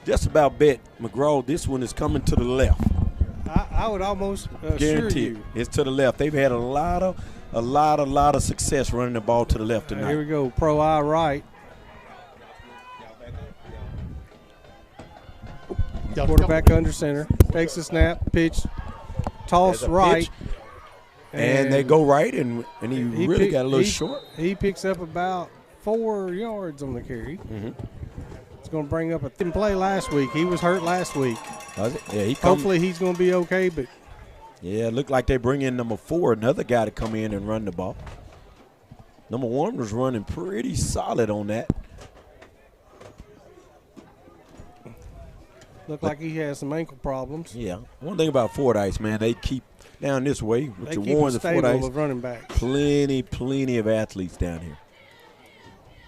just about bet, McGraw, this one is coming to the left. I would almost guarantee you. It's to the left. They've had a lot of success running the ball to the left tonight. Here we go, pro eye right. Quarterback under center. Takes the snap, pitch, toss right. Pitch. And they go right, and he really got a little short. He picks up about 4 yards on the carry. Mm-hmm. It's going to bring up didn't play last week. He was hurt last week. Yeah, hopefully he's going to be okay. But yeah, it looked like they bring in number 4, another guy to come in and run the ball. Number 1 was running pretty solid on that. Looked like he has some ankle problems. Yeah. One thing about Fordyce, man, they keep down this way with your Warrens and Fordyce. Of running backs. Plenty of athletes down here.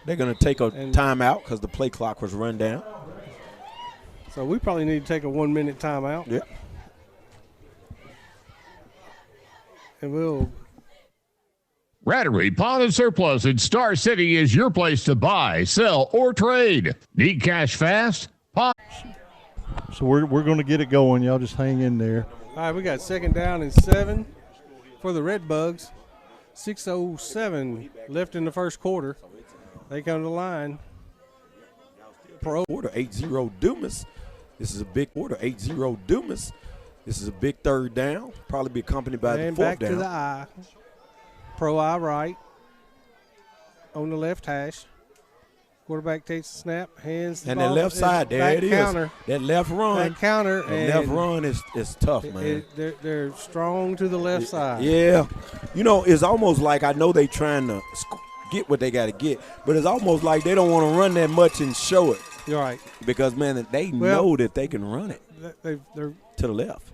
They're going to take a timeout because the play clock was run down. So we probably need to take a 1-minute timeout. Yeah. And we'll. Rattery Pawn and Surplus in Star City is your place to buy, sell, or trade. Need cash fast? So we're going to get it going. Y'all just hang in there. All right, we got 2nd down and 7 for the Red Bugs. 6:07 left in the first quarter. They come to the line. Pro quarter 8-0 Dumas. This is a big quarter 8-0 Dumas. This is a big 3rd down. Probably be accompanied by the 4th down. And back to the eye. Pro eye right. On the left hash. Quarterback takes the snap, hands the and ball. that left side, there it is. Counter. That left run. That counter. That left run is tough, man. They're strong to the left side. Yeah. You know, it's almost like I know they trying to get what they got to get, but it's almost like they don't want to run that much and show it. You're right. Because, man, they know that they can run it they're to the left.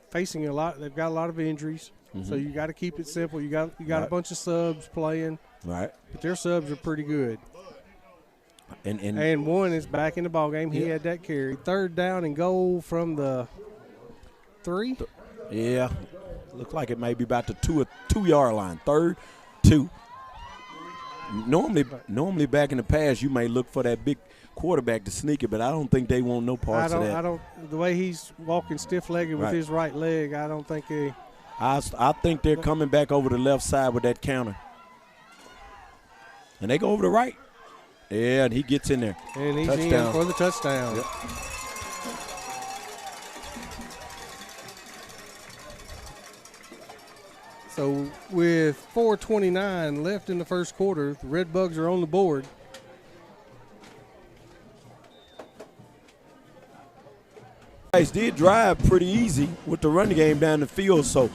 Facing a lot. They've got a lot of injuries, so you got to keep it simple. You got a bunch of subs playing. Right. But their subs are pretty good. And one is back in the ball game. He had that carry. 3rd down and goal from the 3. Yeah, look like it may be about the 2-yard line. 3rd, 2. Normally back in the past, you may look for that big quarterback to sneak it, but I don't think they want no parts of that. I don't. The way he's walking stiff-legged with his right leg, I don't think he. I think they're coming back over the left side with that counter, and they go over the right. Yeah, and he gets in there. And he's touchdown. In for the touchdown. Yep. So with 4:29 left in the first quarter, the Red Bugs are on the board. Guys did drive pretty easy with the running game down the field, so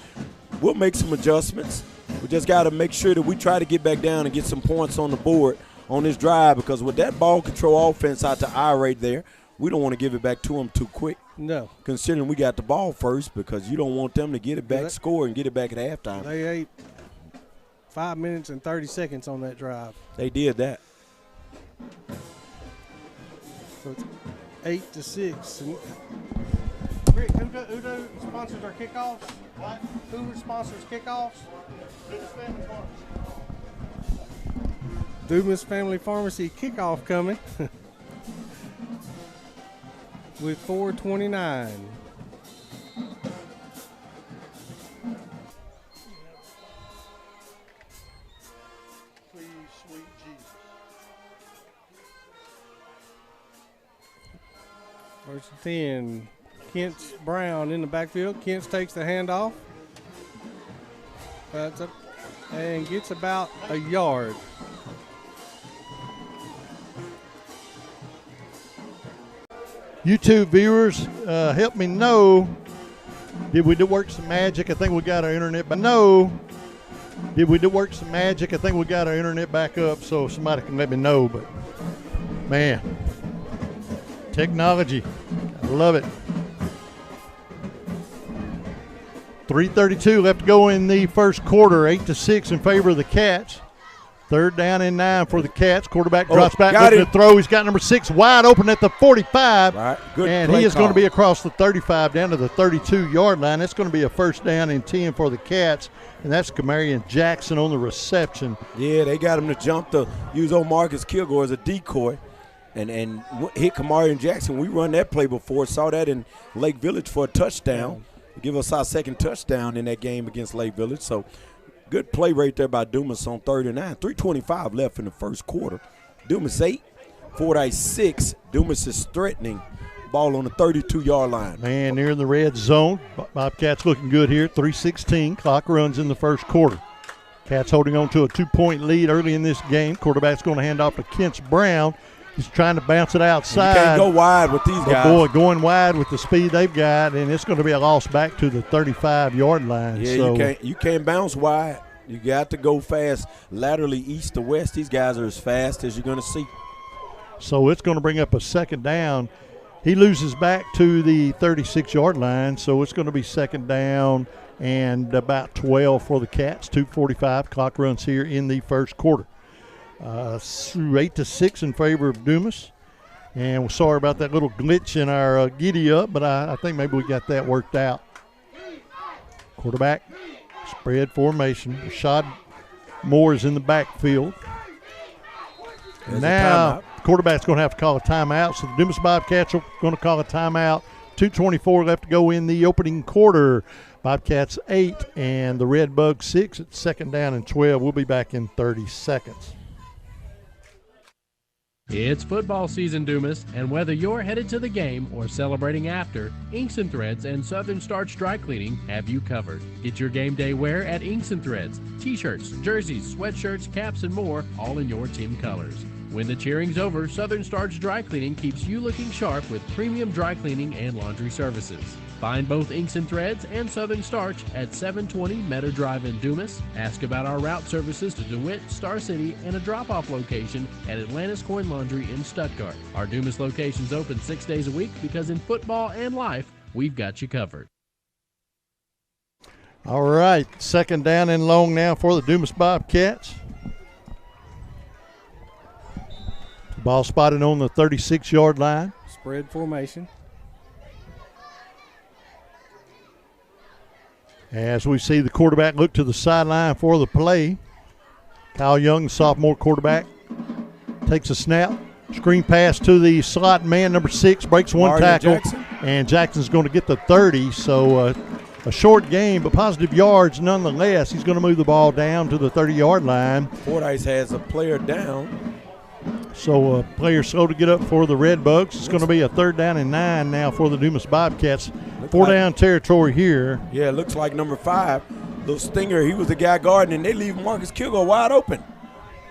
we'll make some adjustments. We just got to make sure that we try to get back down and get some points on the board on this drive, because with that ball control offense out to I right there, we don't want to give it back to them too quick. No. Considering we got the ball first, because you don't want them to get it back, score, and get it back at halftime. They ate 5 minutes and 30 seconds on that drive. They did that. So it's 8-6. And Rick, who sponsors our kickoffs? What? Who sponsors kickoffs? Dumas Family Pharmacy kickoff coming with 4:29. Please, sweet Jesus. First and 10. Kent's Brown in the backfield. Kent's takes the handoff. And gets about a yard. YouTube viewers, help me know, did we work some magic? I think we got our internet back. No. Did we work some magic? I think we got our internet back up, so somebody can let me know. But, man, technology, I love it. 3:32 left to go in the first quarter, 8-6 in favor of the Cats. 3rd down and 9 for the Cats. Quarterback drops back, looking to throw. He's got number 6 wide open at the 45. Right. Good and play he is call. going to be across the 35 down to the 32-yard line. That's going to be a 1st down and 10 for the Cats, and that's Kamarian Jackson on the reception. Yeah, they got him to jump to use old Marcus Kilgore as a decoy. and hit Kamari and Jackson. We run that play before, saw that in Lake Village for a touchdown. Give us our second touchdown in that game against Lake Village. So good play right there by Dumas on 3rd and 9. 3:25 left in the first quarter. Dumas 8, Fordyce 6. Dumas is threatening. Ball on the 32-yard line. Man, they're in the red zone. Bobcats looking good here. 3:16. Clock runs in the first quarter. Cats holding on to a 2-point lead early in this game. Quarterback's going to hand off to Kent Brown. He's trying to bounce it outside. You can't go wide with these guys. Boy, going wide with the speed they've got, and it's going to be a loss back to the 35-yard line. Yeah, so you can't bounce wide. You got to go fast laterally east to west. These guys are as fast as you're going to see. So it's going to bring up a second down. He loses back to the 36-yard line, so it's going to be second down and about 12 for the Cats. 2:45 clock runs here in the first quarter. 8-6 in favor of Dumas. And we're sorry about that little glitch in our giddy up, but I think maybe we got that worked out. Quarterback, spread formation. Rashad Moore is in the backfield. There's now, quarterback's going to have to call a timeout, so the Dumas Bobcats are going to call a timeout. 2:24 left to go in the opening quarter. Bobcats 8 and the Red Bugs 6. It's second down and 12. We'll be back in 30 seconds. It's football season, Dumas, and whether you're headed to the game or celebrating after, Inks and Threads and Southern Starch Dry Cleaning have you covered. Get your game day wear at Inks and Threads. T-shirts, jerseys, sweatshirts, caps, and more, all in your team colors. When the cheering's over, Southern Starch Dry Cleaning keeps you looking sharp with premium dry cleaning and laundry services. Find both Inks and Threads and Southern Starch at 720 Meadow Drive in Dumas. Ask about our route services to DeWitt, Star City, and a drop-off location at Atlantis Coin Laundry in Stuttgart. Our Dumas location's open 6 days a week because in football and life, we've got you covered. All right, second down and long now for the Dumas Bobcats. Ball spotted on the 36-yard line. Spread formation. As we see the quarterback look to the sideline for the play. Kyle Young, sophomore quarterback, takes a snap. Screen pass to the slot man, number 6, breaks one tackle. And Jackson's going to get the 30. So a short game, but positive yards nonetheless. He's going to move the ball down to the 30-yard line. Fordyce has a player down. So a player slow to get up for the Red Bugs. It's going to be a 3rd down and 9 now for the Dumas Bobcats. 4-down territory here. Yeah, it looks like number 5, little Stinger, he was the guy guarding, and they leave Marcus Kilgore wide open.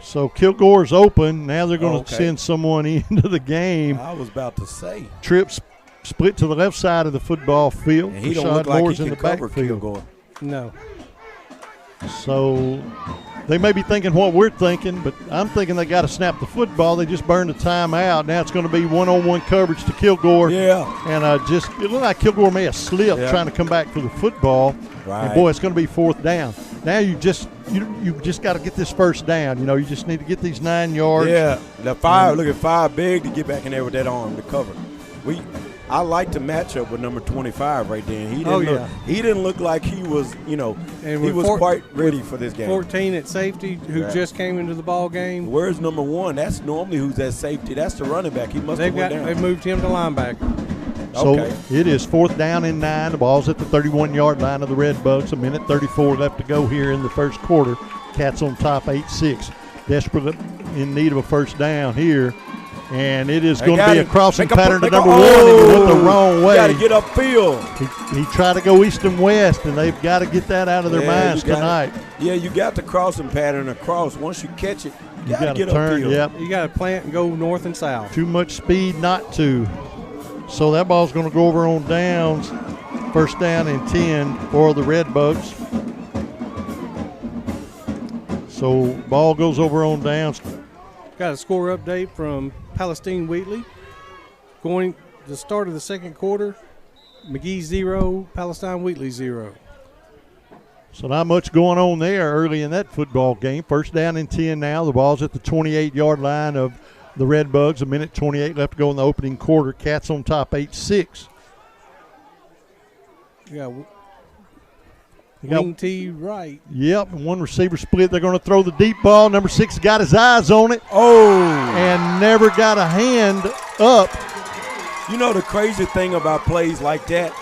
So Kilgore's open. Now they're going to send someone into the game. I was about to say. Trips split to the left side of the football field. And he don't look like Moore's he in can the cover backfield. Kilgore. No. So they may be thinking what we're thinking, but I'm thinking they got to snap the football. They just burned the timeout. Now it's going to be one-on-one coverage to Kilgore. Yeah. And it looked like Kilgore may have slipped trying to come back for the football. Right. And boy, it's going to be 4th down. Now you just got to get this first down. You know, you just need to get these 9 yards. Yeah. The 5, look at 5 big to get back in there with that arm to cover. I like the matchup with number 25 right there. He didn't look like he was, he was quite ready for this game. 14 at safety, who just came into the ball game. Where's number 1? That's normally who's at safety. That's the running back. He must have went down. They've moved him to linebacker. So it is 4th down and 9. The ball's at the 31-yard line of the Red Bugs. 1:34 left to go here in the first quarter. Cats on top 8-6. Desperate in need of a first down here. And it is going to be a crossing pattern to number 1. He went the wrong way. Got to get upfield. He tried to go east and west, and they've got to get that out of their minds tonight. You got the crossing pattern across. Once you catch it, you got to get upfield. Yep. You got to plant and go north and south. Too much speed not to. So that ball's going to go over on downs. 1st down and 10 for the Red Bugs. So ball goes over on downs. Got a score update from Palestine Wheatley. Going to the start of the second quarter, McGee 0, Palestine Wheatley 0. So not much going on there early in that football game. 1st down and 10 now. The ball's at the 28-yard line of the Red Bugs. 1:28 left to go in the opening quarter. Cats on top 8-6. Yeah, Wing T right. Yep, and one receiver split. They're going to throw the deep ball. Number 6 got his eyes on it. Oh. And never got a hand up. You know the crazy thing about plays like that,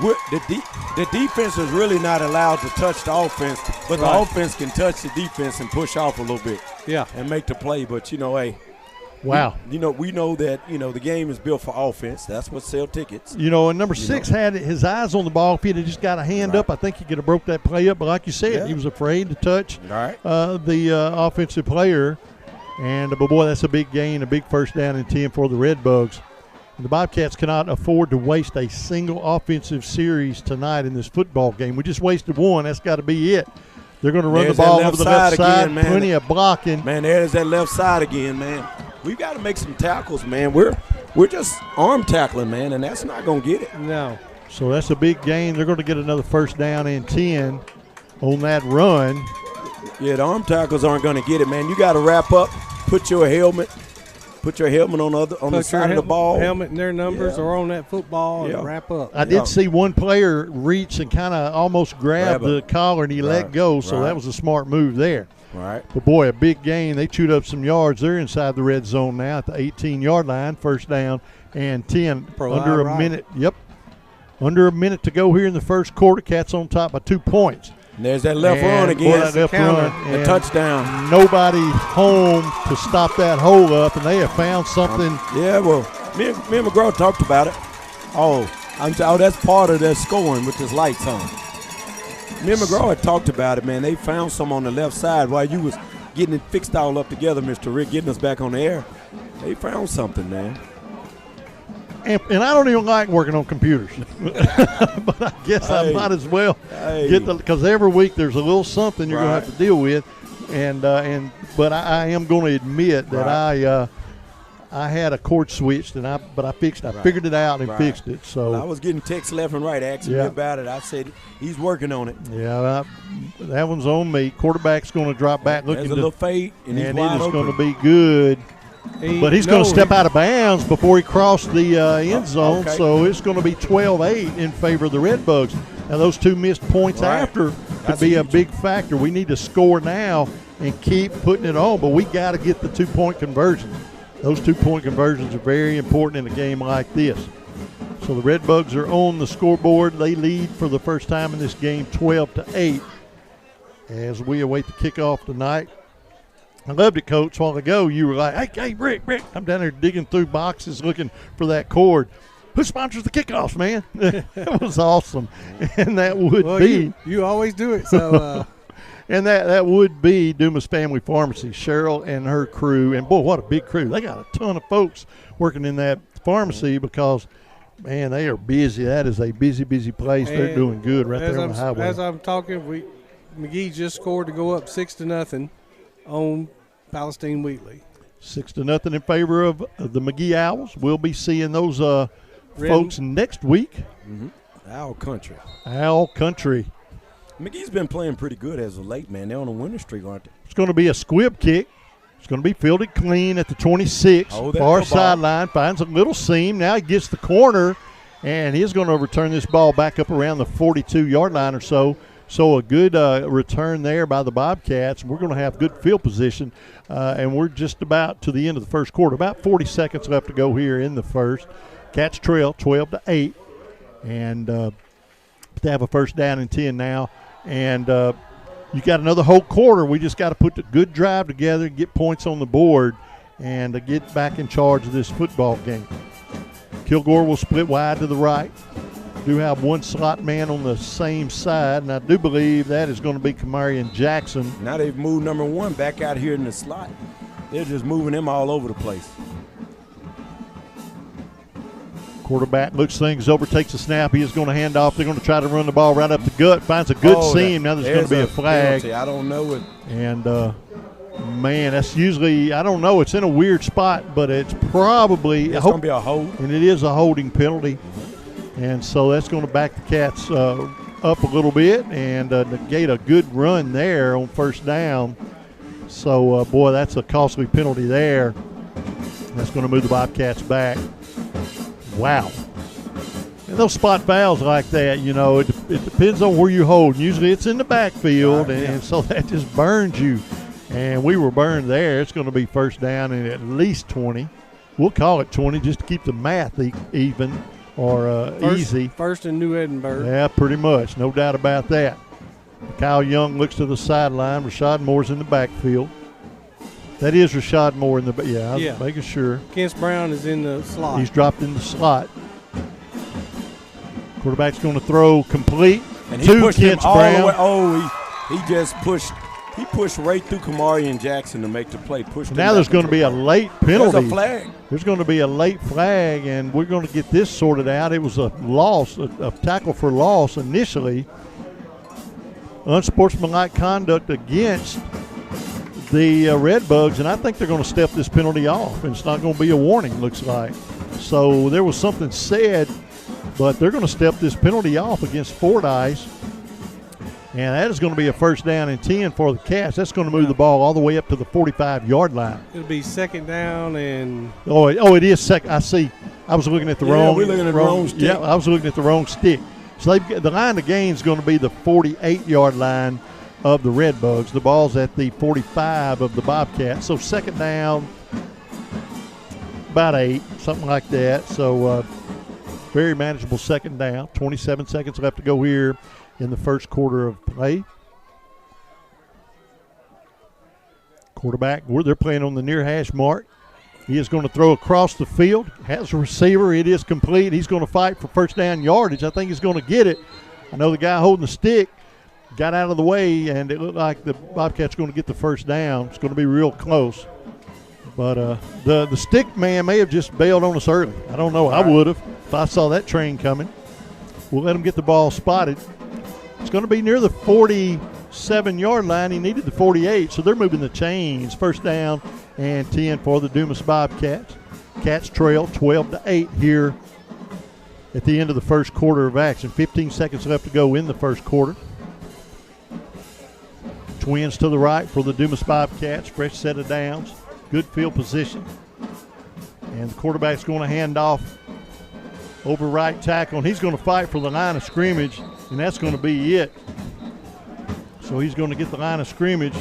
the defense is really not allowed to touch the offense, but the offense can touch the defense and push off a little bit. Yeah. And make the play. But, hey. Wow. We know that, the game is built for offense. That's what sell tickets. And number 6 had his eyes on the ball. If he had just got a hand up, I think he could have broke that play up. But like you said, he was afraid to touch the offensive player. And, but, boy, that's a big gain, a big first down and 10 for the Redbugs. The Bobcats cannot afford to waste a single offensive series tonight in this football game. We just wasted one. That's got to be it. They're going to run the ball over the left side. Again, plenty of blocking. Man, there's that left side again, man. We've got to make some tackles, man. We're just arm tackling, man, and that's not going to get it. No. So that's a big gain. They're going to get another first down and 10 on that run. Yeah, the arm tackles aren't going to get it, man. You got to wrap up, put your helmet on the side of the ball. Helmet and their numbers are on that football and wrap up. I did see one player reach and kind of almost grab the collar and he let go, so that was a smart move there. Right. But, boy, a big gain. They chewed up some yards. They're inside the red zone now at the 18-yard line, first down and 10. Under a minute. Yep. Under a minute to go here in the first quarter. Cats on top by 2 points. And there's that left run again. That left run. A touchdown. Nobody home to stop that hole up, and they have found something. Me and McGraw talked about it. That's part of their scoring with his lights on. Me and McGraw had talked about it, man. They found some on the left side while you was getting it fixed all up together, Mr. Rick, getting us back on the air. They found something, man. And I don't even like working on computers, but I guess I might as well get because every week there's a little something you're going to have to deal with, but I am going to admit that I had a cord switched but I figured it out and fixed it. So I was getting texts left and right asking me about it. I said he's working on it. Yeah, that one's on me. Quarterback's going to drop back looking. There's a little fade, and it is going to be good. But he's going to step out of bounds before he crossed the end zone, so it's going to be 12-8 in favor of the Redbugs. Now, those 2 missed points after could be a big factor. We need to score now and keep putting it on, but we got to get the 2-point conversions. Those 2-point conversions are very important in a game like this. So the Redbugs are on the scoreboard. They lead for the first time in this game 12-8 as we await the kickoff tonight. I loved it, Coach. A while ago, you were like, hey, Rick, I'm down there digging through boxes looking for that cord. Who sponsors the kickoffs, man? That was awesome. And that would be. You always do it. So, and that would be Dumas Family Pharmacy, Cheryl and her crew. And, boy, what a big crew. They got a ton of folks working in that pharmacy because, man, they are busy. That is a busy, busy place. They're doing good right there on the highway. As I'm talking, McGee just scored to go up 6-0 on Palestine Wheatley. 6-0 in favor of the McGee Owls. We'll be seeing those folks next week. Mm-hmm. Owl Country. McGee's been playing pretty good as of late, man. They're on a winning streak, aren't they? It's going to be a squib kick. It's going to be fielded clean at the 26. Far sideline. Finds a little seam. Now he gets the corner, and he's going to return this ball back up around the 42-yard line or so. So a good return there by the Bobcats. We're going to have good field position, and we're just about to the end of the first quarter. About 40 seconds left to go here in the first. Cats trail 12-8, and they have a first down and 10 now. And you got another whole quarter. We just got to put the good drive together, get points on the board, and get back in charge of this football game. Kilgore will split wide to the right. Do have one slot man on the same side, and I do believe that is going to be Kamarian Jackson. Now they've moved number 1 back out here in the slot. They're just moving him all over the place. Quarterback looks things over, takes a snap. He is going to hand off. They're going to try to run the ball right up the gut. Finds a good seam. Now there's going to be a flag. Penalty. I don't know it. And, man, that's usually, I don't know. It's in a weird spot, but it's probably. It's going to be a hold. And it is a holding penalty. And so that's going to back the Cats up a little bit and negate a good run there on first down. So, boy, that's a costly penalty there. That's going to move the Bobcats back. Wow. And those spot fouls like that, it depends on where you hold. Usually it's in the backfield, and so that just burns you. And we were burned there. It's going to be first down and at least 20. We'll call it 20 just to keep the math even or easy. First in New Edinburgh. Yeah, pretty much. No doubt about that. Kyle Young looks to the sideline. Rashad Moore's in the backfield. That is Rashad Moore in the I was making sure. Kent Brown is in the slot. He's dropped in the slot. Quarterback's going to throw complete and he to pushed Kent him all Brown. the way. Oh, he just pushed. He pushed right through Kamarian Jackson to make the play. Now there's going to be a late penalty. There's a flag. There's going to be a late flag, and we're going to get this sorted out. It was a loss, a tackle for loss initially. Unsportsmanlike conduct against the Redbugs, and I think they're going to step this penalty off, and it's not going to be a warning, looks like. So there was something said, but they're going to step this penalty off against Fordyce, and that is going to be a first down and 10 for the Cats. That's going to move the ball all the way up to the 45-yard line. It'll be second down and – Oh, it is second. I see. I was looking at the wrong – we're looking at the wrong stick. Yeah, I was looking at the wrong stick. So the line of gain is going to be the 48-yard line of the Redbugs. The ball's at the 45 of the Bobcats. So second down, about 8, something like that. So very manageable second down. 27 seconds left to go here in the first quarter of play. Quarterback, they're playing on the near hash mark. He is going to throw across the field. Has a receiver. It is complete. He's going to fight for first down yardage. I think he's going to get it. I know the guy holding the stick got out of the way, and it looked like the Bobcats going to get the first down. It's going to be real close. But the stick man may have just bailed on us early. I don't know. I would have if I saw that train coming. We'll let him get the ball spotted. It's going to be near the 47-yard line. He needed the 48, so they're moving the chains. First down and 10 for the Dumas Bobcats. Cats trail 12-8 here at the end of the first quarter of action. 15 seconds left to go in the first quarter. Twins to the right for the Dumas Bobcats. Fresh set of downs. Good field position. And the quarterback's going to hand off over right tackle. And he's going to fight for the line of scrimmage, and that's going to be it. So he's going to get the line of scrimmage,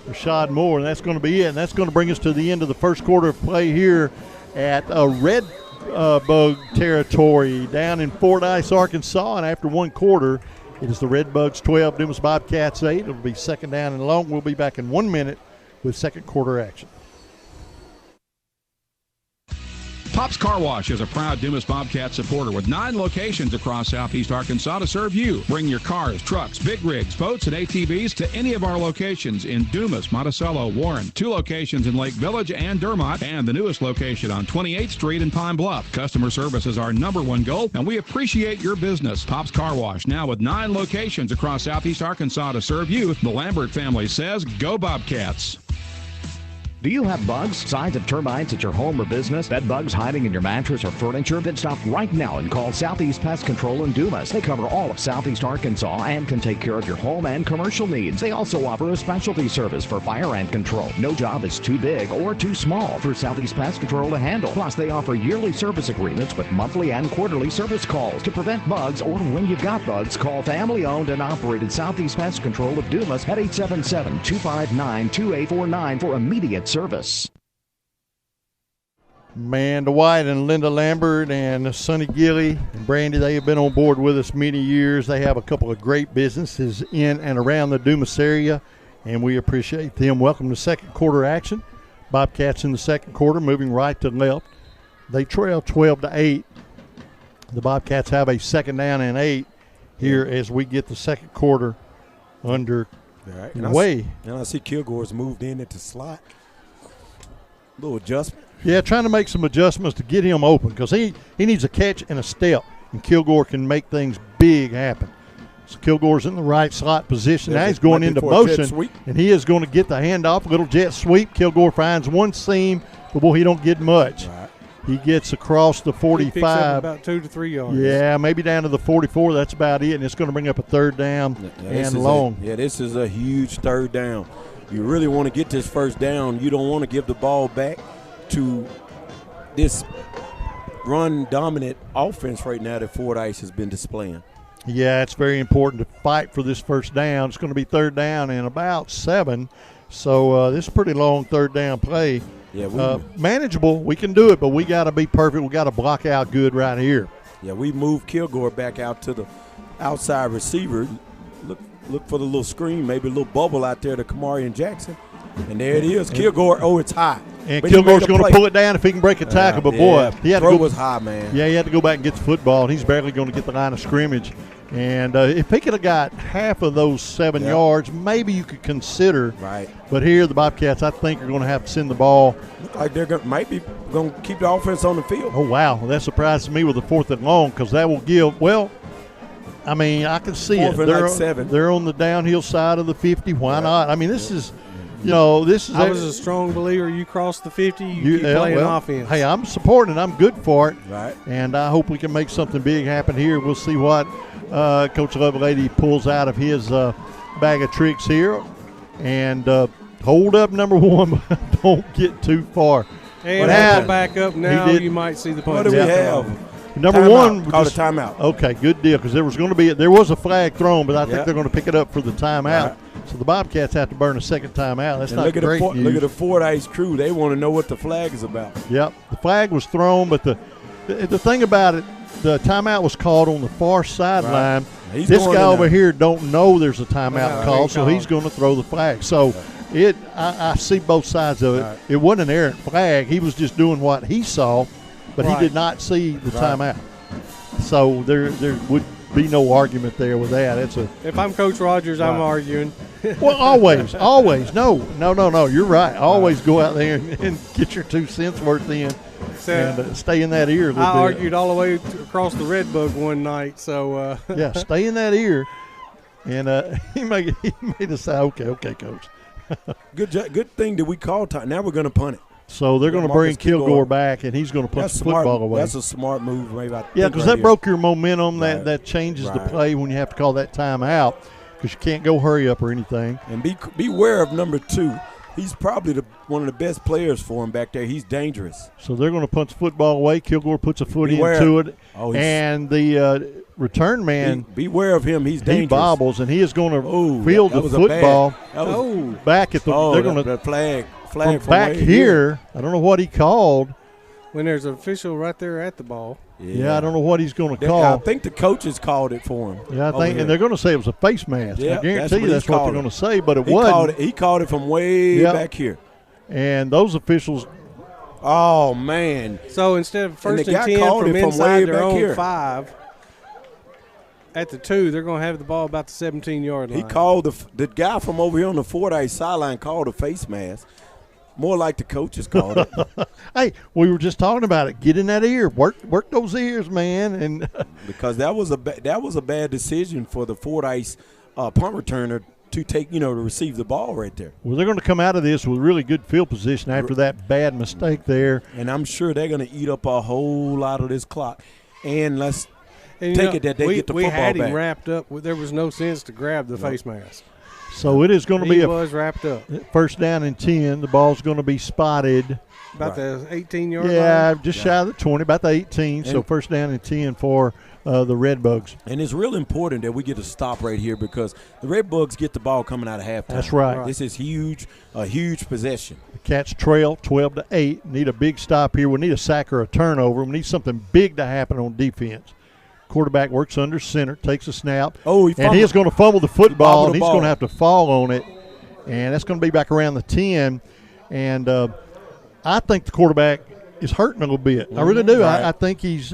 Rashad Moore, and that's going to be it. And that's going to bring us to the end of the first quarter of play here at Redbug territory down in Fordyce, Arkansas. And after one quarter, it is the Redbugs 12, Dumas Bobcats 8. It'll be second down and long. We'll be back in 1 minute with second quarter action. Pop's Car Wash is a proud Dumas Bobcat supporter with 9 locations across southeast Arkansas to serve you. Bring your cars, trucks, big rigs, boats, and ATVs to any of our locations in Dumas, Monticello, Warren, 2 locations in Lake Village and Dermott, and the newest location on 28th Street in Pine Bluff. Customer service is our #1 goal, and we appreciate your business. Pop's Car Wash, now with 9 locations across southeast Arkansas to serve you. The Lambert family says, go Bobcats. Do you have bugs, signs of termites at your home or business? Bed bugs hiding in your mattress or furniture? Then stop right now and call Southeast Pest Control in Dumas. They cover all of southeast Arkansas and can take care of your home and commercial needs. They also offer a specialty service for fire ant control. No job is too big or too small for Southeast Pest Control to handle. Plus, they offer yearly service agreements with monthly and quarterly service calls. To prevent bugs or when you've got bugs, call family-owned and operated Southeast Pest Control of Dumas at 877-259-2849 for immediate service. Amanda White and Linda Lambert and Sonny Gilly and Brandy, they have been on board with us many years. They have a couple of great businesses in and around the Dumas area, and we appreciate them. Welcome to second quarter action. Bobcats in the second quarter, moving right to left. They trail 12-8. The Bobcats have a second down and 8 here as we get the second quarter under way. And I see Kilgore's moved in at the slot. Little adjustment. Yeah, trying to make some adjustments to get him open because he needs a catch and a step, and Kilgore can make things big happen. So Kilgore's in the right slot position. Now he's going into motion, and he is going to get the handoff. A little jet sweep. Kilgore finds one seam, but, boy, he don't get much. Right. He gets across the 45. He picks up about 2 to 3 yards. Yeah, maybe down to the 44. That's about it, and it's going to bring up a third down and long. This is a huge third down. You really want to get this first down. You don't want to give the ball back to this run-dominant offense right now that Fordyce has been displaying. Yeah, it's very important to fight for this first down. It's going to be third down and about 7. So this is a pretty long third down play. Yeah, manageable. We can do it, but we got to be perfect. We got to block out good right here. Yeah, we moved Kilgore back out to the outside receiver. Look for the little screen, maybe a little bubble out there to Kamari and Jackson. And there it is. Kilgore, it's high. And Kilgore's going to pull it down if he can break a tackle. But, boy, he had to go. Was high, man. Yeah, he had to go back and get the football, and he's barely going to get the line of scrimmage. And if he could have got half of those 7 yards, maybe you could consider. Right. But here, the Bobcats, I think, are going to have to send the ball. Look like they're might be going to keep the offense on the field. Oh, wow. That surprises me with the 4th and long because that will give, I mean, I can see it. They're 7. They're on the downhill side of the 50. Why not? I mean, this is – this is. I was a strong believer. You cross the 50, you keep playing offense. Hey, I'm supporting it. I'm good for it. Right. And I hope we can make something big happen here. We'll see what Coach Lovelady pulls out of his bag of tricks here. And hold up, number 1. Don't get too far. And now, back up now, you might see the punch. What do we have? Number timeout. 1 called a timeout. Okay, good deal. Because there was a flag thrown, but I think they're going to pick it up for the timeout. Right. So the Bobcats have to burn a second timeout. That's not great news. Look at the Fordyce crew. They want to know what the flag is about. Yep, the flag was thrown, but the thing about it, the timeout was called on the far sideline. Right. This guy over here don't know there's a timeout called, so he's going to throw the flag. So I see both sides of it. Right. It wasn't an errant flag. He was just doing what he saw, but he did not see the timeout. So there would be no argument there with that. If I'm Coach Rogers, I'm arguing. Well, always. No. You're right. Always go out there and get your 2 cents worth in and stay in that ear a little bit. I argued all the way across the Red Bug one night. So yeah, stay in that ear. And he made us say, okay, Coach. Good thing that we called time. Now we're going to punt it. So they're going to bring Kilgore back, and he's going to punch the football away. That's a smart move. Because that broke your momentum. That changes the play when you have to call that timeout because you can't go hurry up or anything. And beware of number 2. He's probably one of the best players for him back there. He's dangerous. So they're going to punch the football away. Kilgore puts a foot into it. And the return man. Beware of him. He's dangerous. He bobbles, and he is going to field the football back at the – they're going to flag from back here. I don't know what he called. When there's an official right there at the ball. Yeah, I don't know what he's going to call. I think the coaches called it for him. Yeah, I think, and they're going to say it was a face mask. I guarantee you that's what they're going to say, but it wasn't. He called it from way back here. And those officials. Oh, man. So instead of first and 10 from inside their own 5, at the 2, they're going to have the ball about the 17-yard line. He called the guy from over here on the Fordyce sideline called a face mask. More like the coaches called it. Hey, we were just talking about it. Get in that ear. Work those ears, man. And because that was a bad decision for the Fordyce punt returner to take, to receive the ball right there. Well, they're going to come out of this with really good field position after that bad mistake there. And I'm sure they're going to eat up a whole lot of this clock. And let's take it that they get the football back. We had him wrapped up. There was no sense to grab the face mask. So it is going to be wrapped up. First down and 10. The ball's going to be spotted. About the 18-yard line? Yeah, just shy of the 20, about the 18. So first down and 10 for the Redbugs. And it's real important that we get a stop right here because the Redbugs get the ball coming out of halftime. That's right. This is huge, a huge possession. The Cats trail 12-8. Need a big stop here. We need a sack or a turnover. We need something big to happen on defense. Quarterback works under center, takes a snap. And he's going to fumble the football, and he's going to have to fall on it. And that's going to be back around the 10. And I think the quarterback is hurting a little bit. I really do. Right. I think he's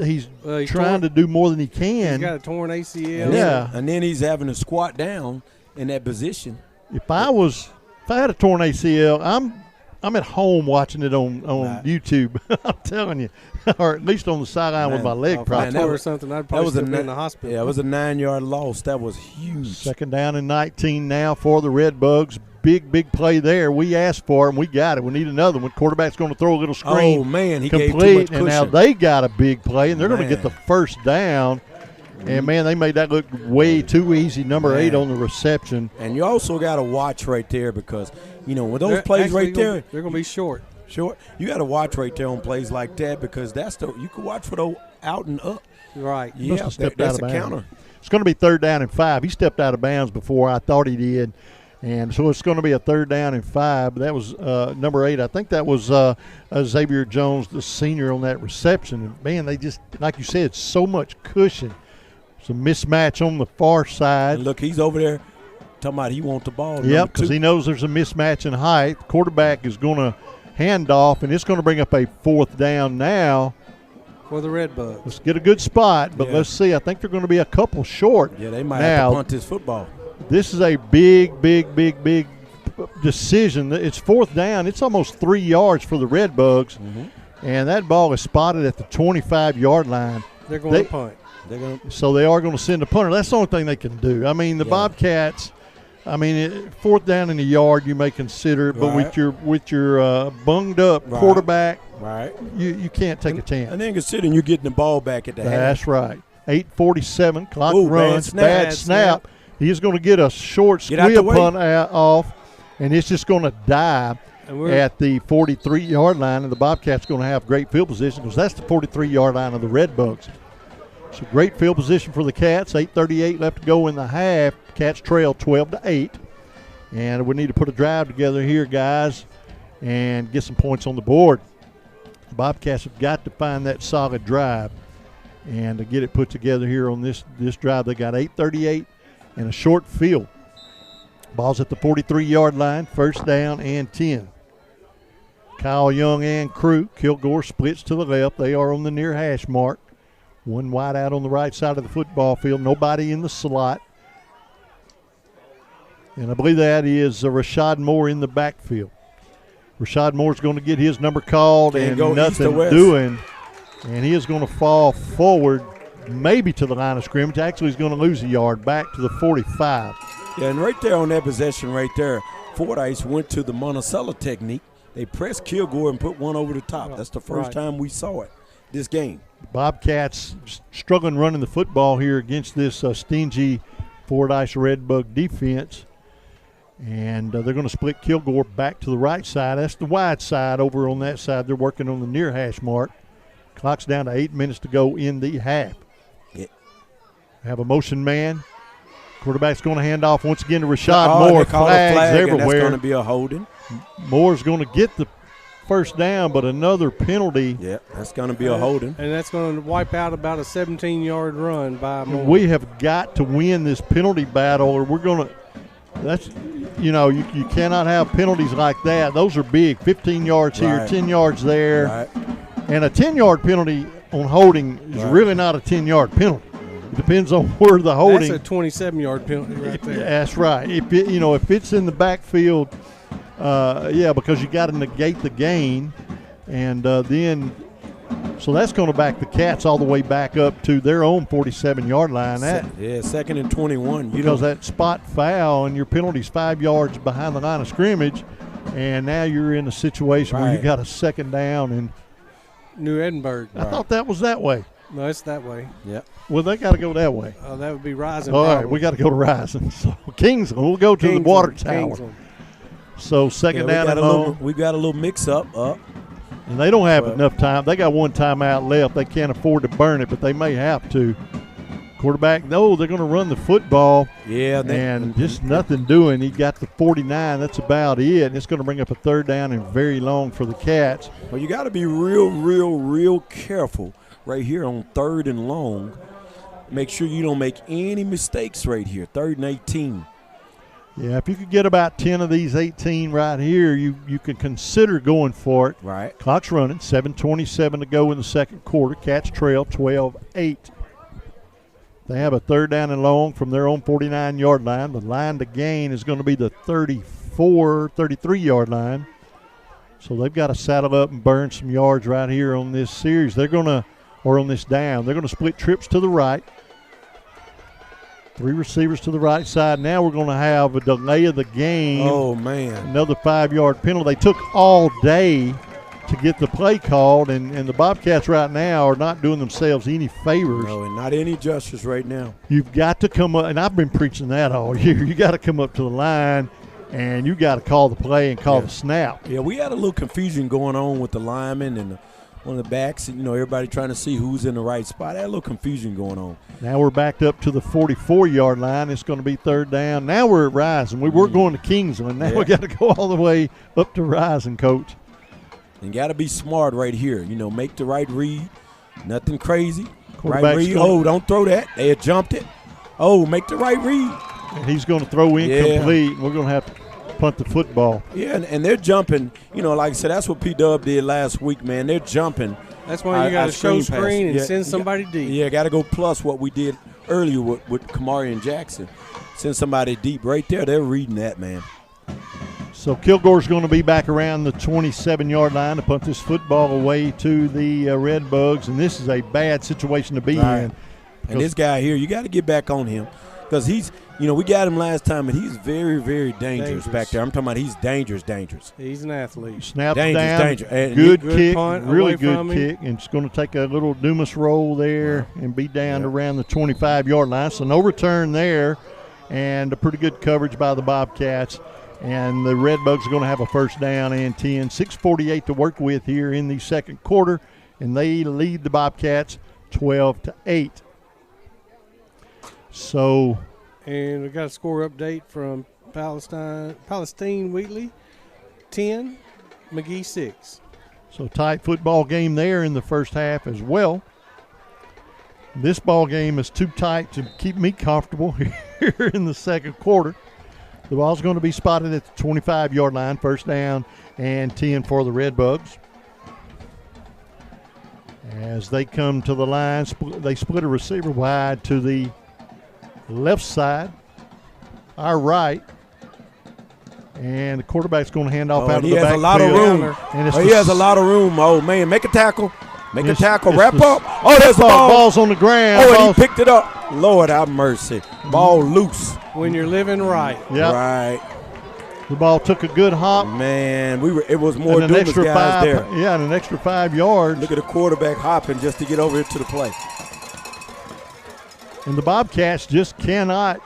trying to do more than he can. He's got a torn ACL. Yeah. And then he's having to squat down in that position. If I had a torn ACL, I'm at home watching it on YouTube. I'm telling you. Or at least on the sideline with my leg propped. That was something I'd probably still be in the hospital. Yeah, it was a 9-yard loss. That was huge. Second down and 19 now for the Redbugs. Big play there. We asked for it, and we got it. We need another one. Quarterback's going to throw a little screen. Oh, man, he complete, gave too much cushion. And now they got a big play, and they're going to get the first down. And, man, they made that look way too easy. Number 8 on the reception. And you also got to watch right there because, with those plays right there. They're going to be short. You got to watch right there on plays like that because you can watch for the out and up. Right. Yeah, Must have stepped that's out of a bounds. counter. It's going to be 3rd down and 5. He stepped out of bounds before I thought he did. And so it's going to be a 3rd down and 5. That was number 8. I think that was Xavier Jones, the senior, on that reception. And, man, they just, like you said, so much cushion. It's a mismatch on the far side. And look, he's over there talking about he wants the ball. Yep, because he knows there's a mismatch in height. The quarterback is going to hand off, and it's going to bring up a 4th down now. For the Redbugs. Let's get a good spot, but let's see. I think they're going to be a couple short. Yeah, they might now, have to punt this football. This is a big decision. It's 4th down. It's almost 3 yards for the Redbugs, and that ball is spotted at the 25-yard line. They're going to punt. So they are going to send a punter. That's the only thing they can do. I mean, the Bobcats, 4th down in the yard you may consider it, but with your bunged up quarterback, you can't take a chance. And then considering you're getting the ball back at the half. That's right. 8:47, clock Ooh, runs, bad snap. He is going to get a short squib punt off, and it's just going to die at the 43-yard line, and the Bobcats going to have great field position because that's the 43-yard line of the Redbugs. So great field position for the Cats. 8:38 left to go in the half. Cats trail 12-8, and we need to put a drive together here, guys, and get some points on the board. The Bobcats have got to find that solid drive and to get it put together here on this drive. They got 8:38 and a short field. Ball's at the 43-yard line, 1st down and 10. Kyle Young and crew. Kilgore splits to the left. They are on the near hash mark. One wide out on the right side of the football field. Nobody in the slot. And I believe that is Rashad Moore in the backfield. Rashad Moore's going to get his number called and nothing doing. And he is going to fall forward maybe to the line of scrimmage. Actually, he's going to lose a yard back to the 45. Yeah, and right there on that possession right there, Fordyce went to the Monticello technique. They pressed Kilgore and put one over the top. That's the first time we saw it this game. Bobcats struggling running the football here against this stingy Fordyce Redbug defense. And they're going to split Kilgore back to the right side. That's the wide side over on that side. They're working on the near hash mark. Clock's down to 8 minutes to go in the half. Yeah. Have a motion man. Quarterback's going to hand off once again to Rashad Moore. Flags everywhere. That's going to be a holding. Moore's going to get the 1st down, but another penalty. Yeah, that's going to be a holding. And that's going to wipe out about a 17-yard run by Moore. We have got to win this penalty battle, or we're going to – that's – you know, you cannot have penalties like that. Those are big. 15 yards here, 10 yards there. Right. And a 10-yard penalty on holding is really not a 10-yard penalty. It depends on where the holding. That's a 27-yard penalty right there. That's right. If it's in the backfield, because you got to negate the gain, and then so that's going to back the Cats all the way back up to their own 47-yard line. 2nd and 21. Because that spot foul and your penalty's 5 yards behind the line of scrimmage, and now you're in a situation where you got a 2nd down and New Edinburgh. I thought that was that way. No, it's that way. Yeah. Well, they got to go that way. Oh, that would be Rising. All right, we got to go to Rising. So Kingsland, we'll go to the water tower. Kingsland. So 2nd down and long. We got a little mix-up up. And they don't have enough time. They got one timeout left. They can't afford to burn it, but they may have to. Quarterback, no, they're going to run the football. Yeah. And just nothing doing. He got the 49. That's about it. And it's going to bring up a 3rd down and very long for the Cats. Well, you got to be real careful right here on 3rd and long. Make sure you don't make any mistakes right here. 3rd and 18. Yeah, if you could get about 10 of these 18 right here, you can consider going for it. Right. Clock's running, 7:27 to go in the 2nd quarter. Cats trail 12-8. They have a 3rd down and long from their own 49-yard line. The line to gain is going to be the 33-yard line. So they've got to saddle up and burn some yards right here on this series. On this down. They're going to split trips to the right. 3 receivers to the right side. Now we're going to have a delay of the game. Oh, man. Another 5-yard penalty. They took all day to get the play called, and the Bobcats right now are not doing themselves any favors. No, and not any justice right now. You've got to come up, and I've been preaching that all year. You got to come up to the line, and you got to call the play and call the snap. Yeah, we had a little confusion going on with the linemen and one of the backs. You know, everybody trying to see who's in the right spot. Had a little confusion going on. Now we're backed up to the 44-yard line. It's going to be third down. Now we're at Rising. We were going to Kingsland. Now we got to go all the way up to Rising, Coach. And got to be smart right here. You know, make the right read. Nothing crazy. Right read. Oh, don't throw that. They had jumped it. Oh, make the right read. And he's going to throw incomplete. We're going to have to punt the football. Yeah, and they're jumping. You know, like I said, that's what P-Dub did last week, man. They're jumping. That's why you got to show screen and send somebody deep. Yeah, got to go plus what we did earlier with Kamari and Jackson. Send somebody deep right there. They're reading that, man. So Kilgore's going to be back around the 27-yard line to punt this football away to the Redbugs, and this is a bad situation to be in. And this guy here, you got to get back on him because he's, you know, we got him last time, and he's very, very dangerous back there. I'm talking about he's dangerous. He's an athlete. Snaps down, good kick, punt, really good kick, and it's going to take a little Dumas roll there and be down around the 25-yard line. So no return there, and a pretty good coverage by the Bobcats. And the Redbugs are going to have a first down and 10. 6:48 to work with here in the second quarter, and they lead the Bobcats 12-8. So, and we got a score update from Palestine Wheatley, 10, McGee 6. So tight football game there in the first half as well. This ball game is too tight to keep me comfortable here in the second quarter. The ball's going to be spotted at the 25-yard line, first down and 10 for the Redbugs. As they come to the line, they split a receiver wide to the left side, our right, and the quarterback's going to hand off out of the backfield. He has a lot of room. He has a lot of room. Oh, man, make a tackle. Make a tackle. Wrap up. Oh, there's the ball. Ball's on the ground. Oh, and he picked it up. Lord have mercy. Ball loose. When you're living right. Yep. Right. The ball took a good hop. Man, it was more Dumas guys there. Yeah, and an extra 5 yards. Look at the quarterback hopping just to get over here to the play. And the Bobcats just cannot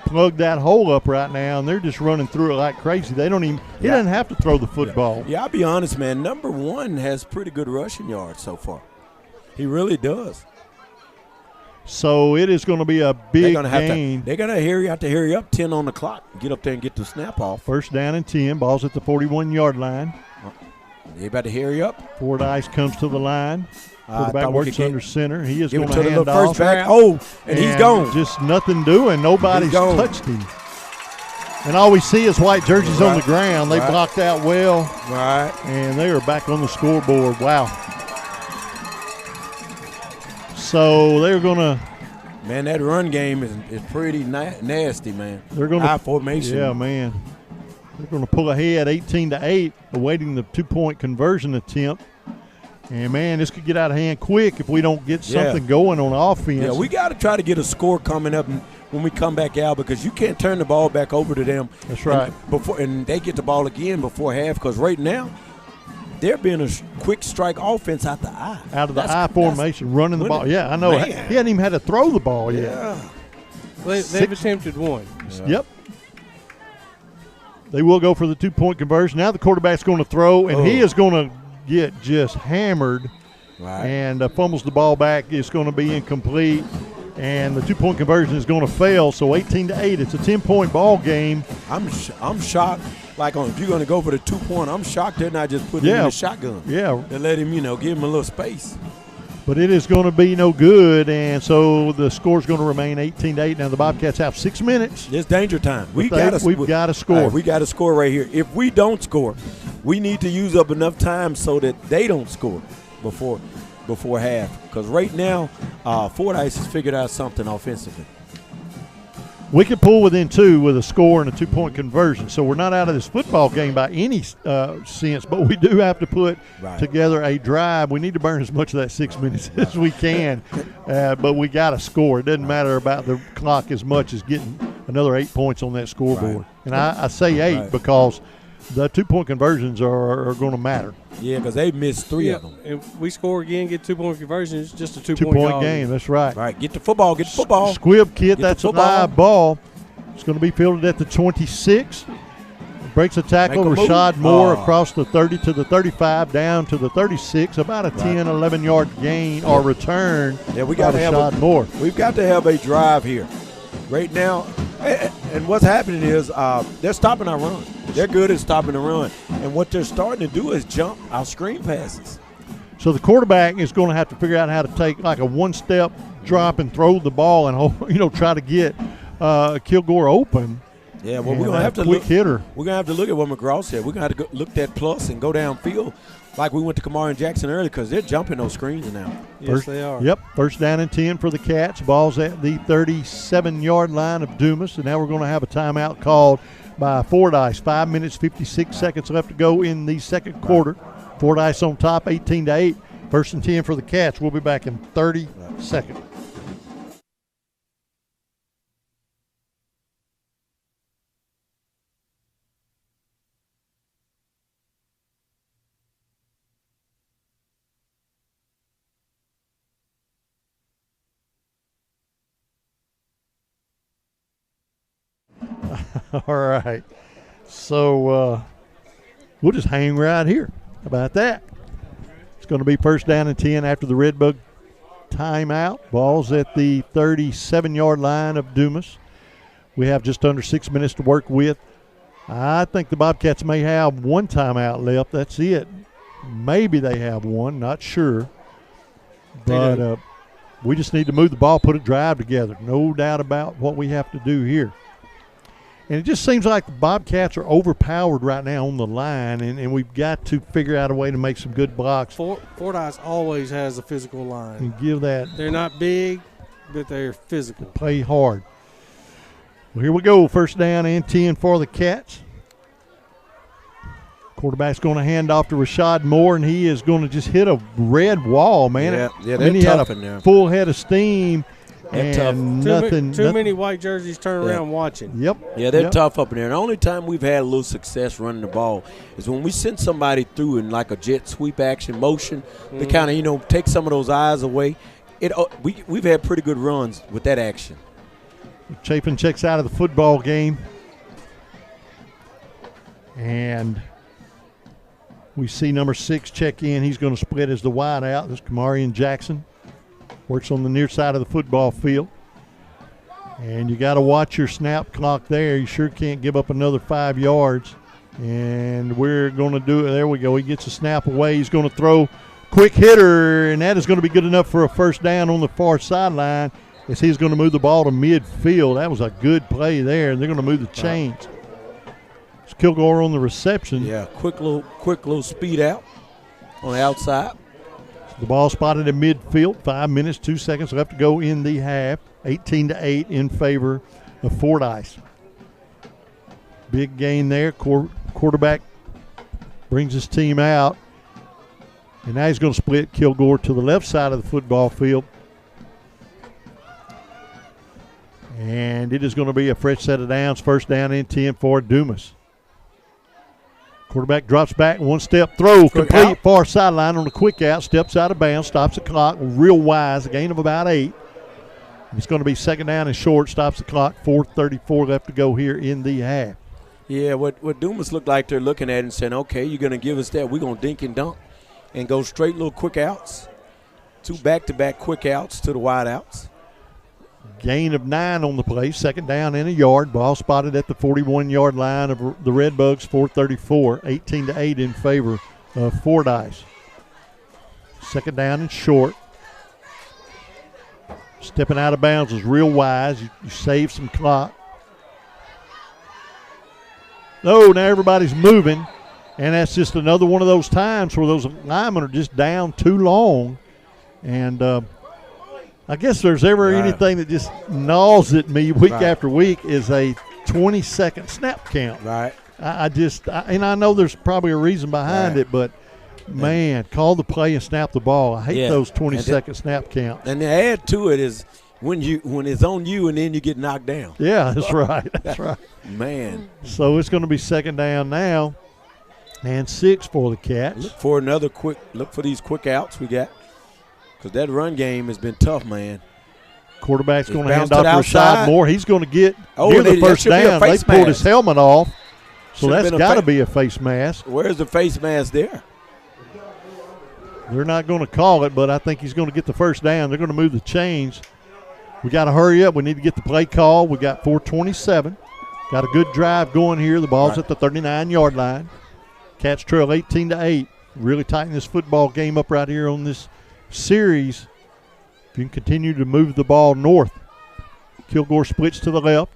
plug that hole up right now, and they're just running through it like crazy. They don't even – he doesn't have to throw the football. Yeah, I'll be honest, man. Number one has pretty good rushing yards so far. He really does. So it is going to be a big game. They're going to have to hurry up, 10 on the clock, get up there and get the snap off. First down and 10, ball's at the 41-yard line. They about to hurry up. Fordyce comes to the line. Quarterback works under center. He is going to hand off. First back. Oh, and he's gone. Just nothing doing. Nobody's touched him. And all we see is white jerseys on the ground. They blocked out well. Right. And they are back on the scoreboard. Wow. So they're going to. Man, that run game is pretty nasty, man. They're going to high formation. Yeah, man. They're going to pull ahead 18-8, awaiting the 2-point conversion attempt. And, man, this could get out of hand quick if we don't get something going on offense. Yeah, we got to try to get a score coming up when we come back out because you can't turn the ball back over to them. That's right. And they get the ball again before half because right now they're being a quick strike offense out the I. Out of the I formation, running the ball. Yeah, I know. Man. He hadn't even had to throw the ball yet. Yeah. They've attempted one. Yeah. Yep. They will go for the 2-point conversion. Now the quarterback's going to throw, and he is going to get just hammered and fumbles the ball back. It's going to be incomplete, and the 2-point conversion is going to fail. So 18-8, it's a 10-point ball game. I'm shocked. Like if you're going to go for the 2-point, I'm shocked they're not just putting him in the shotgun. Yeah, they let him, give him a little space. But it is going to be no good, and so the score's going to remain 18-8. Now the Bobcats have 6 minutes. It's danger time. We've got to score. Right, we got to score right here. If we don't score, we need to use up enough time so that they don't score before half. Because right now, Fordyce has figured out something offensively. We could pull within 2 with a score and a 2-point conversion. So we're not out of this football game by any sense, but we do have to put together a drive. We need to burn as much of that 6 minutes as we can, but we got to score. It doesn't matter about the clock as much as getting another 8 points on that scoreboard. Right. And I say 8 because the 2-point conversions are going to matter. Yeah, because they missed 3 of them. If we score again, get 2-point conversions, just a 2-point game. That's right. Right. Get the football. Squib kid. That's a live ball. It's going to be fielded at the 26. breaks a tackle. Make a Rashad move. Moore Oh. across the 30 to the 35, down to the 36. About a 10, 11-yard gain or return. Yeah, we got to have Rashad Moore. We've got to have a drive here. Right now, and what's happening is they're stopping our run. They're good at stopping the run. And what they're starting to do is jump our screen passes. So the quarterback is going to have to figure out how to take like a one-step drop and throw the ball and try to get Kilgore open. Yeah, well, we're going to have to quick hitter. We're going to have to look at what McGraw said. We're going to have to look at plus and go downfield like we went to Kamari and Jackson earlier because they're jumping those screens now. Yes, they are. Yep, first down and 10 for the Cats. Ball's at the 37-yard line of Dumas, and now we're going to have a timeout called by Fordyce. 5 minutes, 56 seconds left to go in the second quarter. Fordyce on top, 18-8. First and 10 for the Cats. We'll be back in 30 seconds. All right. So we'll just hang right here. How about that? It's going to be first down and 10 after the Redbug timeout. Ball's at the 37-yard line of Dumas. We have just under 6 minutes to work with. I think the Bobcats may have one timeout left. That's it. Maybe they have one. Not sure. But we just need to move the ball, put a drive together. No doubt about what we have to do here. And it just seems like the Bobcats are overpowered right now on the line, and we've got to figure out a way to make some good blocks. Fordyce always has a physical line. And give that. They're not big, but they're physical. Play hard. Well, here we go. First down and 10 for the Cats. Quarterback's going to hand off to Rashad Moore, and he is going to just hit a red wall, man. Yeah, they're tough in He had there. a full head of steam. They're tough. Nothing. Too many white jerseys turn around watching. Yep. Yeah, they're Yep. tough up in there. The only time we've had a little success running the ball is when we send somebody through in like a jet sweep action motion to kind of, take some of those eyes away. We've had pretty good runs with that action. Chapin checks out of the football game. And we see number 6 check in. He's going to split as the wide out. This is Kamari and Jackson. Works on the near side of the football field. And you got to watch your snap clock there. You sure can't give up another 5 yards. And we're going to do it. There we go. He gets a snap away. He's going to throw quick hitter, and that is going to be good enough for a first down on the far sideline as he's going to move the ball to midfield. That was a good play there, and they're going to move the chains. It's Kilgore on the reception. Yeah, quick little speed out on the outside. The ball spotted in midfield. 5 minutes, 2 seconds left to go in the half. 18-8 in favor of Fordyce. Big gain there. Quarterback brings his team out. And now he's going to split Kilgore to the left side of the football field. And it is going to be a fresh set of downs. First down and 10 for Dumas. Quarterback drops back, one step throw, complete out. Far sideline on the quick out, steps out of bounds, stops the clock, real wise, a gain of about 8. It's going to be second down and short, stops the clock, 4:34 left to go here in the half. Yeah, what Dumas looked like they're looking at and saying, okay, you're going to give us that. We're going to dink and dunk and go straight little quick outs. 2 back-to-back quick outs to the wide outs. Gain of 9 on the play, second down and a yard. Ball spotted at the 41-yard line of the Redbugs, 4:34, 18-8 in favor of Fordyce. Second down and short. Stepping out of bounds is real wise. You save some clock. Oh, now everybody's moving, and that's just another one of those times where those linemen are just down too long. And I guess if there's ever anything that just gnaws at me week after week is a 20-second snap count. Right. And I know there's probably a reason behind it, but man, call the play and snap the ball. I hate those 20-second snap counts. And to add to it is when it's on you and then you get knocked down. Yeah, that's right. That's right. Man. So it's going to be second down now and 6 for the Cats. Look for these quick outs we got. Because that run game has been tough, man. Quarterback's going to bounced hand off to the to Rashad outside. Moore. He's going to get near the that first should be a down. They face pulled mask. his helmet off. So that's got to be a face mask. Where's the face mask there? They're not going to call it, but I think he's going to get the first down. They're going to move the chains. We got to hurry up. We need to get the play call. We got 4:27. Got a good drive going here. The ball's at the 39-yard line. Cats trail 18-8. Really tighten this football game up right here on this series. If you can continue to move the ball north. Kilgore splits to the left.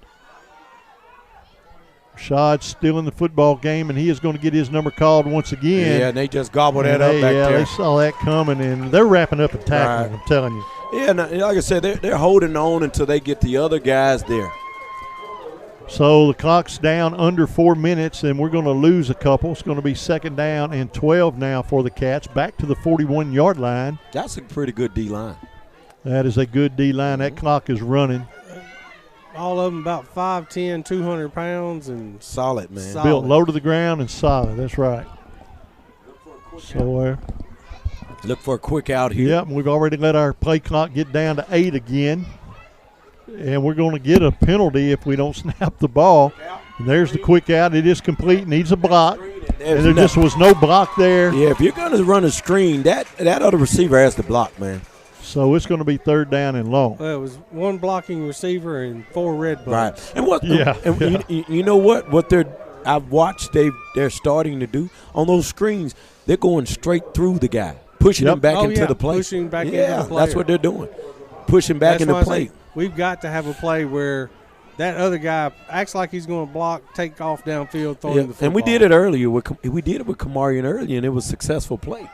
Rashad's still in the football game, and he is going to get his number called once again. Yeah, and they just gobbled that up back there. Yeah, they saw that coming, and they're wrapping up and tackling, I'm telling you. Yeah, like I said, they're holding on until they get the other guys there. So the clock's down under 4 minutes, and we're going to lose a couple. It's going to be 2nd down and 12 now for the Cats. Back to the 41-yard line. That's a pretty good D-line. That is a good D-line. That clock is running. All of them about 5'10", 200 pounds. And solid, man. Solid. Built low to the ground and solid. That's right. So look for a quick out here. Yep, we've already let our play clock get down to 8 again. And we're going to get a penalty if we don't snap the ball. And there's the quick out. It is complete. Needs a block. And there just was no block there. Yeah, if you're going to run a screen, that other receiver has to block, man. So it's going to be 3rd down and long. Well, it was 1 blocking receiver and 4 red buttons. Right. And what? Yeah. And you know what I've watched they're starting to do on those screens. They're going straight through the guy, pushing him back into the play. Pushing back into the play. That's what they're doing. Pushing back into play. We've got to have a play where that other guy acts like he's going to block, take off downfield, throw in the football. And we did it earlier. We did it with Kamarian earlier, and it was a successul play.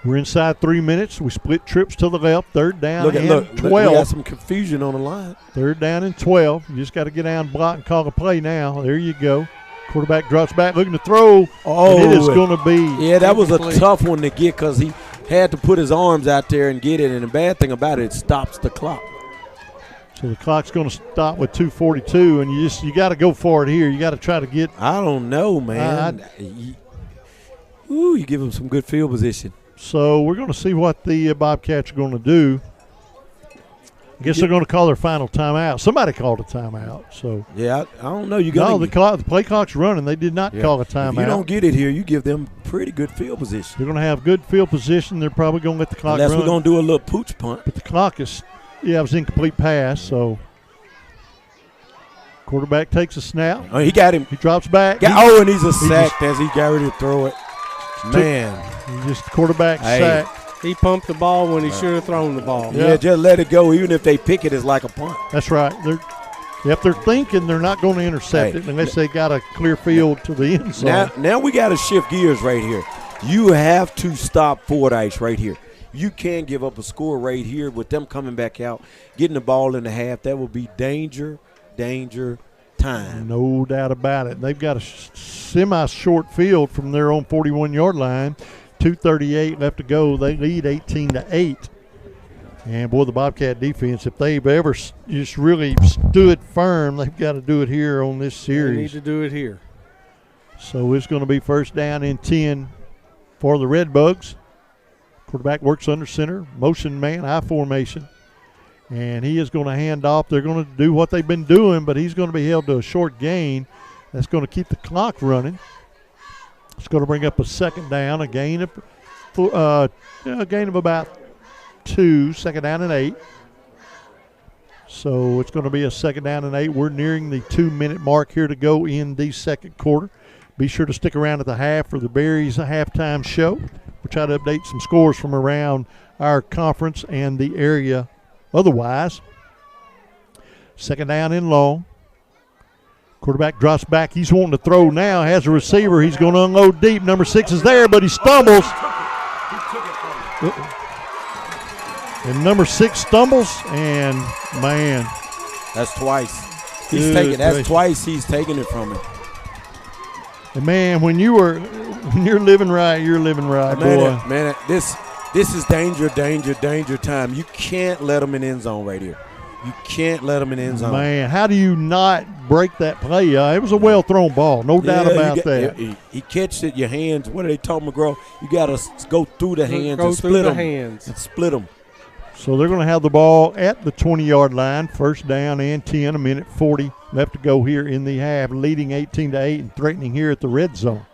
We're inside 3 minutes. We split trips to the left. 3rd down and 12. We got some confusion on the line. 3rd down and 12. You just got to get down, block, and call a play now. There you go. Quarterback drops back, looking to throw. Oh, and it is going to be. Yeah, that was a tough one to get because he had to put his arms out there and get it. And the bad thing about it stops the clock. So the clock's going to stop with 2:42, and you got to go for it here. You got to try to get. I don't know, man. You give him some good field position. So we're going to see what the Bobcats are going to do. I guess they're going to call their final timeout. Somebody called a timeout. So yeah, I don't know. The play clock's running. They did not call a timeout. If you don't get it here, you give them pretty good field position. They're going to have good field position. They're probably going to let the clock run. Unless we're going to do a little pooch punt. But the clock is, it was incomplete pass. So quarterback takes a snap. Oh, he got him. He drops back. And he's a sack as he got ready to throw it. Man. He just quarterback sack. He pumped the ball when he should have thrown the ball. Yeah, just let it go. Even if they pick it, it's like a punt. That's right. If they're thinking, they're not going to intercept it unless they got a clear field to the end zone. Now we got to shift gears right here. You have to stop Fordyce right here. You can't give up a score right here with them coming back out, getting the ball in the half. That will be danger time. No doubt about it. They've got a semi-short field from their own 41-yard line. 2:38 left to go. They lead 18-8. And, boy, the Bobcat defense, if they've ever just really stood firm, they've got to do it here on this series. They need to do it here. So it's going to be 1st down and 10 for the Redbugs. Quarterback works under center, motion man, I formation. And he is going to hand off. They're going to do what they've been doing, but he's going to be held to a short gain. That's going to keep the clock running. It's going to bring up a 2nd down, a gain of about 2, 2nd down and 8. So it's going to be a 2nd down and 8. We're nearing the 2-minute mark here to go in the 2nd quarter. Be sure to stick around at the half for the Berries halftime show. We'll try to update some scores from around our conference and the area otherwise. 2nd down and long. Quarterback drops back. He's wanting to throw now. Has a receiver. He's going to unload deep. Number 6 is there, but he stumbles. And number 6 stumbles, and, man. That's twice. That's twice he's taking it from him. And, man, when you're living right, you're living right, boy. Man, this is danger time. You can't let them in end zone right here. You can't let them in end zone. Man, how do you not break that play? It was a well-thrown ball, no doubt about that. He catches it, your hands. What are they talking, McGraw? You got to go through the hands and split them. Hands. And split them. So they're going to have the ball at the 20-yard line, first down and 10, a minute 40 left to go here in the half, leading 18-8 and threatening here at the red zone.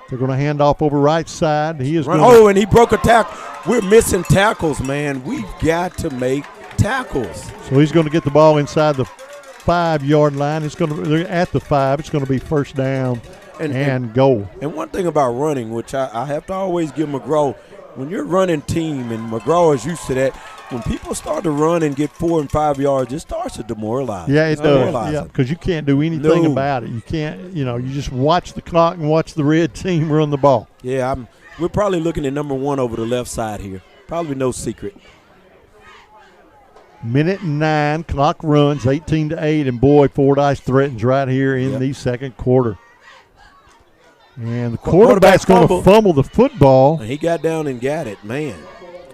They're going to hand off over right side. He is going and he broke a tackle. We're missing tackles, man. We've got to make tackles. So he's going to get the ball inside the 5-yard line. They're at the 5. It's going to be first down and goal. And one thing about running, which I have to always give McGraw, when you're running team, and McGraw is used to that, when people start to run and get 4 and 5 yards, it starts to demoralize. Yeah, it does. Yeah, because you can't do anything about it. You can't, you just watch the clock and watch the red team run the ball. Yeah, we're probably looking at number 1 over the left side here. Probably no secret. Minute 9, clock runs 18-8, and boy, Fordyce threatens right here in the second quarter. And the quarterback's going to fumble the football. And he got down and got it, man.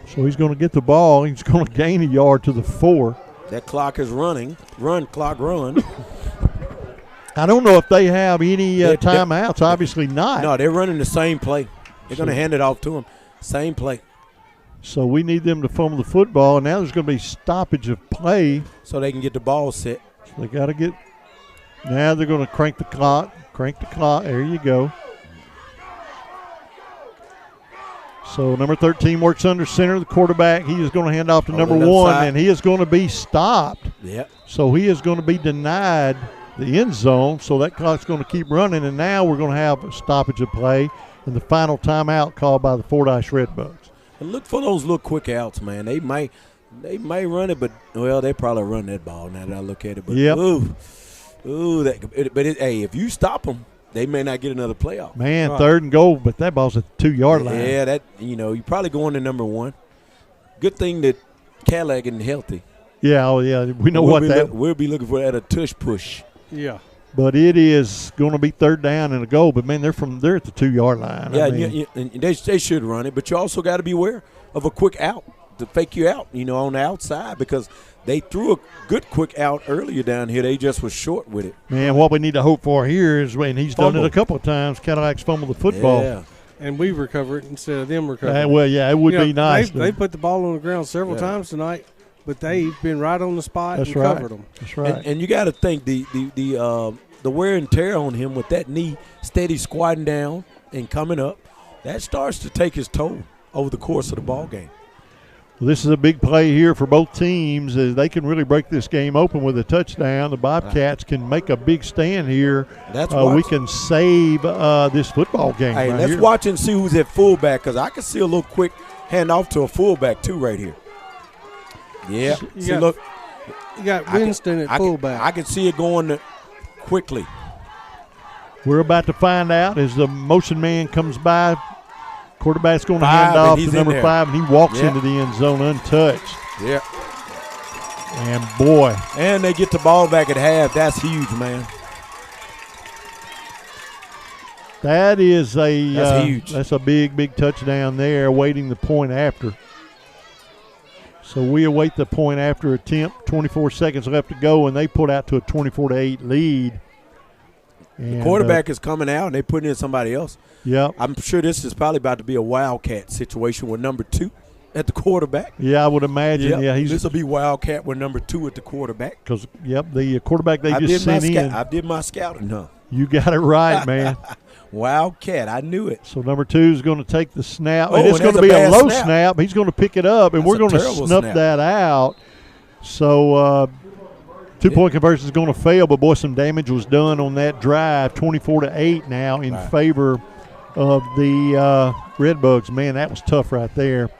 So he's going to get the ball. He's going to gain a yard to the 4. That clock is running. Clock run. I don't know if they have any timeouts. Obviously not. No, they're running the same play. They're going to hand it off to him. Same play. So we need them to fumble the football, and now there's going to be stoppage of play. So they can get the ball set. So they got to get – now they're going to crank the clock. There you go. So number 13 works under center. The quarterback, he is going to hand off to number 1, and he is going to be stopped. Yep. So he is going to be denied the end zone, so that clock's going to keep running, and now we're going to have a stoppage of play and the final timeout called by the Fordyce Redbugs. And look for those little quick outs, man. They might run it, but, well, they probably run that ball now that I look at it. But, hey, if you stop them, they may not get another playoff. Man, right. 3rd and goal, but that ball's at the 2-yard line. Yeah, you're probably going to number 1. Good thing that Cadillac isn't healthy. Yeah, we know we'll be looking for that a tush push. Yeah. But it is going to be 3rd down and a goal. But, man, they're at the 2-yard line. Yeah, and they should run it. But you also got to be aware of a quick out to fake you out, on the outside, because they threw a good quick out earlier down here. They just was short with it. Man, what we need to hope for here is when he's done it a couple of times, Cadillac's fumbled the football. Yeah. And we recover it instead of them recovering. It would be nice. They put the ball on the ground several times tonight, but they've been right on the spot and covered them. That's right. And you got to think the wear and tear on him with that knee steady squatting down and coming up, that starts to take his toll over the course of the ball game. Well, this is a big play here for both teams as they can really break this game open with a touchdown. The Bobcats can make a big stand here. We can save this football game. Hey, right let's here. watch and see who's at fullback, because I can see a little quick handoff to a fullback too right here. Yeah. Look. You got Winston at fullback. I can see it going quickly. We're about to find out as the motion man comes by. Quarterback's going to hand off to number 5, and he walks into the end zone untouched. Yeah. And, boy. And they get the ball back at half. That's huge, man. That's huge. That's a big, big touchdown there, awaiting the point after. So we await the point after attempt. 24 seconds left to go, and they put out to a 24-8 lead. And the quarterback is coming out, and they put in somebody else. Yeah, I'm sure this is probably about to be a Wildcat situation with number 2 at the quarterback. Yeah, I would imagine. Yep. This will be Wildcat with number 2 at the quarterback. Because, the quarterback they just sent in. I did my scouting, huh? You got it right, man. Wildcat, I knew it. So number 2 is going to take the snap. And it's going to be a low snap. He's going to pick it up, and we're going to snuff that out. So 2-point conversion is going to fail, but, boy, some damage was done on that drive. 24-8 now in favor of the Redbugs. Man, that was tough right there.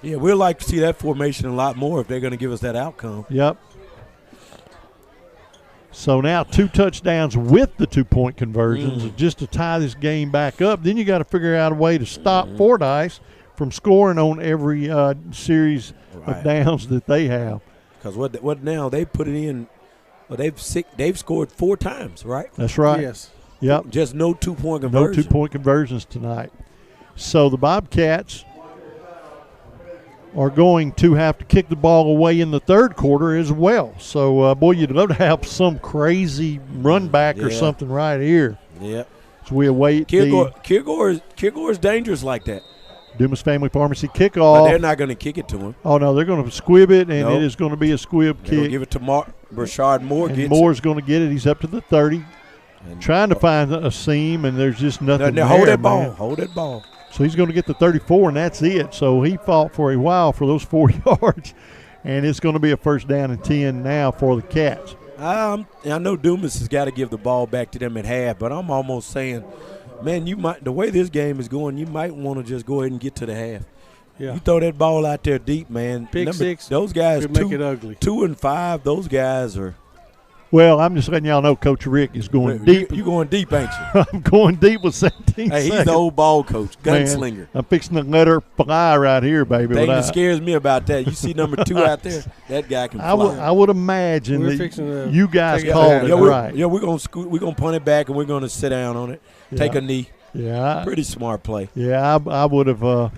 Yeah, we'd like to see that formation a lot more if they're going to give us that outcome. Yep. So now 2 touchdowns with the 2-point conversions just to tie this game back up. Then you got to figure out a way to stop Fordyce from scoring on every series of downs that they have. Because what now they put it in. Well, they've scored 4 times, right? That's right. Yes. Yep. Just no 2-point conversions. No 2-point conversions tonight. So the Bobcats are going to have to kick the ball away in the 3rd quarter as well. So, boy, you'd love to have some crazy run back or something right here. Yeah. So we await Kilgore is dangerous like that. Dumas Family Pharmacy kickoff. But they're not going to kick it to him. Oh, no, they're going to squib it, and Nope. it is going to be a squib kick. Give it to Brashard Moore. And Moore's going to get it. He's up to the 30. Trying to find a seam, and there's just nothing there. Hold that ball. Man. Hold that ball. So he's going to get the 34, and that's it. So he fought for a while for those 4 yards, and it's going to be a first down and 10 now for the Cats. I know Dumas has got to give the ball back to them at half, but I'm almost saying, man, the way this game is going, you might want to just go ahead and get to the half. Yeah. You throw that ball out there deep, man. Pick six. Those guys could make it ugly. 2 and 5. Those guys are. Well, I'm just letting y'all know Coach Rick is going deep. You going deep, ain't you? I'm going deep with 17 Hey, he's seconds. the old ball coach, gunslinger. Man, I'm fixing to let her fly right here, baby. The thing that scares me about that, you see number 2 out there, that guy can fly. I would imagine that you guys called it right. Yeah, we're gonna punt it back and we're gonna sit down on it, take a knee. Yeah, pretty smart play. Yeah, I would have.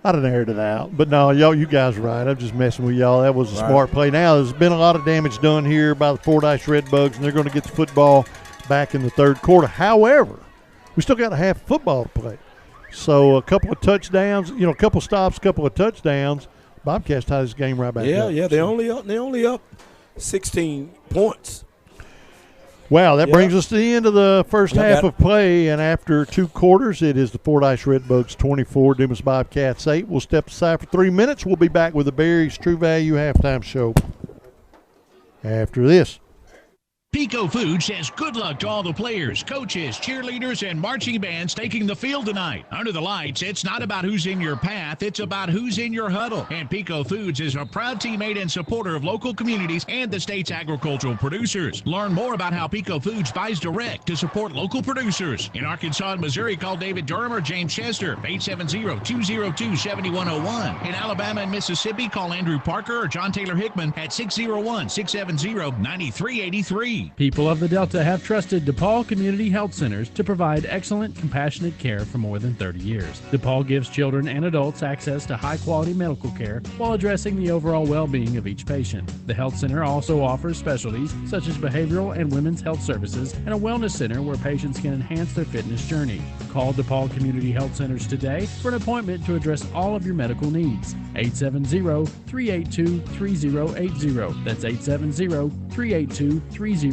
I'd have aired it out, but no, you guys are right. I'm just messing with y'all. That was a smart play. Now there's been a lot of damage done here by the Fordyce Redbugs, and they're going to get the football back in the third quarter. However, we still got a half football to play, so a couple of touchdowns, a couple of stops, a couple of touchdowns. Bobcats tie this game right back up. Yeah, they're only up 16 points. Wow, that brings us to the end of the first half of play, and after 2 quarters, it is the Fordyce Redbugs 24, Dumas Bobcats 8. We'll step aside for 3 minutes. We'll be back with the Berry's True Value halftime show after this. Pico Food says good luck to all the players, coaches, cheerleaders, and marching bands taking the field tonight. Under the lights, it's not about who's in your path, it's about who's in your huddle. And Pico Foods is a proud teammate and supporter of local communities and the state's agricultural producers. Learn more about how Pico Foods buys direct to support local producers. In Arkansas and Missouri, call David Durham or James Chester, 870-202-7101. In Alabama and Mississippi, call Andrew Parker or John Taylor Hickman at 601-670-9383. People of the Delta have trusted DePaul Community Health Centers to provide excellent, compassionate care for more than 30 years. DePaul gives children and adults access to high-quality medical care while addressing the overall well-being of each patient. The health center also offers specialties such as behavioral and women's health services and a wellness center where patients can enhance their fitness journey. Call DePaul Community Health Centers today for an appointment to address all of your medical needs. 870-382-3080. That's 870-382-3080.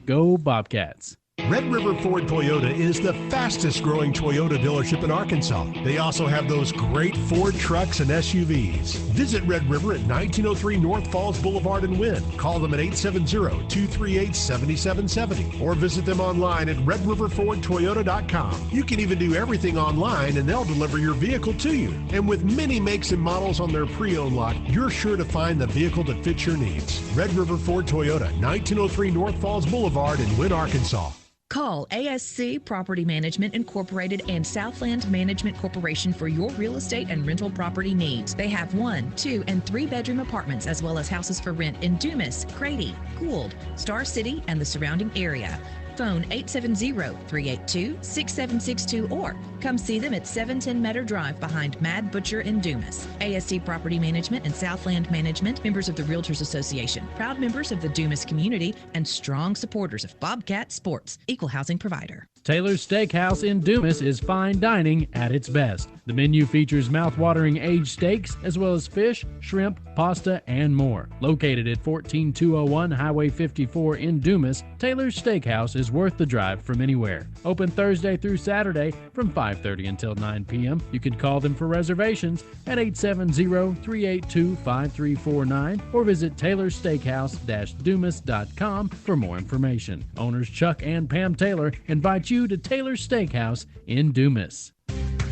Go Bobcats. Red River Ford Toyota is the fastest growing Toyota dealership in Arkansas. They also have those great Ford trucks and SUVs. Visit Red River at 1903 North Falls Boulevard in Wynn. Call them at 870-238-7770 or visit them online at redriverfordtoyota.com. You can even do everything online and they'll deliver your vehicle to you. And with many makes and models on their pre-owned lot, you're sure to find the vehicle that fits your needs. Red River Ford Toyota, 1903 North Falls Boulevard in Wynn, Arkansas. Call ASC Property Management Incorporated and Southland Management Corporation for your real estate and rental property needs. They have 1, 2, and 3 bedroom apartments as well as houses for rent in Dumas, Grady, Gould, Star City, and the surrounding area. Phone 870-382-6762 or come see them at 710 Meadow Drive behind Mad Butcher in Dumas. ASC Property Management and Southland Management, members of the Realtors Association, proud members of the Dumas community, and strong supporters of Bobcat Sports, equal housing provider. Taylor's Steakhouse in Dumas is fine dining at its best. The menu features mouth-watering aged steaks as well as fish, shrimp, pasta, and more. Located at 14201 Highway 54 in Dumas, Taylor's Steakhouse is worth the drive from anywhere. Open Thursday through Saturday from 5:30 until 9 p.m. You can call them for reservations at 870-382-5349 or visit taylorsteakhouse-dumas.com for more information. Owners Chuck and Pam Taylor invite you to Taylor's Steakhouse in Dumas.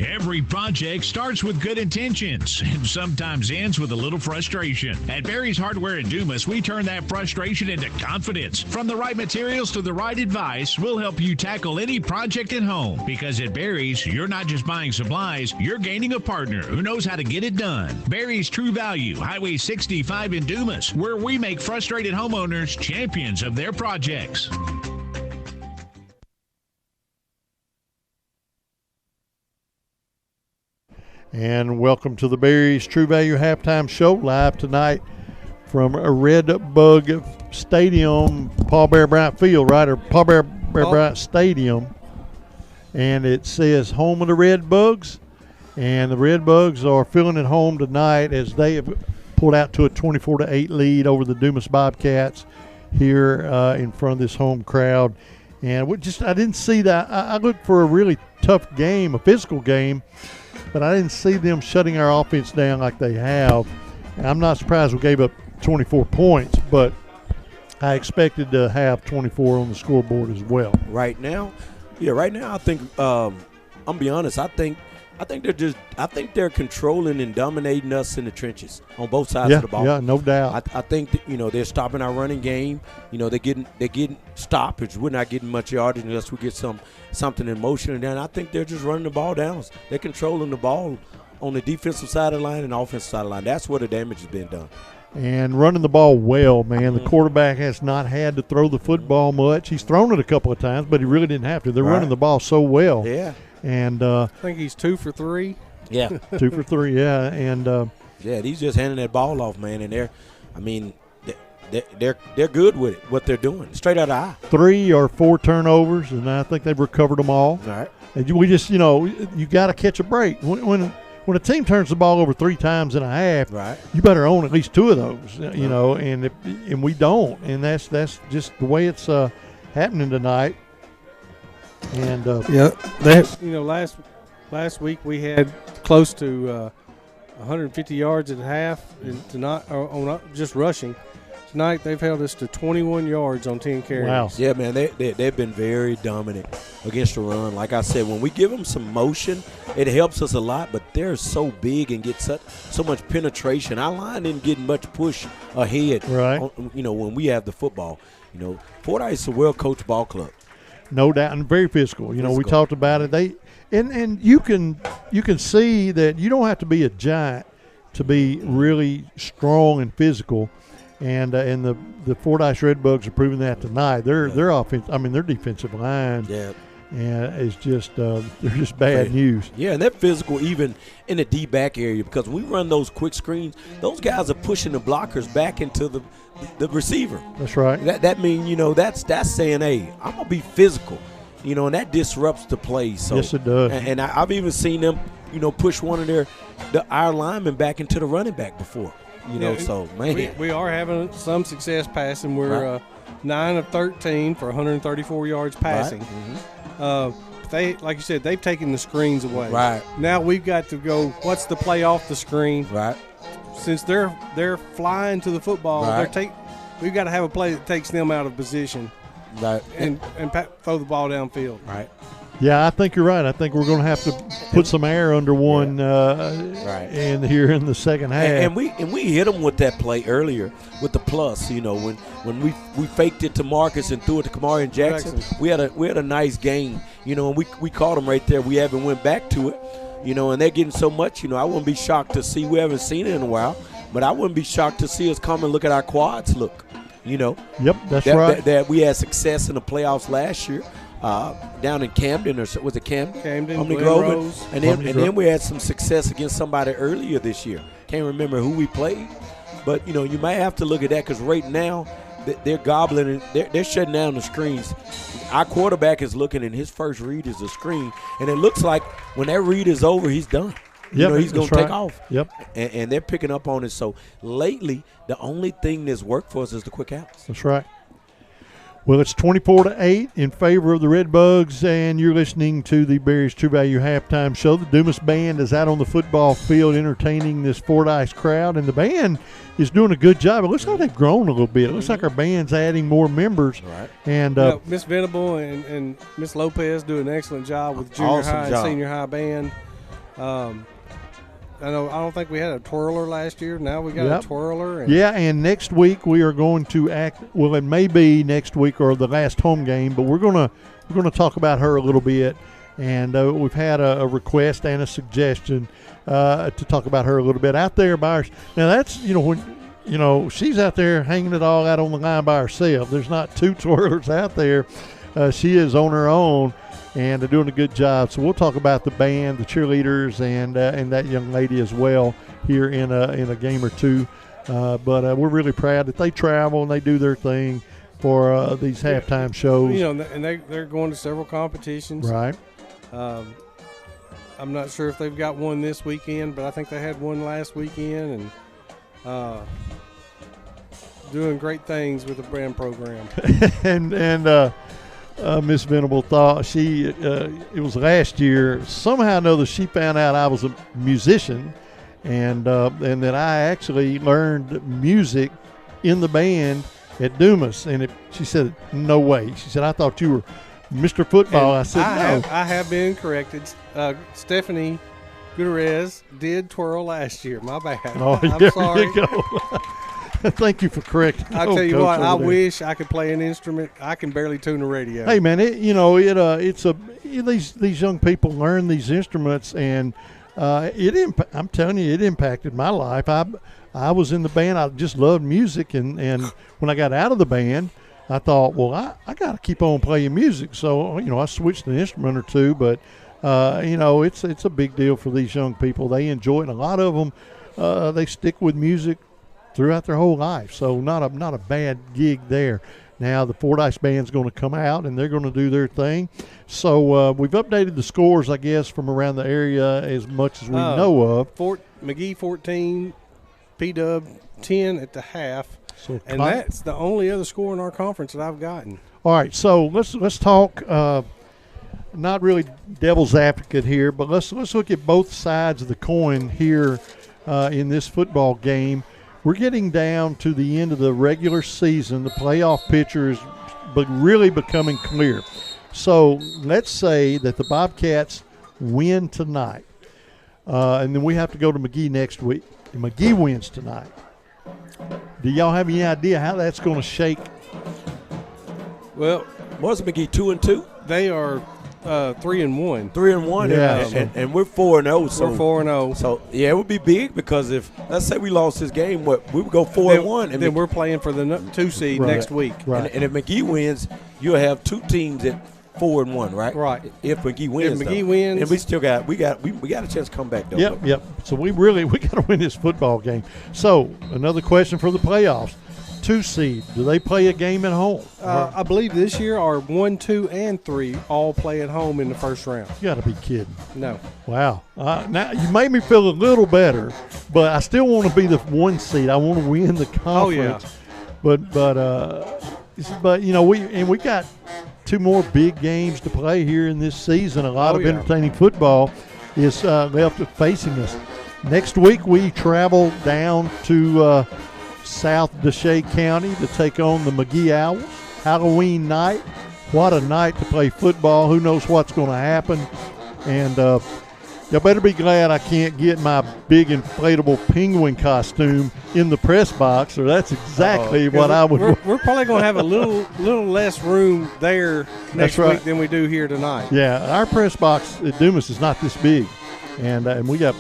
Every project starts with good intentions and sometimes ends with a little frustration. At Barry's Hardware in Dumas, we turn that frustration into confidence. From the right materials to the right advice, we'll help you tackle any project at home. Because at Barry's, you're not just buying supplies, you're gaining a partner who knows how to get it done. Barry's True Value, Highway 65 in Dumas, where we make frustrated homeowners champions of their projects. And welcome to the Berry's True Value halftime show, live tonight from a Red Bug Stadium, Paul Bear Bryant Field, right? Or Paul Bear Bryant Stadium. And it says home of the Red Bugs. And the Redbugs are feeling at home tonight as they have pulled out to a 24-8 lead over the Dumas Bobcats here in front of this home crowd. And I didn't see that. I looked for a really tough game, a physical game, but I didn't see them shutting our offense down like they have. And I'm not surprised we gave up 24 points, but I expected to have 24 on the scoreboard as well. Right now, I think I'm gonna be honest. I think they're controlling and dominating us in the trenches on both sides of the ball. Yeah, no doubt. I think that, they're stopping our running game. They're getting stoppage. We're not getting much yardage unless we get something in motion. And then I think they're just running the ball down. They're controlling the ball on the defensive side of the line and offensive side of the line. That's where the damage has been done. And running the ball well, man. The quarterback has not had to throw the football much. He's thrown it a couple of times, but he really didn't have to. They're running the ball so well. Yeah. And I think he's 2 for 3. Yeah. 2 for 3, yeah. And he's just handing that ball off, man. And they're good with it, what they're doing. Straight out of the eye. 3 or 4 turnovers, and I think they've recovered them all. All right. And we just, you got to catch a break. When a team turns the ball over 3 times and a half, right, you better own at least 2 of those, and we don't. And that's just the way it's happening tonight. And last week we had close to 150 yards at half, and tonight on just rushing. Tonight they've held us to 21 yards on 10 carries. Wow. Yeah, man, they've been very dominant against the run. Like I said, when we give them some motion, it helps us a lot, but they're so big and get so much penetration. Our line didn't get much push ahead, right? When we have the football. Fordyce is a well-coached ball club. No doubt, and very physical. We talked about it. And you can see that you don't have to be a giant to be really strong and physical. And the Fordyce Redbugs are proving that tonight. Their offense, their defensive line, is just they're just bad news. Yeah, and they're physical even in the D back area because we run those quick screens. Those guys are pushing the blockers back into the receiver. That's right. That means that's saying, hey, I'm gonna be physical, and that disrupts the play. So yes, it does. And I've even seen them, push one of our linemen back into the running back before. So man, we are having some success passing. We're 9 of 13 for 134 yards passing. Right. Mm-hmm. They, like you said, they've taken the screens away. Right. Now we've got to go. What's the play off the screen? Right. Since they're flying to the football, we've got to have a play that takes them out of position. Right. And throw the ball downfield. Right. Yeah, I think you're right. I think we're going to have to put some air under one and here in the second half. And we hit them with that play earlier with the plus. When we faked it to Marcus and threw it to Kamari and Jackson. We had a nice game. And we caught them right there. We haven't went back to it. And they're getting so much. I wouldn't be shocked to see. We haven't seen it in a while, but I wouldn't be shocked to see us come and look at our quads. Look, Yep, that's right. That we had success in the playoffs last year. Down in Camden, or was it Camden? Camden, Rose. And then we had some success against somebody earlier this year. Can't remember who we played, but you might have to look at that because right now they're gobbling and they're shutting down the screens. Our quarterback is looking, and his first read is a screen, and it looks like when that read is over, he's done. He's going to take off. Yep. And they're picking up on it. So lately, the only thing that's worked for us is the quick outs. That's right. Well, it's 24-8 in favor of the Redbugs, and you're listening to the Berry's True Value Halftime Show. The Dumas Band is out on the football field entertaining this Fordyce crowd, and the band is doing a good job. It looks like they've grown a little bit. It looks like our band's adding more members. Right. And Miss Venable and Miss Lopez do an excellent job with junior high and senior high band. I don't think we had a twirler last year. Now we got a twirler. And next week we are going to it may be next week or the last home game, but we're gonna talk about her a little bit. And we've had a request and a suggestion to talk about her a little bit out there by her. Now that's when she's out there hanging it all out on the line by herself. There's not 2 twirlers out there. She is on her own. And they're doing a good job. So we'll talk about the band, the cheerleaders, and that young lady as well here in a game or two. But we're really proud that they travel and they do their thing for these halftime shows. And they're going to several competitions. Right. I'm not sure if they've got one this weekend, but I think they had one last weekend, and doing great things with the brand program. and Miss Venable thought it was last year. Somehow or another, she found out I was a musician, and that I actually learned music in the band at Dumas. And she said, "No way." She said, "I thought you were Mr. Football." And I said, "No." I have been corrected. Stephanie Gutierrez did twirl last year. My bad. Oh, I'm there sorry. you go. Thank you for correcting. I'll tell you Coach what. I over there. wish I could play an instrument. I can barely tune a radio. Hey man, these young people learn these instruments, and I'm telling you, it impacted my life. I was in the band. I just loved music, and when I got out of the band, I thought, well, I got to keep on playing music. So I switched an instrument or two, but it's a big deal for these young people. They enjoy it. A lot of them they stick with music throughout their whole life. So not a bad gig there. Now the Fordyce band's going to come out, and they're going to do their thing. So we've updated the scores, I guess, from around the area as much as we know of. McGee 14, P-Dub 10 at the half. So and that's the only other score in our conference that I've gotten. All right, so let's talk. Not really devil's advocate here, but let's look at both sides of the coin here in this football game. We're getting down to the end of the regular season. The playoff picture is really becoming clear. So let's say that the Bobcats win tonight, and then we have to go to McGee next week. And McGee wins tonight. Do y'all have any idea how that's going to shake? Well, was McGee 2-2? They are 3-1. 3-1, yeah. And we're 4-0. So we're 4-0. So yeah, it would be big because if let's say we lost this game, we would go 4-1, and then we're playing for the 2 seed next week. Right. And if McGee wins, you'll have two teams at 4-1, right? Right. If McGee wins, wins, and we still got we got a chance to come back though. Yep. So we got to win this football game. So another question for the playoffs: 2 seed, do they play a game at home? I believe this year our 1, 2, and 3 all play at home in the first round. You got to be kidding. No. Wow. Now you made me feel a little better, but I still want to be the 1 seed. I want to win the conference. Oh yeah. But we got 2 more big games to play here in this season. A lot of entertaining football is left facing us. Next week we travel down to South Deshay County to take on the McGee Owls. Halloween night. What a night to play football. Who knows what's going to happen. And y'all better be glad I can't get my big inflatable penguin costume in the press box, or that's exactly what I would. We're probably going to have a little less room there next week than we do here tonight. Yeah, our press box at Dumas is not this big. And we got.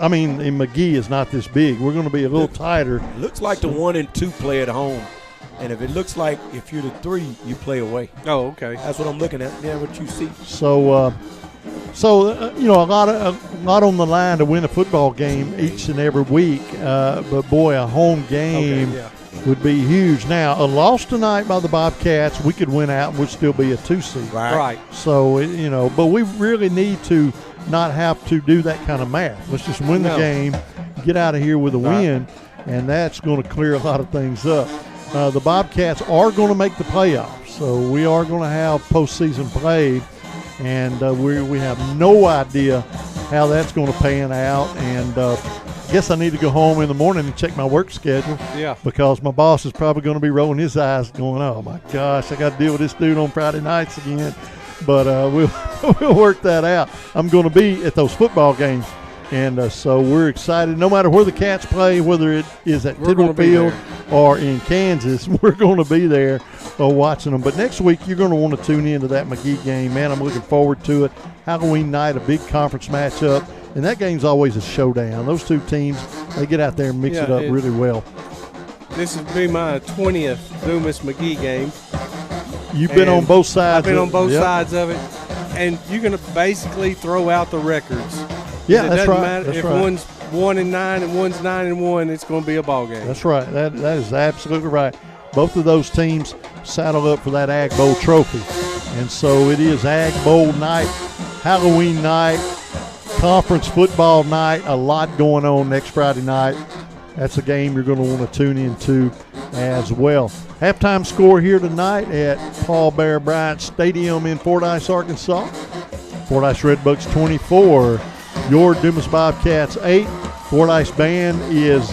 I mean, in McGee is not this big. We're going to be a little tighter. Looks like the 1 and 2 play at home, and if it looks like if you're the 3, you play away. Oh, okay. That's what I'm looking at. Yeah, what you see. So, a lot on the line to win a football game each and every week. But boy, a home game would be huge. Now, a loss tonight by the Bobcats, we could win out and we'd still be a 2 seed. Right. So but we really need to not have to do that kind of math. Let's just win the game, get out of here with a win, and that's going to clear a lot of things up. The Bobcats are going to make the playoffs, so we are going to have postseason play, and we have no idea how that's going to pan out. And I guess I need to go home in the morning and check my work schedule. Yeah. Because my boss is probably going to be rolling his eyes, going, "Oh my gosh, I got to deal with this dude on Friday nights again." But we'll work that out. I'm going to be at those football games, and so we're excited. No matter where the Cats play, whether it is at Tidwell Field or in Kansas, we're going to be there watching them. But next week, you're going to want to tune into that McGee game. Man, I'm looking forward to it. Halloween night, a big conference matchup, and that game's always a showdown. Those 2 teams, they get out there and mix it up really well. This will be my 20th Dumas McGee game. You've been on both sides. I've been on both sides of it, and you're going to basically throw out the records. Yeah, that's right. Matter if one's 1-9 and one's 9-1, it's going to be a ball game. That's right. That is absolutely right. Both of those teams saddle up for that Ag Bowl trophy, and so it is Ag Bowl night, Halloween night, conference football night. A lot going on next Friday night. That's a game you're going to want to tune into as well. Halftime score here tonight at Paul Bear Bryant Stadium in Fordyce, Arkansas. Fordyce Redbucks 24, your Dumas Bobcats 8. Fordyce band is,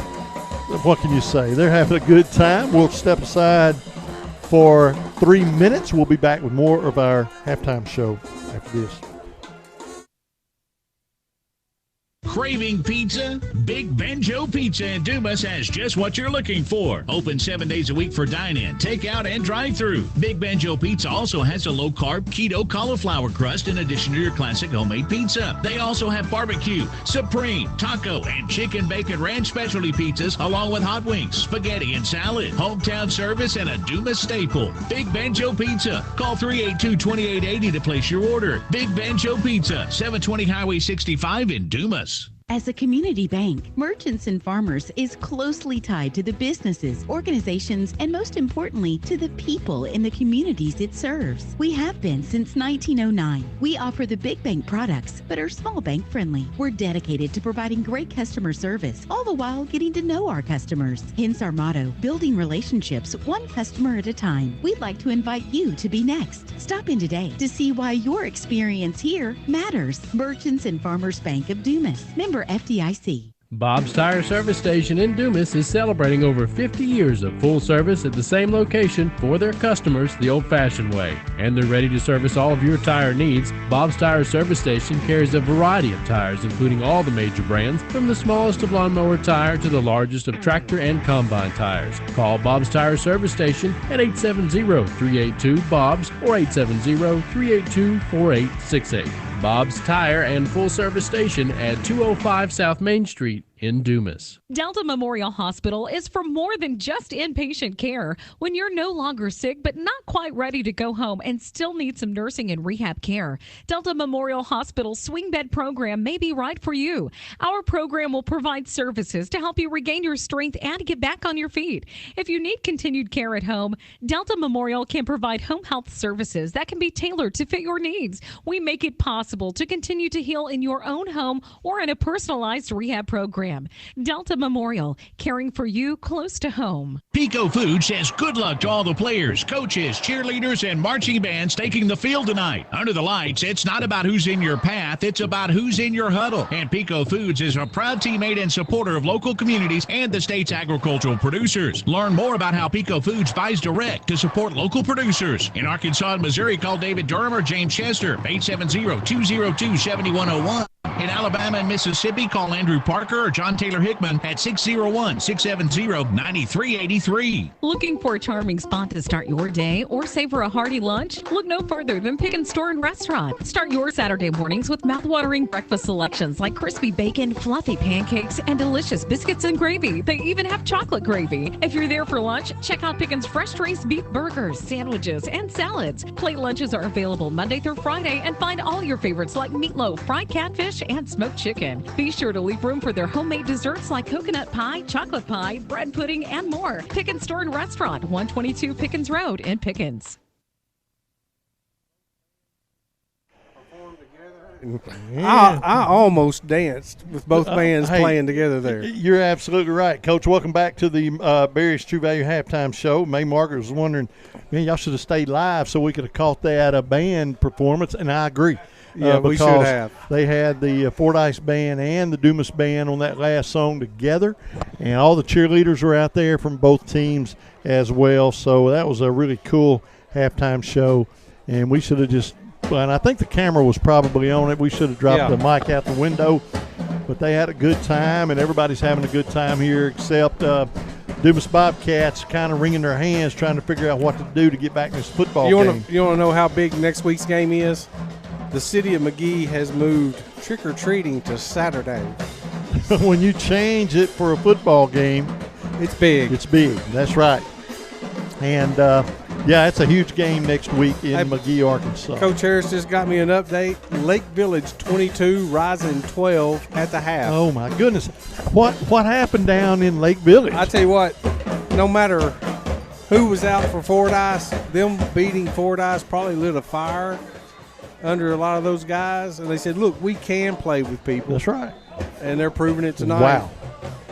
what can you say? They're having a good time. We'll step aside for 3 minutes. We'll be back with more of our halftime show after this. Craving pizza? Big Benjo Pizza in Dumas has just what you're looking for. Open 7 days a week for dine-in, takeout, and drive-through. Big Benjo Pizza also has a low-carb keto cauliflower crust in addition to your classic homemade pizza. They also have barbecue, supreme, taco, and chicken bacon ranch specialty pizzas along with hot wings, spaghetti, and salad. Hometown service and a Dumas staple. Big Benjo Pizza. Call 382-2880 to place your order. Big Benjo Pizza, 720 Highway 65 in Dumas. As a community bank, Merchants and Farmers is closely tied to the businesses, organizations, and most importantly, to the people in the communities it serves. We have been since 1909. We offer the big bank products, but are small bank friendly. We're dedicated to providing great customer service, all the while getting to know our customers. Hence our motto, building relationships one customer at a time. We'd like to invite you to be next. Stop in today to see why your experience here matters. Merchants and Farmers Bank of Dumas. Member FDIC. Bob's Tire Service Station in Dumas is celebrating over 50 years of full service at the same location for their customers the old-fashioned way. And they're ready to service all of your tire needs. Bob's Tire Service Station carries a variety of tires, including all the major brands, from the smallest of lawnmower tire to the largest of tractor and combine tires. Call Bob's Tire Service Station at 870-382-BOBS or 870-382-4868. Bob's Tire and Full Service Station at 205 South Main Street in Dumas. Delta Memorial Hospital is for more than just inpatient care. When you're no longer sick but not quite ready to go home and still need some nursing and rehab care, Delta Memorial Hospital's swing bed program may be right for you. Our program will provide services to help you regain your strength and get back on your feet. If you need continued care at home, Delta Memorial can provide home health services that can be tailored to fit your needs. We make it possible to continue to heal in your own home or in a personalized rehab program. Delta Memorial, caring for you close to home. Pico Food says good luck to all the players, coaches, cheerleaders, and marching bands taking the field tonight. Under the lights, it's not about who's in your path, it's about who's in your huddle. And Pico Foods is a proud teammate and supporter of local communities and the state's agricultural producers. Learn more about how Pico Foods buys direct to support local producers. In Arkansas and Missouri, call David Durham or James Chester, 870-202-7101. In Alabama and Mississippi, call Andrew Parker or John Taylor Hickman at 601-670-9383. Looking for a charming spot to start your day or savor a hearty lunch? Look no further than Pick and Store and Restaurant. Start your Saturday mornings with mouth-watering breakfast selections like crispy bacon, fluffy pancakes, and delicious biscuits and gravy. They even have chocolate gravy. If you're there for lunch, check out Pickens fresh-raised beef burgers, sandwiches, and salads. Plate lunches are available Monday through Friday, and find all your favorites like meatloaf, fried catfish, and smoked chicken. Be sure to leave room for their homemade desserts like coconut pie, chocolate pie, bread pudding, and more. Pickens Store and Restaurant, 122 Pickens Road in Pickens. I almost danced with both bands playing together there. You're absolutely right, Coach. Welcome back to the Barry's True Value halftime show. May Margaret was wondering, man, y'all should have stayed live so we could have caught that band performance, and I agree. Yeah, we should have. They had the Fordyce band and the Dumas band on that last song together, and all the cheerleaders were out there from both teams as well. So that was a really cool halftime show, and we should have just – and I think the camera was probably on it. We should have dropped the mic out the window, but they had a good time, and everybody's having a good time here except Dumas Bobcats kind of wringing their hands trying to figure out what to do to get back in this football game. You want to know how big next week's game is? The city of McGee has moved trick-or-treating to Saturday. When you change it for a football game, it's big. It's big. That's right. And, it's a huge game next week in McGee, Arkansas. Coach Harris just got me an update. Lake Village 22, Rising 12 at the half. Oh, my goodness. What happened down in Lake Village? I tell you what, no matter who was out for Fordyce, them beating Fordyce probably lit a fire under a lot of those guys, and they said, look, we can play with people. That's right. And they're proving it tonight. Wow.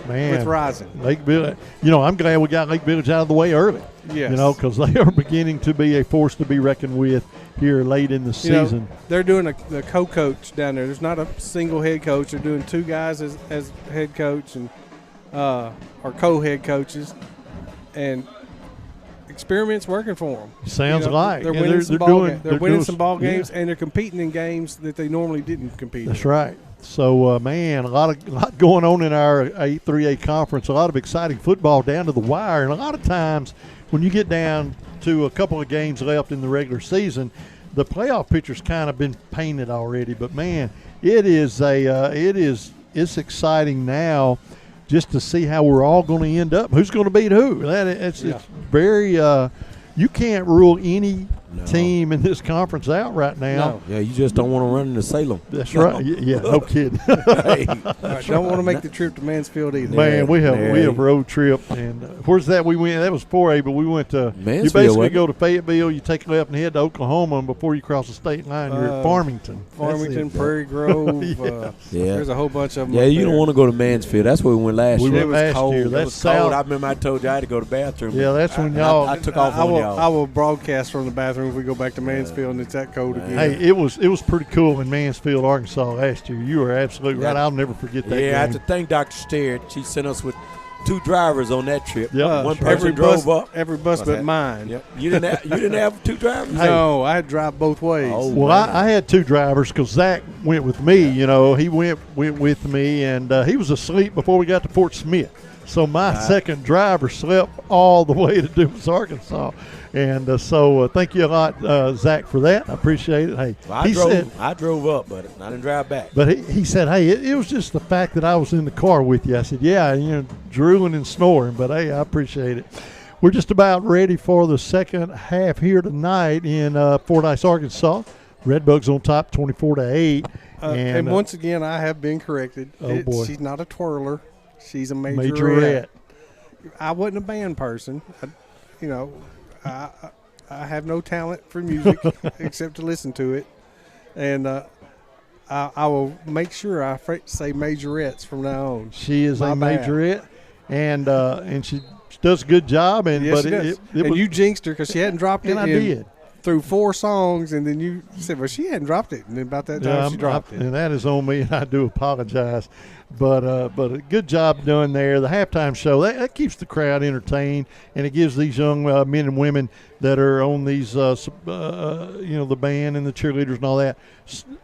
Man. With Rising. Lake Village. I'm glad we got Lake Village out of the way early. Yes. Because they are beginning to be a force to be reckoned with here late in the season. They're doing the co-coach down there. There's not a single head coach. They're doing 2 guys as head coach and or co-head coaches. And experiment's working for them. Sounds like. They're winning some ball games, and they're competing in games that they normally didn't compete in. That's right. So, man, a lot going on in our 3A conference, a lot of exciting football down to the wire. And a lot of times when you get down to a couple of games left in the regular season, the playoff picture's kind of been painted already. But, man, it's exciting now just to see how we're all going to end up. Who's going to beat who? It's very you can't rule any team in this conference out right now. No. Yeah, you just don't want to run into Salem. That's right. Yeah, no kidding. Don't want to make the trip to Mansfield either. Man, we have road trip, and where's that? We went. That was 4A, but we went to Mansfield. You basically go to Fayetteville, you take a left and head to Oklahoma, and before you cross the state line, you're at Farmington. Prairie Grove. There's a whole bunch of them. Yeah, you don't want to go to Mansfield. That's where we went last year. We went last year. It was cold. I remember I told you I had to go to the bathroom. Yeah, that's when y'all. I took off on y'all. I will broadcast from the bathroom if we go back to Mansfield and it's that cold again. Hey, it was pretty cool in Mansfield, Arkansas last year. You were absolutely right. I'll never forget that. Yeah, game. I have to thank Dr. Stead. She sent us with 2 drivers on that trip. Yep. One person drove up. Every bus but mine. Yep. You didn't have 2 drivers? No, I had to drive both ways. Oh, well, I had 2 drivers because Zach went with me. He went with me, and he was asleep before we got to Fort Smith. So my second driver slept all the way to Dumas, Arkansas. And so thank you a lot, Zach, for that. I appreciate it. Hey, well, I drove up, but I didn't drive back. But he said, hey, it was just the fact that I was in the car with you. I said, yeah, drooling and snoring, but hey, I appreciate it. We're just about ready for the second half here tonight in Fordyce, Arkansas. Redbugs on top, 24-8. And once again, I have been corrected. Oh, boy. She's not a twirler. She's a majorette. I wasn't a band person. I have no talent for music except to listen to it. And I will make sure I say majorettes from now on. She is a majorette, and she does a good job. And yes, she does. And you jinxed her because she hadn't dropped it. And I did. Through 4 songs, and then you said, well, she hadn't dropped it. And then about that time, she dropped it. And that is on me, and I do apologize. But a good job done there. The halftime show, that keeps the crowd entertained, and it gives these young men and women that are on these, the band and the cheerleaders and all that,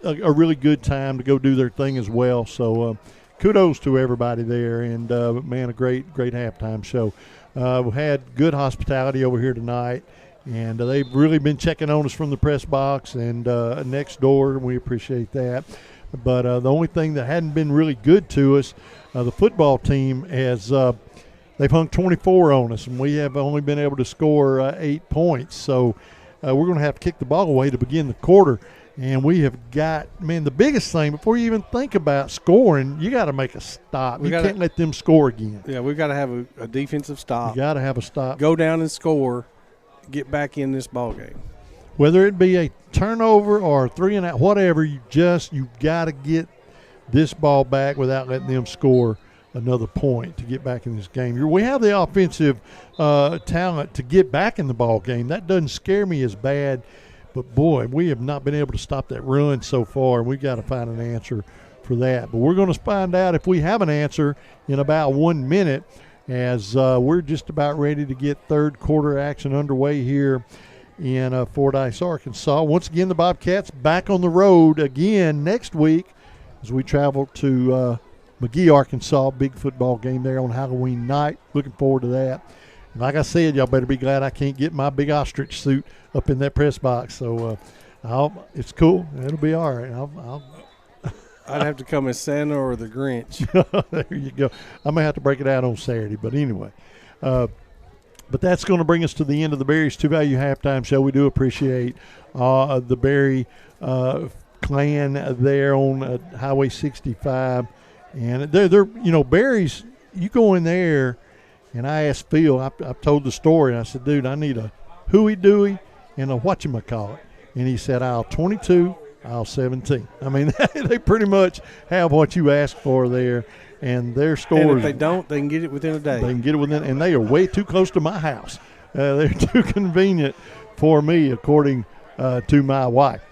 a really good time to go do their thing as well. So kudos to everybody there, and, man, a great halftime show. We had good hospitality over here tonight. And they've really been checking on us from the press box and next door, and we appreciate that. But the only thing that hadn't been really good to us, the football team has they've hung 24 on us, and we have only been able to score 8 points. So we're going to have to kick the ball away to begin the quarter. And we have got, the biggest thing, before you even think about scoring, you got to make a stop. You can't let them score again. Yeah, we've got to have a defensive stop. You got to have a stop. Go down and score. Get back in this ball game. Whether it be a turnover or 3-and-out, whatever, you've got to get this ball back without letting them score another point to get back in this game. We have the offensive talent to get back in the ball game. That doesn't scare me as bad, but boy, we have not been able to stop that run so far, and we've got to find an answer for that. But we're going to find out if we have an answer in about 1 minute, as we're just about ready to get third quarter action underway here in Fordyce, Arkansas. Once again, the Bobcats back on the road again next week as we travel to McGee, Arkansas. Big football game there on Halloween night. Looking forward to that. And like I said, y'all better be glad I can't get my big ostrich suit up in that press box. So it's cool. It'll be all right. I'd have to come as Santa or the Grinch. There you go. I may have to break it out on Saturday, but anyway. But that's going to bring us to the end of the Berry's Two Value Halftime Show. We do appreciate the Berry clan there on Highway 65. And they're Berry's, you go in there, and I asked Phil, I've told the story, and I said, dude, I need a hooey-dooey and a whatchamacallit. And he said, aisle 22, aisle 17. I mean, they pretty much have what you asked for there, and their scores. And if they don't, they can get it within a day. They can get it within, and they are way too close to my house. They're too convenient for me, according to my wife.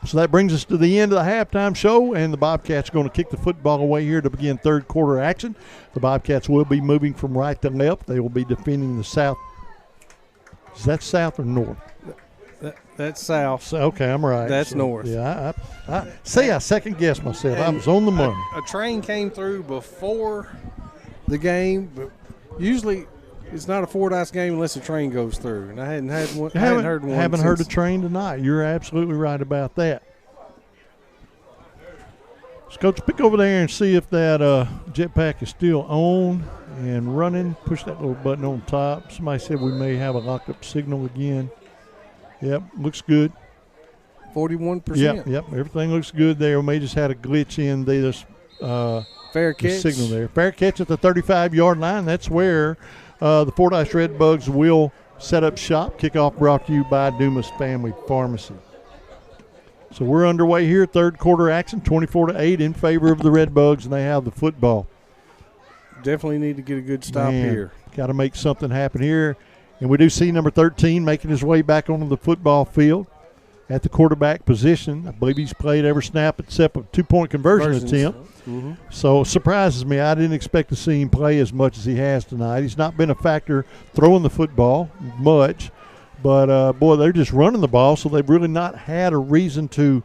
So that brings us to the end of the halftime show, and the Bobcats are going to kick the football away here to begin third quarter action. The Bobcats will be moving from right to left. They will be defending the south. Is that south or north? That's south. So, okay, I'm right. That's north. Yeah, I second-guessed myself. I was on the money. A train came through before the game, but usually it's not a Fordyce game unless a train goes through. And I hadn't heard one. Haven't heard a train tonight. You're absolutely right about that. So, Coach, pick over there and see if that jetpack is still on and running. Push that little button on top. Somebody said we may have a locked-up signal again. Yep, looks good. 41%. Yep, everything looks good there. We may just had a glitch in the fair catch signal there. Fair catch at the 35-yard line. That's where the Fordyce Redbugs will set up shop. Kickoff brought to you by Dumas Family Pharmacy. So we're underway here, third quarter action, 24-8 in favor of the Redbugs, and they have the football. Definitely need to get a good stop here. Got to make something happen here. And we do see number 13 making his way back onto the football field at the quarterback position. I believe he's played every snap except a two-point conversion attempt. Mm-hmm. So it surprises me. I didn't expect to see him play as much as he has tonight. He's not been a factor throwing the football much. But, boy, they're just running the ball, so they've really not had a reason to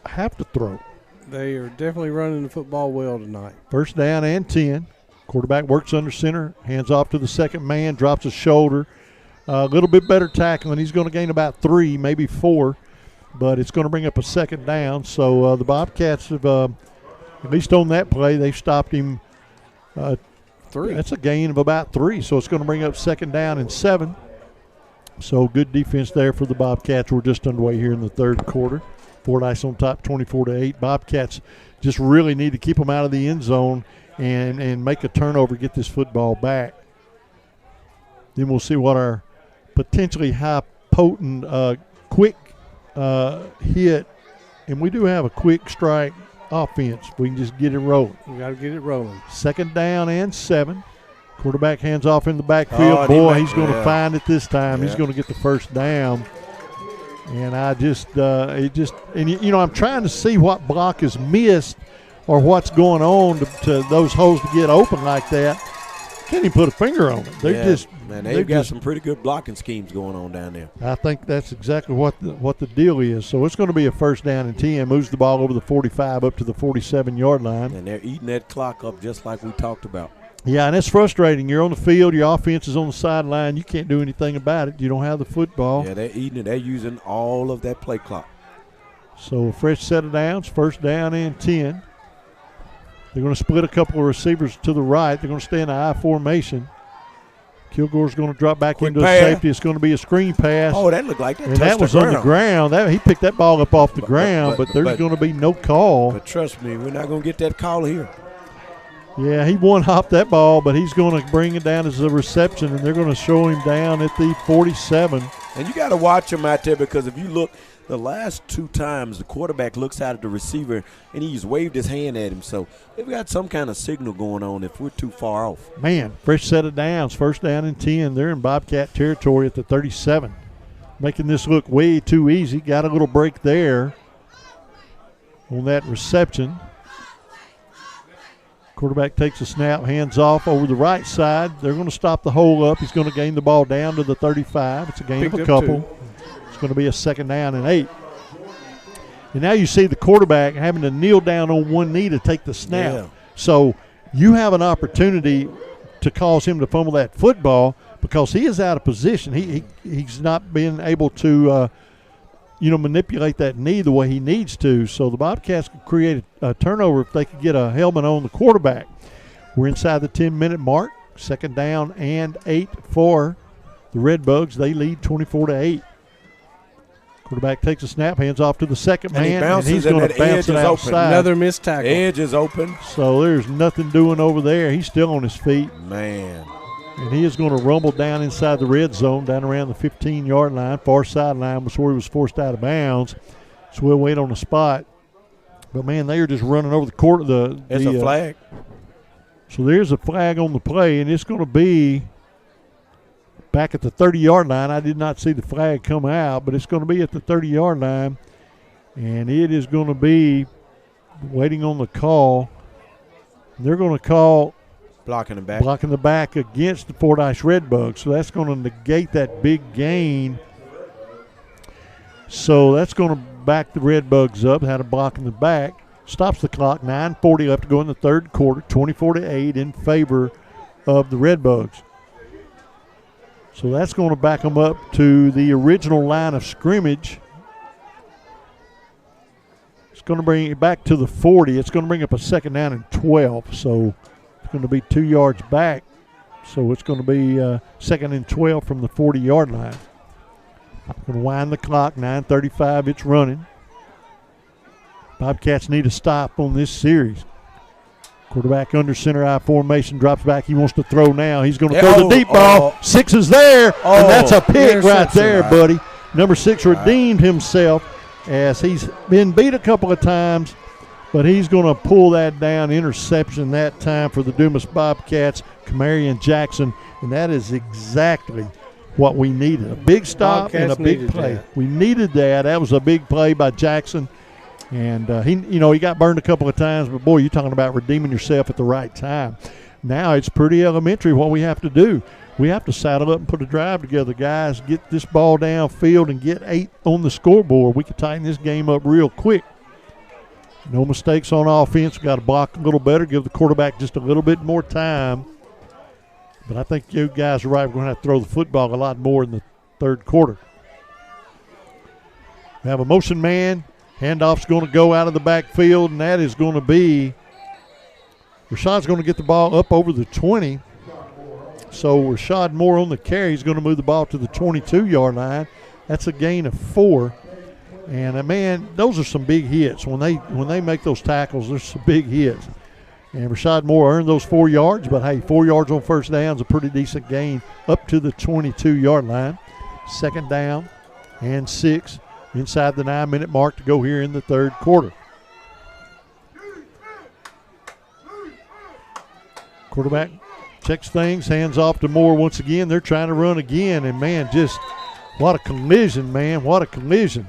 have to throw. They are definitely running the football well tonight. First down and 10. Quarterback works under center, hands off to the second man, drops his shoulder. A little bit better tackling. He's going to gain about 3, maybe 4, but it's going to bring up a second down. So the Bobcats have, at least on that play, they've stopped him 3. That's a gain of about 3, so it's going to bring up second down and 7. So good defense there for the Bobcats. We're just underway here in the third quarter. Fordyce on top, 24-8. Bobcats just really need to keep them out of the end zone and make a turnover, get this football back. Then we'll see what our potentially high potent quick hit, and we do have a quick strike offense. We can just get it rolling. We got to get it rolling. Second down and 7. Quarterback hands off in the backfield. Boy, he's going to find it this time. Yeah. He's going to get the first down. And I just, I'm trying to see what block is missed or what's going on to those holes to get open like that. Can't even put a finger on it. They've got some pretty good blocking schemes going on down there. I think that's exactly what the deal is. So it's going to be a first down and 10. Moves the ball over the 45 up to the 47-yard line. And they're eating that clock up just like we talked about. Yeah, and it's frustrating. You're on the field. Your offense is on the sideline. You can't do anything about it. You don't have the football. Yeah, they're eating it. They're using all of that play clock. So a fresh set of downs, first down and 10. They're going to split a couple of receivers to the right. They're going to stay in the I formation. Kilgore's going to drop back into a safety. It's going to be a screen pass. Oh, that looked like that. And that was on the ground. He picked that ball up off the ground, but there's going to be no call. But trust me, we're not going to get that call here. Yeah, he one-hopped that ball, but he's going to bring it down as a reception, and they're going to show him down at the 47. And you got to watch him out there because if you look, the last 2 times the quarterback looks out at the receiver and he's waved his hand at him. So they've got some kind of signal going on if we're too far off. Man, fresh set of downs, first down and 10. They're in Bobcat territory at the 37. Making this look way too easy. Got a little break there on that reception. Quarterback takes a snap, hands off over the right side. They're going to stop the hole up. He's going to gain the ball down to the 35. It's a gain of a couple. It's going to be a second down and 8. And now you see the quarterback having to kneel down on one knee to take the snap. Yeah. So you have an opportunity to cause him to fumble that football because he is out of position. He's not been able to manipulate that knee the way he needs to. So the Bobcats could create a turnover if they could get a helmet on the quarterback. We're inside the 10-minute mark. Second down and 8 for the Redbugs. They lead 24-8. Quarterback takes a snap, hands off to the second man, and he's going to bounce it outside. Another missed tackle. Edge is open. So there's nothing doing over there. He's still on his feet. Man. And he is going to rumble down inside the red zone, down around the 15-yard line. Far sideline was where he was forced out of bounds. So we'll wait on the spot. But, man, they are just running over the court. There's a flag. So there's a flag on the play, and it's going to be back at the 30-yard line. I did not see the flag come out, but it's going to be at the 30-yard line. And it is going to be waiting on the call. They're going to call blocking the back against the Fordyce Redbugs. So that's going to negate that big gain. So that's going to back the Redbugs up. Had a block in the back. Stops the clock. 9:40 left to go in the third quarter. 24-8 in favor of the Redbugs. So that's going to back them up to the original line of scrimmage. It's going to bring it back to the 40. It's going to bring up a second down and 12. So it's going to be 2 yards back. So it's going to be second and 12 from the 40-yard line. Going to wind the clock. 9:35. It's running. Bobcats need a stop on this series. Quarterback under center I formation, drops back. He wants to throw now. He's going to throw the deep ball. 6 is there, and that's a pick right there, buddy. Number 6 redeemed himself as he's been beat a couple of times, but he's going to pull that down. Interception that time for the Dumas Bobcats, Camarion Jackson, and that is exactly what we needed. A big stop Bobcats and a big play. That. We needed that. That was a big play by Jackson. And he got burned a couple of times, but boy, you're talking about redeeming yourself at the right time. Now it's pretty elementary what we have to do. We have to saddle up and put a drive together, guys. Get this ball downfield and get 8 on the scoreboard. We can tighten this game up real quick. No mistakes on offense. We've got to block a little better, give the quarterback just a little bit more time. But I think you guys are right. We're going to have to throw the football a lot more in the third quarter. We have a motion man. Handoff's going to go out of the backfield, and that is going to be Rashad's going to get the ball up over the 20. So Rashad Moore on the carry. He's going to move the ball to the 22-yard line. That's a gain of 4. And, man, those are some big hits. When they make those tackles, there's some big hits. And Rashad Moore earned those 4 yards, but, hey, 4 yards on first down is a pretty decent gain up to the 22-yard line. Second down and 6. Inside the 9-minute mark to go here in the third quarter. Quarterback checks things, hands off to Moore once again. They're trying to run again, and, man, just what a collision, man. What a collision.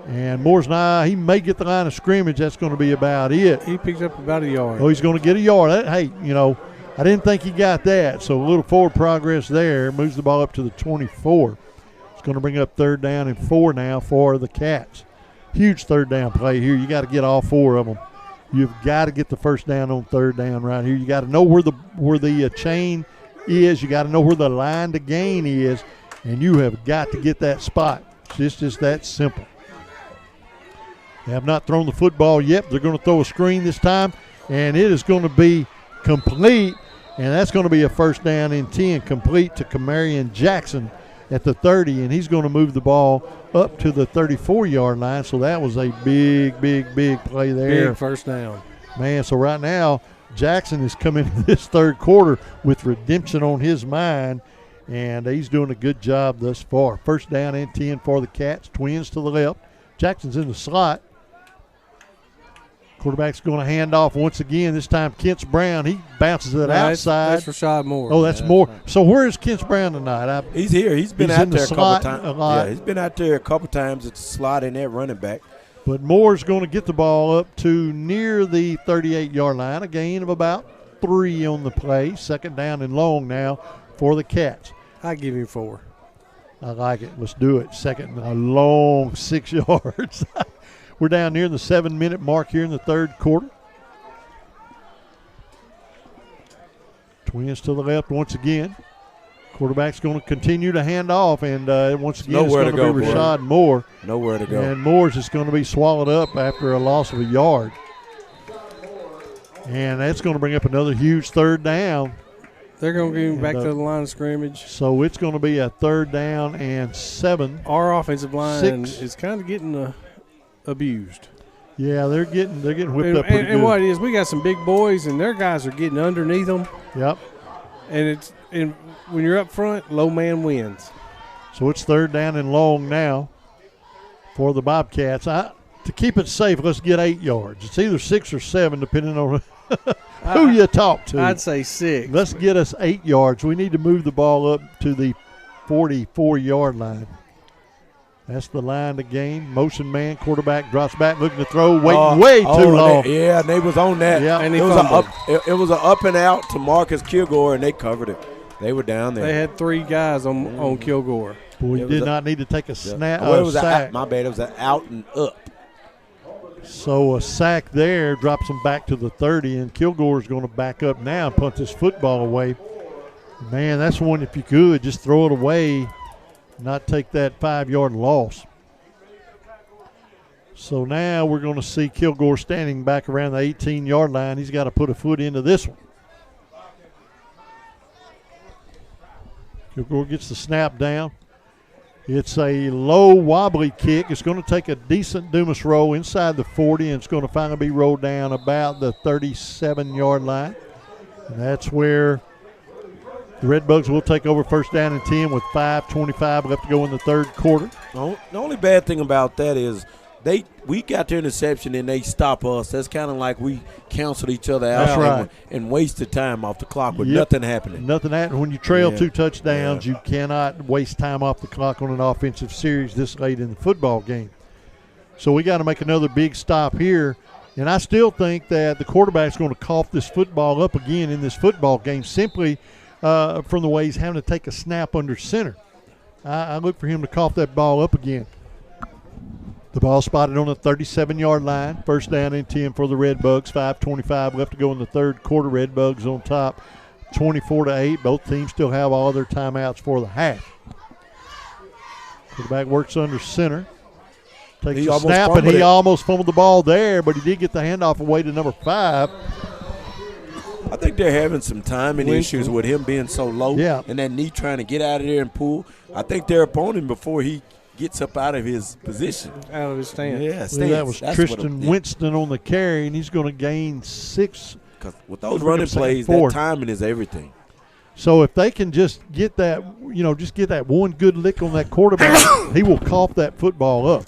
And Moore's he may get the line of scrimmage. That's going to be about it. He picks up about a yard. Oh, he's going to get a yard. I didn't think he got that. So a little forward progress there. Moves the ball up to the 24. Going to bring up third down and 4 now for the Cats. Huge third down play here. You got to get all 4 of them. You've got to get the first down on third down right here. You got to know where the chain is. You got to know where the line to gain is, and you have got to get that spot. It's just that simple. They have not thrown the football yet. They're going to throw a screen this time, and it is going to be complete, and that's going to be a first down and 10 complete to Camarion Jackson at the 30, and he's going to move the ball up to the 34-yard line. So that was a big, big, big play there. Big first down. Man, so right now Jackson is coming into this third quarter with redemption on his mind, and he's doing a good job thus far. First down and 10 for the Cats. Twins to the left. Jackson's in the slot. Quarterback's going to hand off once again. This time, Kent Brown. He bounces it outside. That's Rashad Moore. Oh, that's Moore. Right. So where is Kent Brown tonight? He's here. He's been out there a couple times. Yeah, he's been out there a couple times. It's slotting there, running back. But Moore's going to get the ball up to near the 38-yard line. A gain of about 3 on the play. Second down and long now for the Cats. I give him 4. I like it. Let's do it. Second, a long 6 yards. We're down near the 7-minute mark here in the third quarter. Twins to the left once again. Quarterback's going to continue to hand off, and once again it's going to be Rashad Moore. Nowhere to go. And Moore's just going to be swallowed up after a loss of a yard. And that's going to bring up another huge third down. They're going to get him back to the line of scrimmage. So it's going to be a third down and 7. Our offensive line is kind of getting abused. Yeah, they're getting whipped up pretty good. And what it is, we got some big boys, and their guys are getting underneath them. Yep. And when you're up front, low man wins. So it's third down and long now for the Bobcats. To keep it safe, let's get 8 yards. It's either 6 or 7, depending on who you talk to. I'd say 6. Let's get us 8 yards. We need to move the ball up to the 44-yard line. That's the line to gain. Motion man, quarterback drops back, looking to throw, waiting way too long. They was on that. Yeah, and it was an up and out to Marcus Kilgore, and they covered it. They were down there. They had 3 guys on Kilgore. Boy, he did not need to take a snap. It was sack. My bad. It was an out and up. So a sack there drops him back to the 30, and Kilgore's going to back up now and punt this football away. Man, that's one, if you could, just throw it away, not take that 5-yard loss. So now we're going to see Kilgore standing back around the 18-yard line. He's got to put a foot into this one. Kilgore gets the snap down. It's a low, wobbly kick. It's going to take a decent Dumas roll inside the 40, and it's going to finally be rolled down about the 37-yard line. And that's where the Redbugs will take over first down and 10 with 5:25 left to go in the third quarter. The only bad thing about that is we got their interception and they stop us. That's kind of like we canceled each other out. That's right. And wasted time off the clock with nothing happening. Nothing happening. When you trail 2 touchdowns, you cannot waste time off the clock on an offensive series this late in the football game. So we got to make another big stop here. And I still think that the quarterback's going to cough this football up again in this football game simply from the way he's having to take a snap under center. I look for him to cough that ball up again. The ball spotted on the 37-yard line. First down and 10 for the Redbugs. 5:25 left to go in the third quarter. Redbugs on top, 24-8. Both teams still have all their timeouts for the half. Quarterback works under center. Takes a snap, and he almost fumbled the ball there, but he did get the handoff away to number 5. I think they're having some timing issues with him being so low and that knee trying to get out of there and pull. I think they're upon him before he gets up out of his position. Out of his stance. Yeah, stance. That was Tristan Winston on the carry, and he's going to gain 6. Because with those running plays, that timing is everything. So if they can just get that, just get that one good lick on that quarterback, he will cough that football up.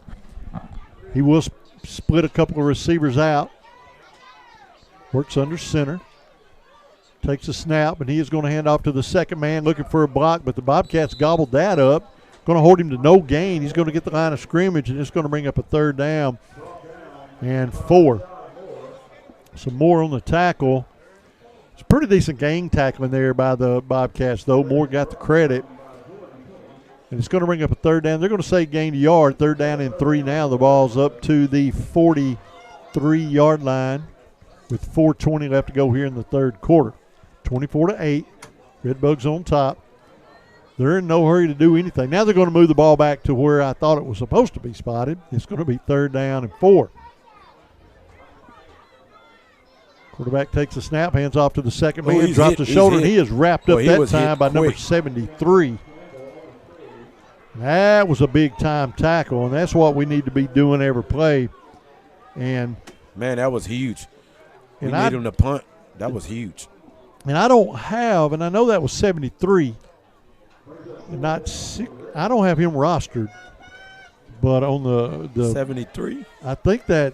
He will split a couple of receivers out. Works under center. Takes a snap, and he is going to hand off to the second man looking for a block, but the Bobcats gobbled that up. Going to hold him to no gain. He's going to get the line of scrimmage, and it's going to bring up a third down and 4. Some more on the tackle. It's pretty decent gang tackling there by the Bobcats, though. Moore got the credit. And it's going to bring up a third down. They're going to say gain a yard. Third down and 3 now. The ball's up to the 43-yard line with 4:20 left to go here in the third quarter. 24-8. Redbugs on top. They're in no hurry to do anything. Now they're going to move the ball back to where I thought it was supposed to be spotted. It's going to be third down and 4. Quarterback takes a snap, hands off to the second man, drops the shoulder, and he is wrapped up that time by number 73. That was a big-time tackle, and that's what we need to be doing every play. And man, that was huge. We need him to punt. That was huge. And I don't have, and I know that was 73. I don't have him rostered, but on the 73, I think that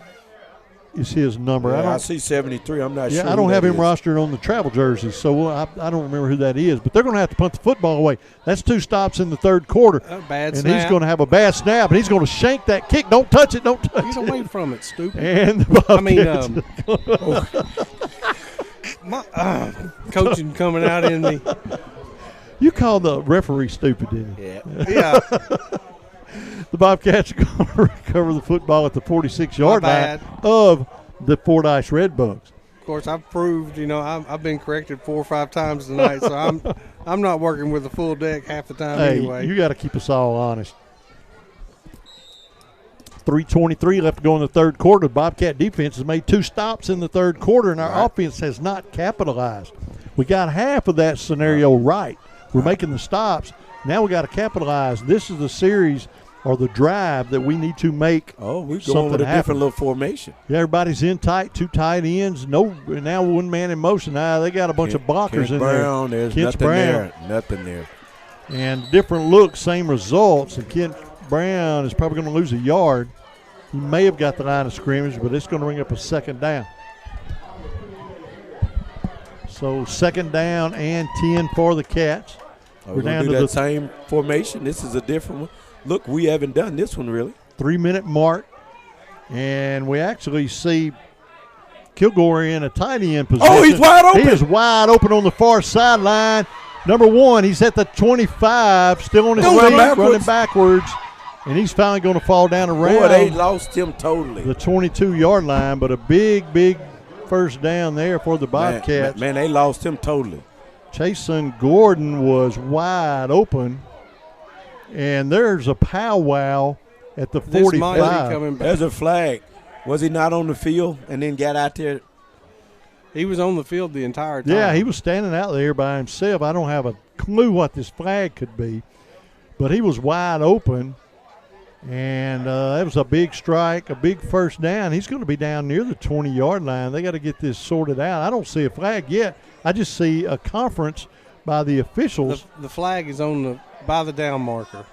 is his number. I see 73. I'm not sure. Yeah, I don't have him rostered on the travel jerseys, so I don't remember who that is. But they're going to have to punt the football away. That's 2 stops in the third quarter. Bad and snap. He's going to have a bad snap, and he's going to shank that kick. Don't touch it. Don't touch it. Get away from it, stupid. And coaching coming out in me. You called the referee stupid, didn't you? Yeah. The Bobcats are going to recover the football at the 46-yard line of the Fordyce Redbugs. Of course, I've proved, I've been corrected 4 or 5 times tonight, so I'm not working with a full deck half the time anyway. You got to keep us all honest. 3:23 left to go in the third quarter. The Bobcat defense has made 2 stops in the third quarter, and our offense has not capitalized. We got half of that scenario right. We're making the stops. Now we got to capitalize. This is the series or the drive that we need to make. Oh, we're going with a different little formation. Yeah, everybody's in tight, 2 tight ends. Now one man in motion. They got a bunch of blockers in there. There's nothing there. Nothing there. And different looks, same results. And Kent Brown is probably going to lose a yard. He may have got the line of scrimmage, but it's going to bring up a second down. So second down and 10 for the Cats. We're down to the same formation. This is a different one. Look, we haven't done this one really. 3-minute mark, and we actually see Kilgore in a tight end position. Oh, he's wide open. He is wide open on the far sideline. Number 1, he's at the 25, still on his feet, running backwards. And he's finally going to fall down around. Boy, they lost him totally. The 22-yard line, but a big, big first down there for the Bobcats. Man, they lost him totally. Chasen Gordon was wide open. And there's a powwow at the 45. There's a flag. Was he not on the field and then got out there? He was on the field the entire time. Yeah, he was standing out there by himself. I don't have a clue what this flag could be. But he was wide open. And that was a big strike, a big first down. He's going to be down near the 20-yard line. They got to get this sorted out. I don't see a flag yet. I just see a conference by the officials. The flag is by the down marker.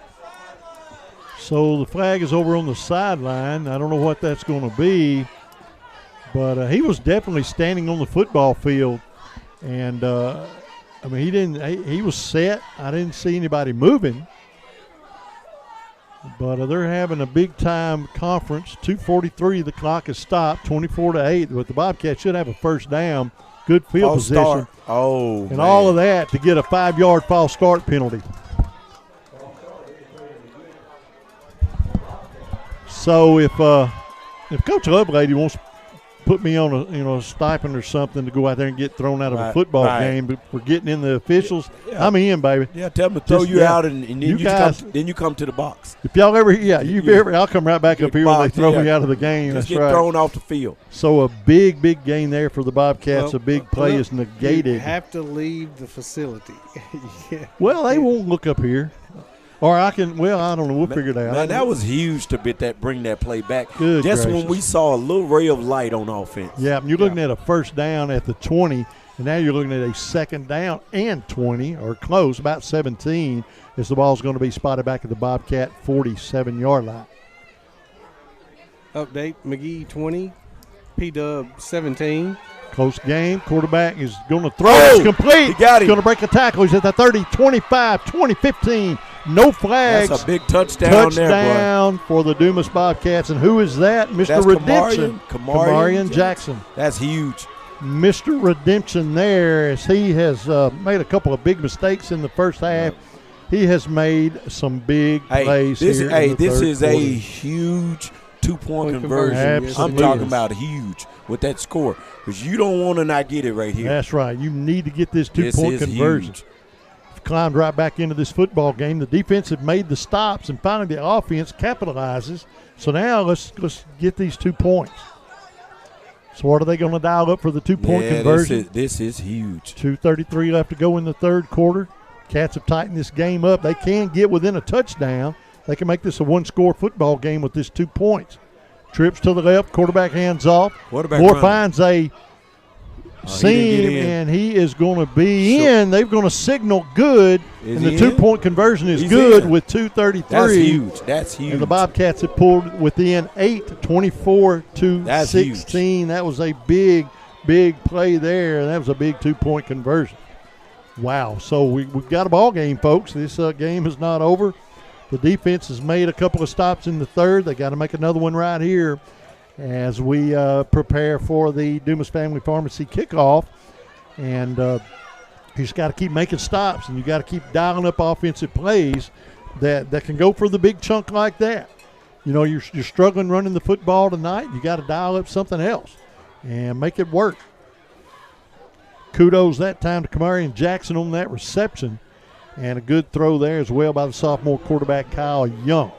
So the flag is over on the sideline. I don't know what that's going to be. But he was definitely standing on the football field. And, he was set. I didn't see anybody moving. But they're having a big-time conference. 2:43, the clock is stopped, 24-8. But the Bobcats should have a first down, good field position. Start. Oh, and man. all of that to get a 5-yard false start penalty. So if Coach Lovelady wants to put me on a stipend or something to go out there and get thrown out of a football game, but we're getting in the officials, I'm in, baby. Yeah, tell them to throw you out, and then you come to the box. If y'all ever, I'll come right back up here when they throw me out of the game. Just That's get right. thrown off the field. So a big, big gain there for the Bobcats. A big play is negated. You have to leave the facility. Yeah. Well, they won't look up here. Or I can. Well, I don't know. We'll figure it out. Man, that was huge to bring that play back. Good Just gracious. when we saw a little ray of light on offense. Yeah, you're looking at a first down at the 20, and now you're looking at a second down and 20, or close, about 17, as the ball's going to be spotted back at the Bobcat 47-yard line. Update: McGee 20, P-Dub 17. Close game. Quarterback is going to throw. It's complete. He got him. He's going to break a tackle. He's at the 30, 25, 20, 15. No flags. That's a big touchdown there, boy. Touchdown for the Dumas Bobcats. And who is that? Mr. That's Redemption. Kamarian Jackson. That's huge. Mr. Redemption there, as he has made a couple of big mistakes in the first half. He has made some big plays this here. This is a huge two-point conversion. Absolutely. I'm talking about huge with that score, because you don't want to not get it right here. That's right. You need to get this two-point conversion. Huge. Climbed right back into this football game. The defense have made the stops, and finally the offense capitalizes. So now let's get these 2 points. So what are they going to dial up for the two-point conversion? This is huge. 2:33 left to go in the third quarter. Cats have tightened this game up. They can get within a touchdown. They can make this a one-score football game with this 2 points. Trips to the left, quarterback hands off. Moore finds a seam, and he is going to be in. They're going to signal good, and the 2-point conversion is good with 2:33. That's huge. That's huge. And the Bobcats have pulled within 8, 24-16. That was a big, big play there. That was a big 2-point conversion. Wow. So we've got a ball game, folks. This game is not over. The defense has made a couple of stops in the third. They got to make another one right here as we prepare for the Dumas Family Pharmacy kickoff. And you just got to keep making stops, and you got to keep dialing up offensive plays that can go for the big chunk like that. You know, you're struggling running the football tonight. You got to dial up something else and make it work. Kudos that time to Kamarian Jackson on that reception. And a good throw there as well by the sophomore quarterback, Kyle Young.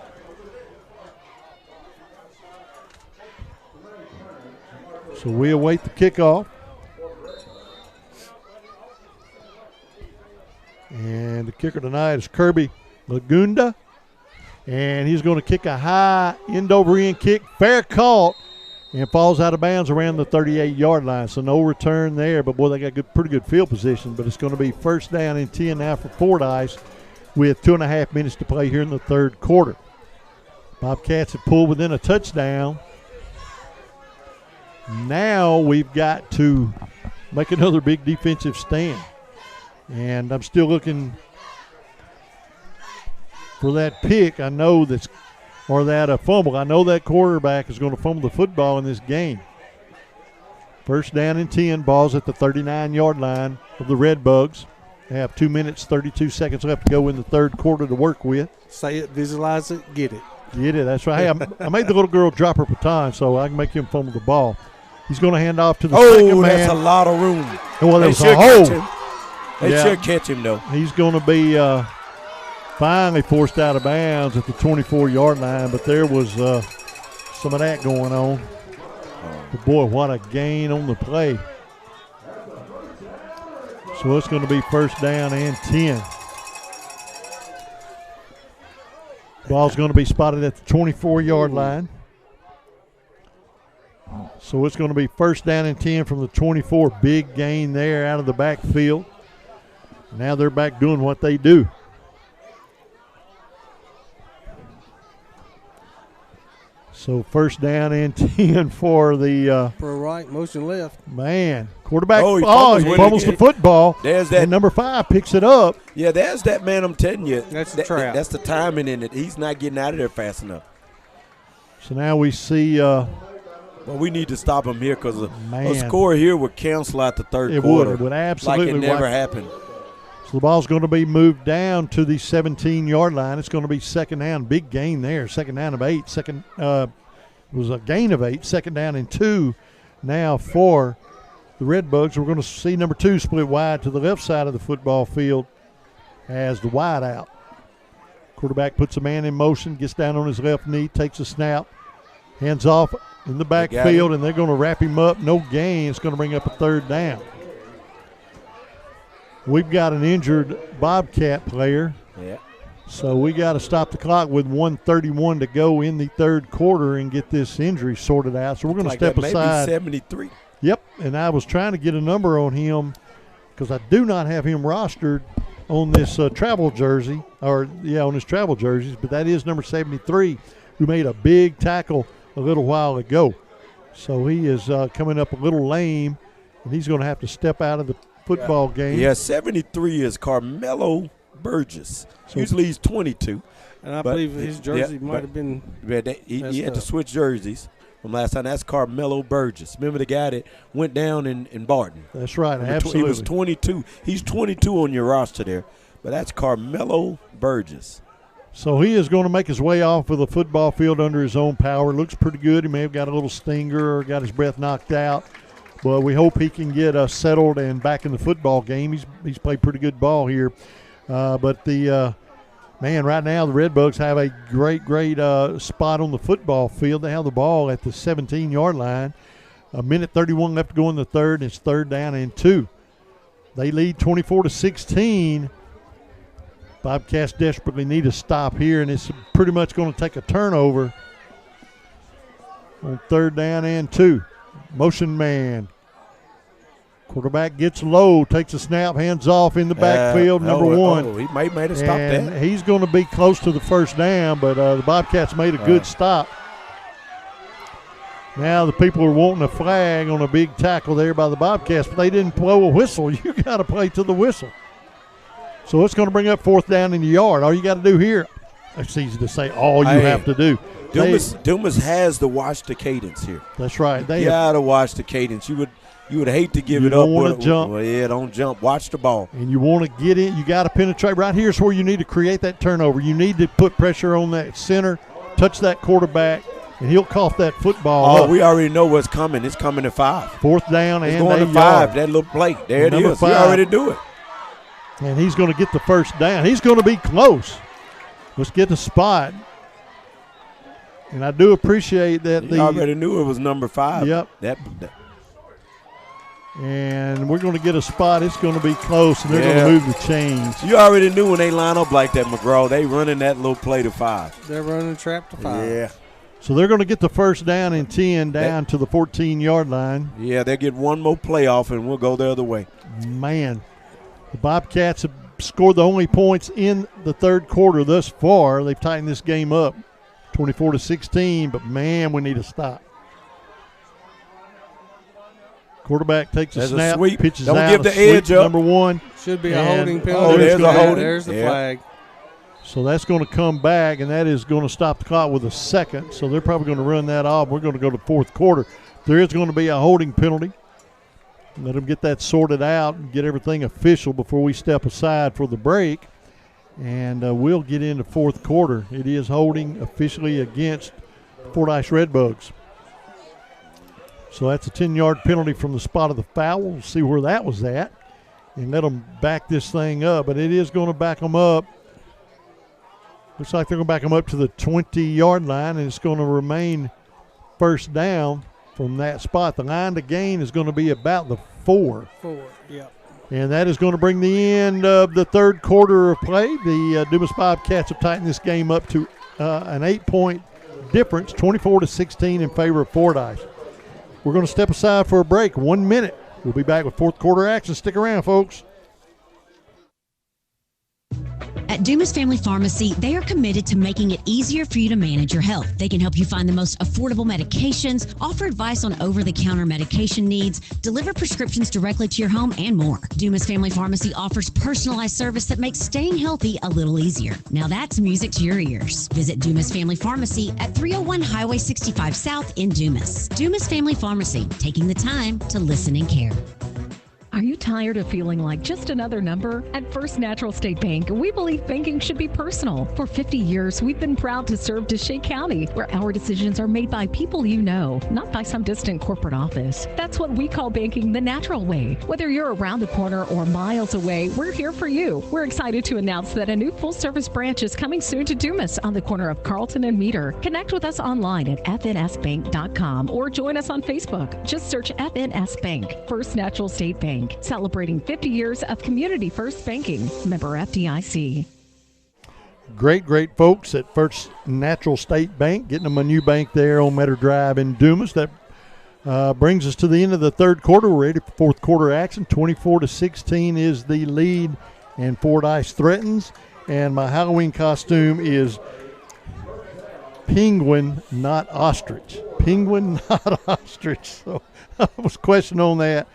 So we await the kickoff. And the kicker tonight is Kirby Lagunda. And he's going to kick a high end-over-end kick. Fair caught. And falls out of bounds around the 38-yard line. So no return there. But, boy, they got pretty good field position. But it's going to be first down and 10 now for Fordyce with 2.5 minutes to play here in the third quarter. Bobcats have pulled within a touchdown. Now we've got to make another big defensive stand. And I'm still looking for that pick. I know that's, or that fumble. I know that quarterback is going to fumble the football in this game. First down and 10, ball's at the 39-yard line of the Redbugs. They have 2 minutes, 32 seconds left to go in the third quarter to work with. Say it, visualize it, get it. Get it, that's right. Hey, I made the little girl drop her baton so I can make him fumble the ball. He's going to hand off to the second man. That's a lot of room. Well, they should catch him. They should catch him, though. He's going to be finally forced out of bounds at the 24-yard line, but there was some of that going on. But boy, what a gain on the play. So it's going to be first down and 10. Ball's going to be spotted at the 24-yard line. So it's going to be first down and 10 from the 24. Big gain there out of the backfield. Now they're back doing what they do. So first down and 10 for the for right, motion left. Man, quarterback. He fumbles the football. There's that. And number 5 picks it up. Yeah, there's that man. I'm telling you, that's the trap. That's the timing in it. He's not getting out of there fast enough. So now we see. Well, we need to stop him here because a score here would cancel out the third quarter. It would absolutely. Like it never happened. So the ball's going to be moved down to the 17-yard line. It's going to be second down. Big gain there. Second down of 8. It was a gain of 8. Second down and 2 now for the Redbugs. We're going to see number 2 split wide to the left side of the football field as the wide out. Quarterback puts a man in motion, gets down on his left knee, takes a snap, hands off in the backfield, and they're going to wrap him up. No gain. It's going to bring up a third down. We've got an injured Bobcat player. Yeah. So we got to stop the clock with 1:31 to go in the third quarter and get this injury sorted out. So we're going to step aside. Maybe 73. Yep, and I was trying to get a number on him because I do not have him rostered on this travel jersey, on his travel jerseys, but that is number 73 who made a big tackle a little while ago. So he is coming up a little lame, and he's going to have to step out of the football game. Yeah, 73 is Carmelo Burgess. So usually he's 22. And I believe his jersey might have been he had to switch jerseys from last time. That's Carmelo Burgess. Remember the guy that went down in Barton? That's right, absolutely. He was 22. He's 22 on your roster there, but that's Carmelo Burgess. So he is going to make his way off of the football field under his own power. Looks pretty good. He may have got a little stinger or got his breath knocked out. But we hope he can get settled and back in the football game. He's played pretty good ball here. But right now the Redbugs have a great spot on the football field. They have the ball at the 17-yard line. 1:31 left to go in the third. It's third down and 2. They lead 24-16. Bobcats desperately need a stop here, and it's pretty much going to take a turnover on third down and 2. Motion man. Quarterback gets low, takes a snap, hands off in the backfield, number 1. He might have stopped that. He's going to be close to the first down, but the Bobcats made a good stop. Now the people are wanting a flag on a big tackle there by the Bobcats, but they didn't blow a whistle. You got to play to the whistle. So it's going to bring up fourth down in the yard. All you got to do here, it's easy to say all you have to do. Dumas has to watch the cadence here. That's right. They got to watch the cadence. You would hate to give it up. You don't want to jump. Well, yeah, don't jump. Watch the ball. And you want to get in. You got to penetrate. Right here's where you need to create that turnover. You need to put pressure on that center, touch that quarterback, and he'll cough that football up. We already know what's coming. It's coming to 5. Fourth down and going to 5. Yard. That little play. There Number it is. 5. We already do it. And he's going to get the first down. He's going to be close. Let's get the spot. And I do appreciate that. You already knew it was number 5. Yep. And we're going to get a spot. It's going to be close, and they're going to move the chains. You already knew when they line up like that, McGraw. They running that little play to 5. They're running trap to 5. Yeah. So they're going to get the first down and 10 down to the 14-yard line. Yeah, they get one more play off, and we'll go the other way. Man, the Bobcats have scored the only points in the third quarter thus far. They've tightened this game up 24-16, but, man, we need a stop. Quarterback takes a snap, sweep. pitches Don't out. give the edge up. Number 1. Should be a holding penalty. Oh, there's a holding. There's the flag. So that's going to come back, and that is going to stop the clock with a second. So they're probably going to run that off. We're going to go to fourth quarter. There is going to be a holding penalty. Let them get that sorted out and get everything official before we step aside for the break. And we'll get into fourth quarter. It is holding officially against Fordyce Redbugs. So that's a 10-yard penalty from the spot of the foul. We'll see where that was at and let them back this thing up. But it is going to back them up. Looks like they're going to back them up to the 20-yard line, and it's going to remain first down from that spot. The line to gain is going to be about the 4. 4, yep. And that is going to bring the end of the third quarter of play. The Dumas Bobcats have tightened this game up to an 8-point difference, 24-16 in favor of Fordyce. We're going to step aside for a break. 1 minute. We'll be back with fourth quarter action. Stick around, folks. At Dumas Family Pharmacy, they are committed to making it easier for you to manage your health. They can help you find the most affordable medications, offer advice on over-the-counter medication needs, deliver prescriptions directly to your home, and more. Dumas Family Pharmacy offers personalized service that makes staying healthy a little easier. Now that's music to your ears. Visit Dumas Family Pharmacy at 301 Highway 65 South in Dumas. Dumas Family Pharmacy, taking the time to listen and care. Are you tired of feeling like just another number? At First Natural State Bank, we believe banking should be personal. For 50 years, we've been proud to serve DeShay County, where our decisions are made by people you know, not by some distant corporate office. That's what we call banking the natural way. Whether you're around the corner or miles away, we're here for you. We're excited to announce that a new full-service branch is coming soon to Dumas on the corner of Carlton and Meter. Connect with us online at fnsbank.com or join us on Facebook. Just search FNS Bank. First Natural State Bank. Celebrating 50 years of community first banking. Member FDIC. Great folks at First Natural State Bank, getting them a new bank there on Meadow Drive in Dumas. That brings us to the end of the third quarter. We're ready for fourth quarter action. 24-16 is the lead, and Fordyce threatens. And my Halloween costume is penguin, not ostrich. Penguin, not ostrich. So I was questioning on that.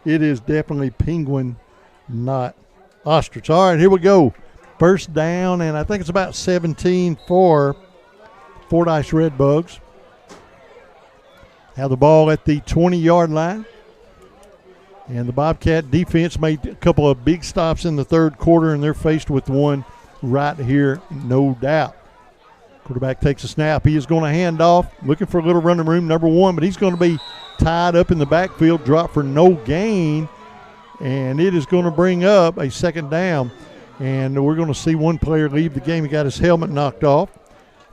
It is definitely penguin, not ostrich. All right, here we go. First down, and I think it's about 17 for Fordyce Redbugs. Have the ball at the 20-yard line. And the Bobcat defense made a couple of big stops in the third quarter, and they're faced with one right here, no doubt. Quarterback takes a snap. He is going to hand off, looking for a little running room, number 1, but he's going to be tied up in the backfield, drop for no gain, and it is going to bring up a second down. And we're going to see one player leave the game. He got his helmet knocked off.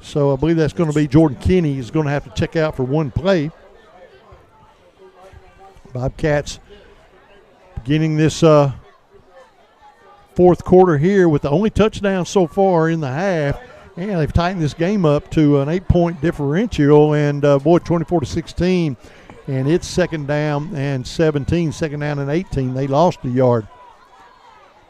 So I believe that's going to be Jordan Kinney. He's going to have to check out for one play. Bobcats beginning this fourth quarter here with the only touchdown so far in the half. And they've tightened this game up to an 8-point differential. And, 24-16. And it's second down and 17, second down and 18. They lost a yard.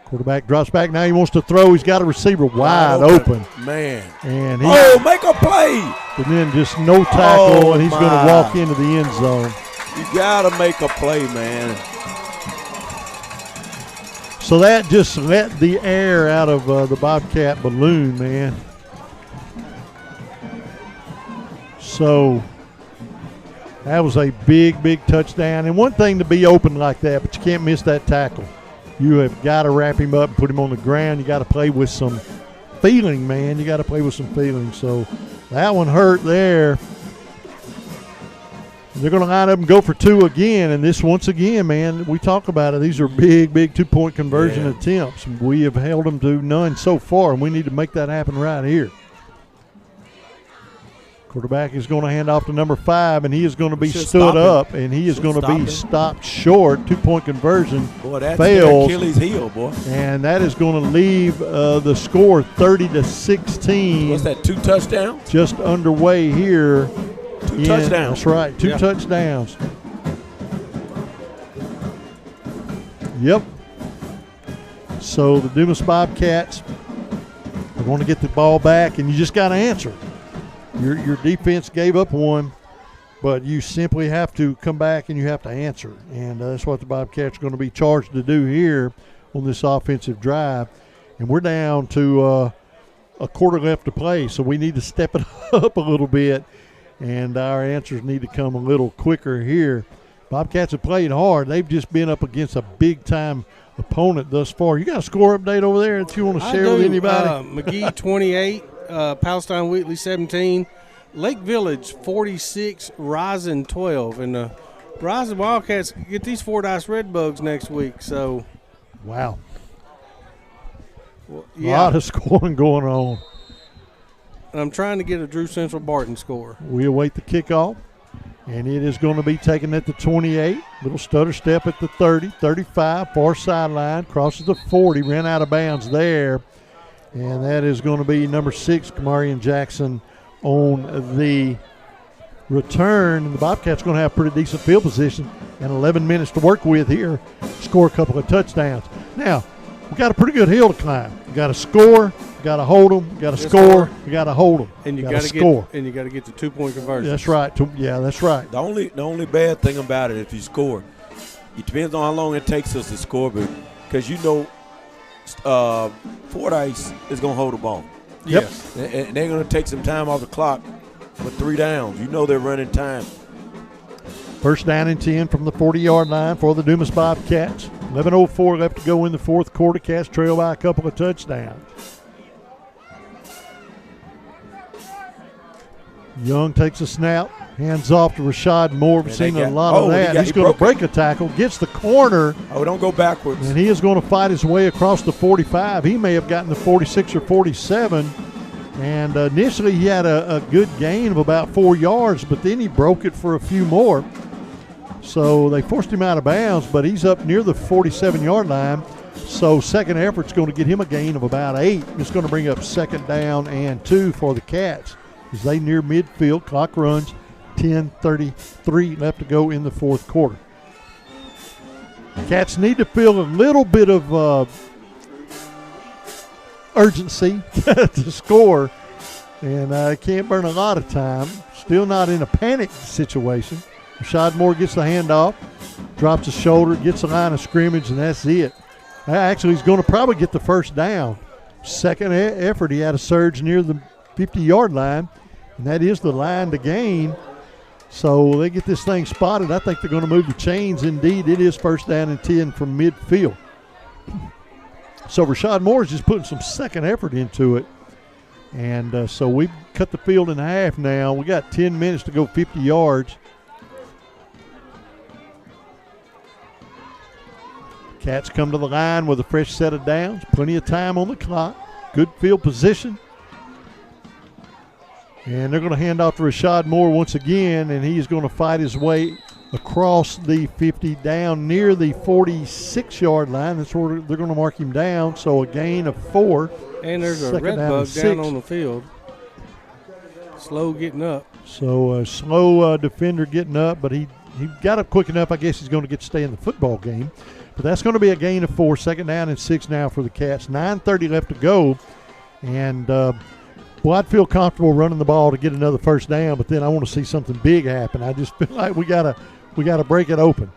Quarterback drops back. Now he wants to throw. He's got a receiver wide open. Man. And make a play. And then just no tackle, and he's going to walk into the end zone. You got to make a play, man. So that just let the air out of the Bobcat balloon, man. So that was a big touchdown. And one thing to be open like that, but you can't miss that tackle. You have got to wrap him up and put him on the ground. You got to play with some feeling, man. You got to play with some feeling. So that one hurt there. They're going to line up and go for 2 again. And this, once again, man, we talk about it. These are big 2-point conversion attempts. We have held them to none so far, and we need to make that happen right here. Quarterback is going to hand off to number 5, and he is going to be stood up, and he is going to be stopped short. 2-point conversion fails. Achilles heel, boy. And that is going to leave the score 30-16. What's that, 2 touchdowns? Just underway here. 2 touchdowns. That's right, 2 touchdowns. Yep. So the Dumas Bobcats are going to get the ball back, and you just got to answer. Your defense gave up one, but you simply have to come back and you have to answer. And that's what the Bobcats are going to be charged to do here on this offensive drive. And we're down to a quarter left to play, so we need to step it up a little bit, and our answers need to come a little quicker here. Bobcats have played hard. They've just been up against a big-time opponent thus far. You got a score update over there that you want to share with anybody? McGee 28, Palestine Wheatley 17, Lake Village 46, Rising 12. And the Rising Wildcats get these Fordyce Redbugs next week. So, wow. Well, A lot of scoring going on. And I'm trying to get a Drew Central Barton score. We await the kickoff, and it is going to be taken at the 28. Little stutter step at the 30, 35, far sideline, crosses the 40, ran out of bounds there. And that is going to be number 6, Kamarian Jackson, on the return. And the Bobcats are going to have pretty decent field position and 11 minutes to work with here, score a couple of touchdowns. Now, we got a pretty good hill to climb. We got to score, we got to hold them, we got to score, we got to hold them, and you got to score, and you got to get the 2-point conversion. That's right. That's right. The only bad thing about it, if you score, it depends on how long it takes us to score, because Fordyce is going to hold the ball. Yes, and they're going to take some time off the clock with 3 downs. They're running time. First down and 10 from the 40-yard line for the Dumas Bobcats. 11:04 left to go in the fourth quarter. Cats trail by a couple of touchdowns. Young takes a snap, hands off to Rashad Moore. We've seen a lot of that. He's going to break a tackle, gets the corner. Oh, don't go backwards. And he is going to fight his way across the 45. He may have gotten the 46 or 47. And initially he had a good gain of about 4 yards, but then he broke it for a few more. So they forced him out of bounds, but he's up near the 47-yard line. So second effort's going to get him a gain of about 8. It's going to bring up second down and 2 for the Cats as they near midfield. Clock runs, 10:33 left to go in the fourth quarter. Cats need to feel a little bit of urgency to score, and can't burn a lot of time. Still not in a panic situation. Rashad Moore gets the handoff, drops his shoulder, gets the line of scrimmage, and that's it. Actually, he's going to probably get the first down. Second effort, he had a surge near the 50-yard line, and that is the line to gain. So they get this thing spotted. I think they're going to move the chains. Indeed, it is first down and 10 from midfield. So Rashad Moore is just putting some second effort into it. And so we've cut the field in half now. We got 10 minutes to go 50 yards. Cats come to the line with a fresh set of downs. Plenty of time on the clock. Good field position. And they're going to hand off to Rashad Moore once again, and he's going to fight his way across the 50 down near the 46-yard line. That's where they're going to mark him down, so a gain of 4. And there's a red bug down on the field. Slow getting up. So a slow defender getting up, but he got up quick enough. I guess he's going to get to stay in the football game. But that's going to be a gain of 4, second down and 6 now for the Cats. 9:30 left to go. And, well, I'd feel comfortable running the ball to get another first down, but then I want to see something big happen. I just feel like we gotta break it open.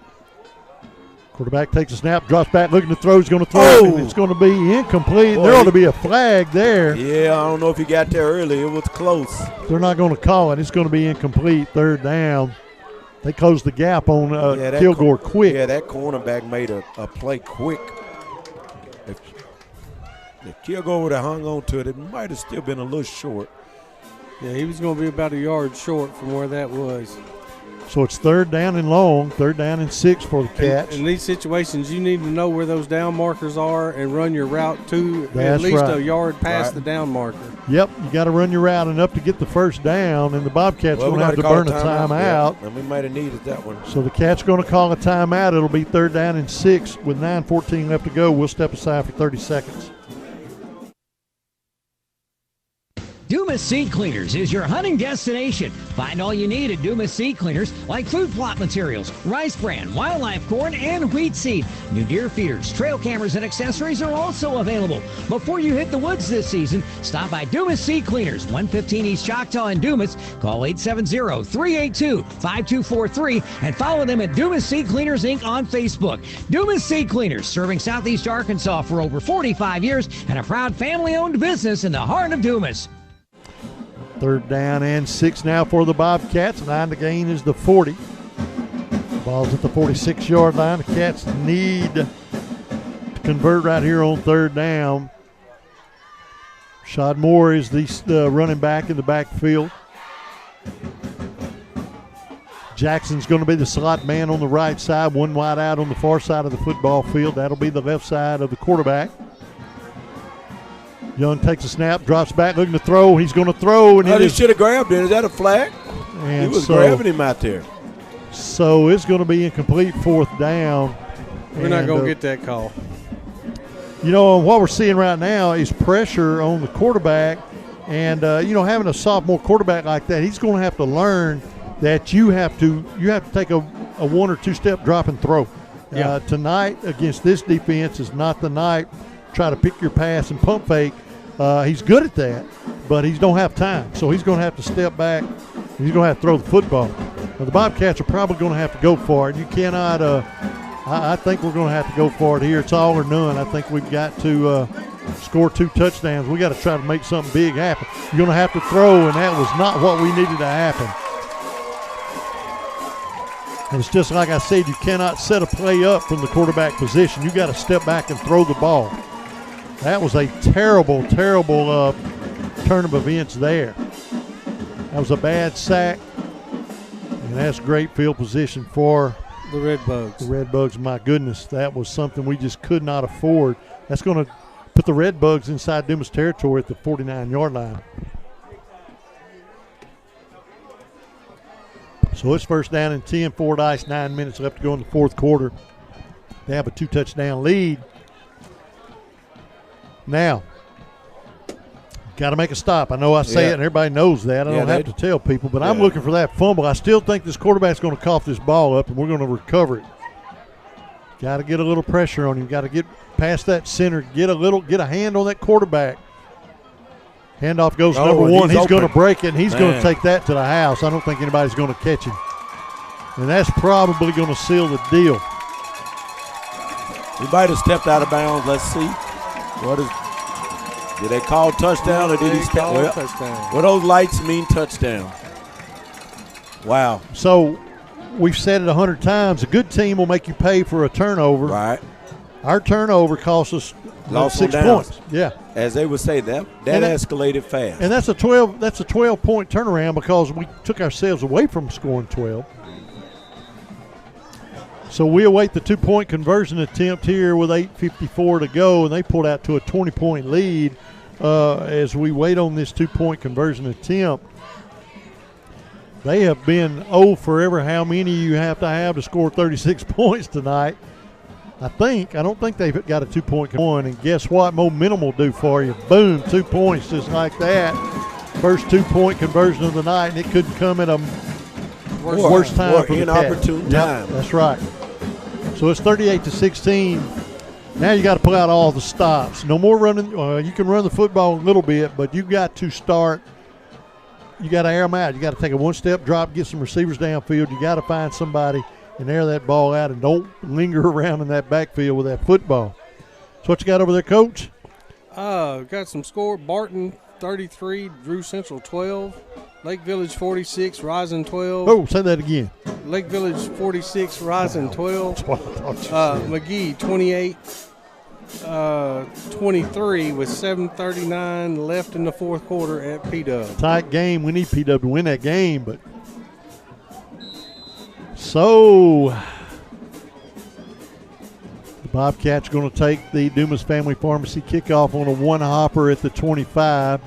Quarterback takes a snap, drops back, looking to throw. He's going to throw, and it's going to be incomplete. Boy, there ought to be a flag there. Yeah, I don't know if he got there early. It was close. They're not going to call it. It's going to be incomplete, third down. They closed the gap on Kilgore quick. Yeah, that cornerback made a play quick. If Kilgore would have hung on to it, it might have still been a little short. Yeah, he was going to be about a yard short from where that was. So it's third down and long, third down and 6 for the Cats. In these situations, you need to know where those down markers are and run your route to That's at least right. a yard past the down marker. Yep, you got to run your route enough to get the first down, and the Bobcats going to have to burn a timeout. Yeah, and we might have needed that one. So the Cats going to call a timeout. It'll be third down and 6 with 9:14 left to go. We'll step aside for 30 seconds. Dumas Seed Cleaners is your hunting destination. Find all you need at Dumas Seed Cleaners, like food plot materials, rice bran, wildlife corn, and wheat seed. New deer feeders, trail cameras, and accessories are also available. Before you hit the woods this season, stop by Dumas Seed Cleaners, 115 East Choctaw in Dumas. Call 870-382-5243 and follow them at Dumas Seed Cleaners Inc. on Facebook. Dumas Seed Cleaners, serving Southeast Arkansas for over 45 years and a proud family-owned business in the heart of Dumas. 3rd down and 6 now for the Bobcats. 9 to gain is the 40. Ball's at the 46-yard line. The Cats need to convert right here on 3rd down. Rashad Moore is the running back in the backfield. Jackson's going to be the slot man on the right side, one wide out on the far side of the football field. That'll be the left side of the quarterback. Young takes a snap, drops back, looking to throw. He's going to throw. And he should have grabbed it. Is that a flag? And he was grabbing him out there. So it's going to be incomplete 4th down. We're not going to get that call. You know, what we're seeing right now is pressure on the quarterback. And, having a sophomore quarterback like that, he's going to have to learn that you have to take a 1 or 2 step drop and throw. Yeah. Tonight against this defense is not the night. Try to pick your pass and pump fake. He's good at that, but he don't have time. So he's going to have to step back. He's going to have to throw the football. Now, the Bobcats are probably going to have to go for it. You cannot I think we're going to have to go for it here. It's all or none. I think we've got to score 2 touchdowns. We got to try to make something big happen. You're going to have to throw, and that was not what we needed to happen. And it's just like I said, you cannot set a play up from the quarterback position. You got to step back and throw the ball. That was a terrible, terrible turn of events there. That was a bad sack, and that's great field position for the Redbugs. The Redbugs, my goodness, that was something we just could not afford. That's going to put the Redbugs inside Dumas territory at the 49-yard line. So it's 1st down and 10, Fordyce, 9 minutes left to go in the 4th quarter. They have a 2-touchdown lead. Now, got to make a stop. I know I say it and everybody knows that. I don't have to tell people, but I'm looking for that fumble. I still think this quarterback's going to cough this ball up, and we're going to recover it. Got to get a little pressure on him. Got to get past that center, get a hand on that quarterback. Handoff goes to number 1. He's going to break it, and he's going to take that to the house. I don't think anybody's going to catch him. And that's probably going to seal the deal. He might have stepped out of bounds. Let's see. Did they call touchdown or did he step? Touchdown. What those lights mean touchdown. Wow. So we've said it 100 times. A good team will make you pay for a turnover. Right. Our turnover cost us Lost 6 points. Yeah. As they would say, that escalated fast. And that's a 12-point turnaround because we took ourselves away from scoring 12. So we await the 2-point conversion attempt here with 8:54 to go, and they pulled out to a 20-point lead as we wait on this 2-point conversion attempt. They have been forever how many you have to score 36 points tonight. I don't think they've got a 2-point one, and guess what? Momentum will do for you. Boom, 2 points just like that. First 2-point conversion of the night, and it couldn't come at a worst time for the Cats. Inopportune time. That's right. So it's 38-16. Now you got to pull out all the stops. No more running. You can run the football a little bit, but you got to start. You got to air them out. You got to take a 1-step drop, get some receivers downfield. You got to find somebody and air that ball out, and don't linger around in that backfield with that football. So what you got over there, Coach? Got some score. Barton 33, Drew Central 12, Lake Village 46, Rising 12. Oh, say that again. Lake Village 46, Rising 12. That's what I thought you said. McGee 28, 23 with 7:39 left in the 4th quarter at P-Dub. Tight game. We need P-Dub to win that game, but so the Bobcats going to take the Dumas Family Pharmacy kickoff on a 1-hopper at the 25.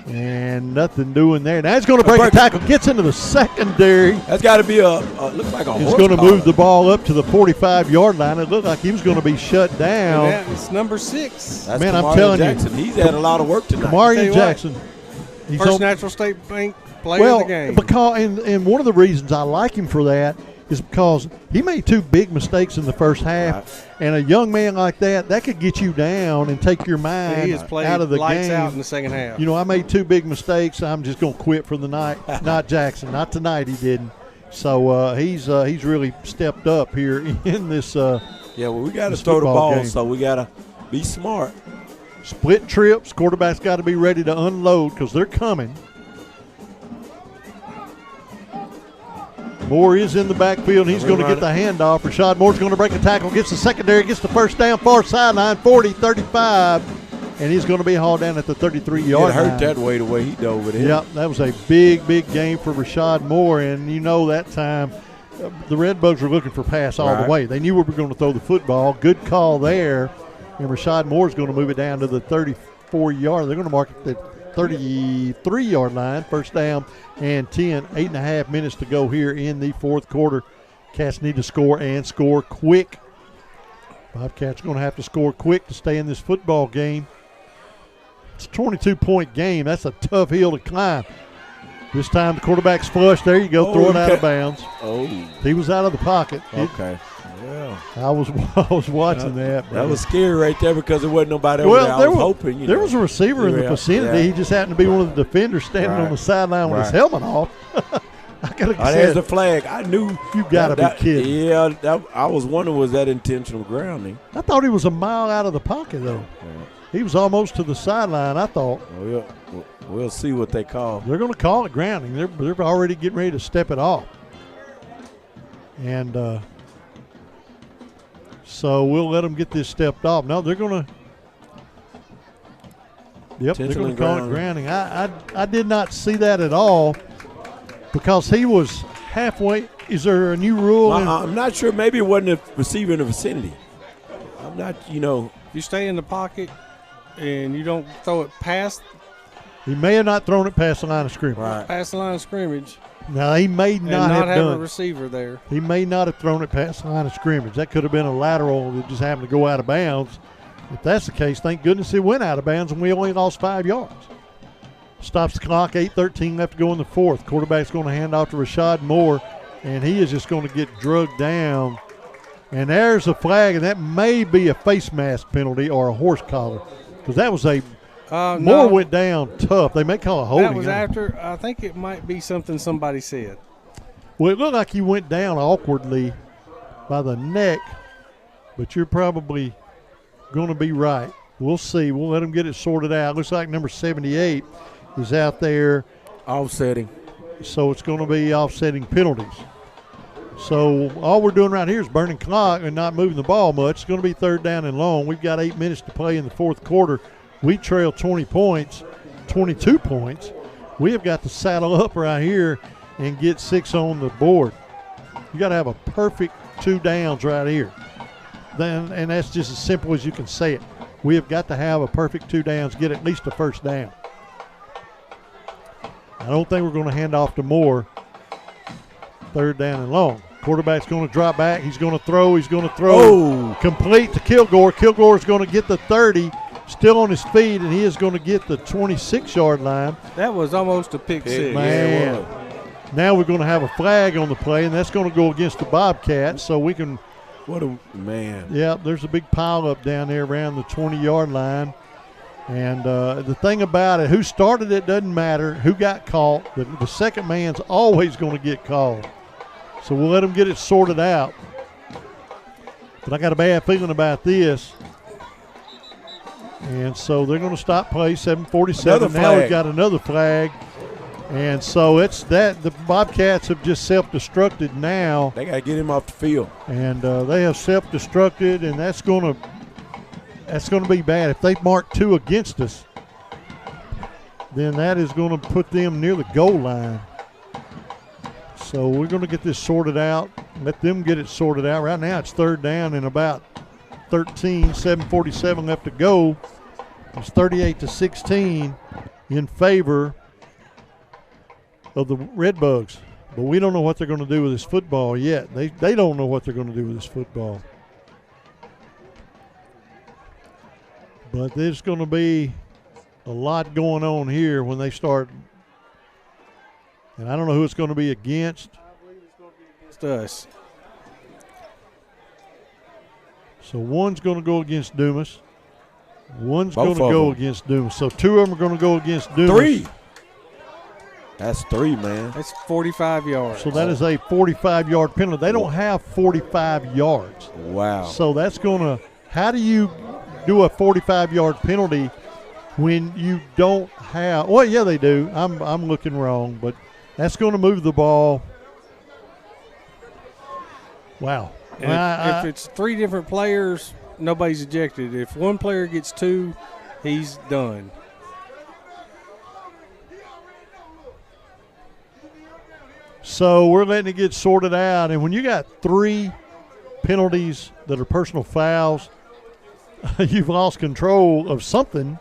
And nothing doing there. Now he's going to break a tackle. Gets into the secondary. That's got to be looks like a He's going to move the ball up to the 45-yard line. It looked like he was going to be shut down. And it's number 6. That's I'm telling Jackson. He's had a lot of work tonight. Kamari Jackson. First Natural State Bank Player of the game. And one of the reasons I like him for that is because he made 2 big mistakes in the first half, and a young man like that could get you down and take your mind out of the lights game. Out in the second half. You know, I made 2 big mistakes. I'm just going to quit for the night. Not Jackson. Not tonight. He didn't. So he's really stepped up here in this. We got to throw the ball, game. so we got to be smart. Split trips. Quarterback's got to be ready to unload because they're coming. Moore is in the backfield. He's going to get the handoff. Rashad Moore's going to break a tackle, gets the secondary, gets the first down, far sideline, 40, 35, and he's going to be hauled down at the 33-yard line. It hurt that way the way he dove with it. Yep, that was a big, big game for Rashad Moore, and you know that time the Redbugs were looking for pass all the way. They knew we were going to throw the football. Good call there, and Rashad Moore's going to move it down to the 34-yard. They're going to mark it the 33-yard line, first down and 10, 8.5 minutes to go here in the fourth quarter. Cats need to score and score quick. Bobcats are going to have to score quick to stay in this football game. It's a 22-point game. That's a tough hill to climb. This time the quarterback's flush. There you go. Throw it out of bounds. Oh. He was out of the pocket. Okay. Yeah. I was watching that. That was scary right there because there wasn't nobody over there. I was hoping. There was a receiver in the vicinity. Yeah. He just happened to be one of the defenders standing on the sideline with his helmet off. There's the flag. I knew. You got to be kidding. Yeah, I was wondering, was that intentional grounding? I thought he was a mile out of the pocket, though. Yeah. He was almost to the sideline, I thought. We'll see what they call. They're going to call it grounding. They're already getting ready to step it off. And so we'll let them get this stepped off. No, they're going to. Yep, they're going to call it grounding. I did not see that at all because he was halfway. Is there a new rule? I'm not sure. Maybe it wasn't a receiver in the vicinity. I'm not, If you stay in the pocket and you don't throw it past. He may have not thrown it past the line of scrimmage. Right. Past the line of scrimmage. Now, he may not have done a receiver there. He may not have thrown it past the line of scrimmage. That could have been a lateral that just happened to go out of bounds. If that's the case, thank goodness it went out of bounds and we only lost 5 yards. Stops the clock, 8:13 left to go in the fourth. Quarterback's going to hand off to Rashad Moore, and he is just going to get drugged down. And there's a flag, and that may be a face mask penalty or a horse collar because that was a Moore went down tough. They may call a holding. That was after. I think it might be something somebody said. Well, it looked like he went down awkwardly by the neck, but you're probably going to be right. We'll see. We'll let him get it sorted out. Looks like number 78 is out there. Offsetting. So it's going to be offsetting penalties. So all we're doing right here is burning clock and not moving the ball much. It's going to be third down and long. We've got 8 minutes to play in the fourth quarter. We trail 22 points. We have got to saddle up right here and get 6 on the board. You got to have a perfect 2 downs right here. And that's just as simple as you can say it. We have got to have a perfect 2 downs, get at least a first down. I don't think we're going to hand off to Moore. Third down and long. Quarterback's going to drop back. He's going to throw. Oh. Complete to Kilgore. Kilgore is going to get the 30. Still on his feet, and he is going to get the 26-yard line. That was almost a pick six. Man. Yeah, now we're going to have a flag on the play, and that's going to go against the Bobcats, so we can. What a man. Yeah, there's a big pile up down there around the 20-yard line. And the thing about it, who started it doesn't matter. Who got caught. The second man's always going to get called. So we'll let them get it sorted out. But I got a bad feeling about this. And so they're going to stop play, 7:47. Now we've got another flag. And so it's that the Bobcats have just self-destructed now. They got to get him off the field. And they have self-destructed, and that's going to be bad. If they mark 2 against us, then that is going to put them near the goal line. So we're going to get this sorted out, let them get it sorted out. Right now it's third down and about 13, 7:47 left to go. It's 38-16 in favor of the Redbugs. But we don't know what they're going to do with this football yet. They don't know what they're going to do with this football. But there's going to be a lot going on here when they start And I don't know who it's going to be against. I believe it's going to be against us. So one's going to go against Dumas. One's Both going to go of them. against Dumas. So two of them are going to go against Dumas. 3. That's 3, man. That's 45 yards. So that is a 45-yard penalty. They don't have 45 yards. Wow. So that's going to – how do you do a 45-yard penalty when you don't have – well, yeah, they do. I'm looking wrong, but that's going to move the ball. Wow. And if it's 3 different players, nobody's ejected. If one player gets 2, he's done. So we're letting it get sorted out. And when you got 3 penalties that are personal fouls, you've lost control of something.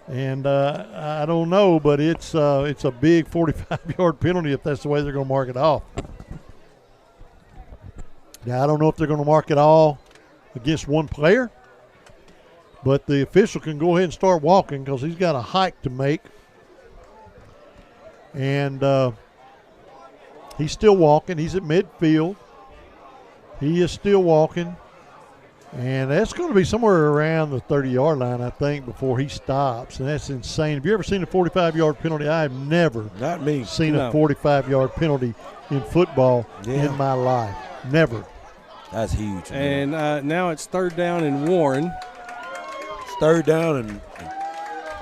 And I don't know, but it's a big 45-yard penalty if that's the way they're going to mark it off. Now, I don't know if they're going to mark it all against one player, but the official can go ahead and start walking because he's got a hike to make. And he's still walking. He's at midfield. He is still walking. And that's going to be somewhere around the 30-yard line, I think, before he stops. And that's insane. Have you ever seen a 45-yard penalty? I have never seen a 45-yard penalty in football in my life. Never. That's huge. And now it's 3rd down and Warren. It's 3rd down and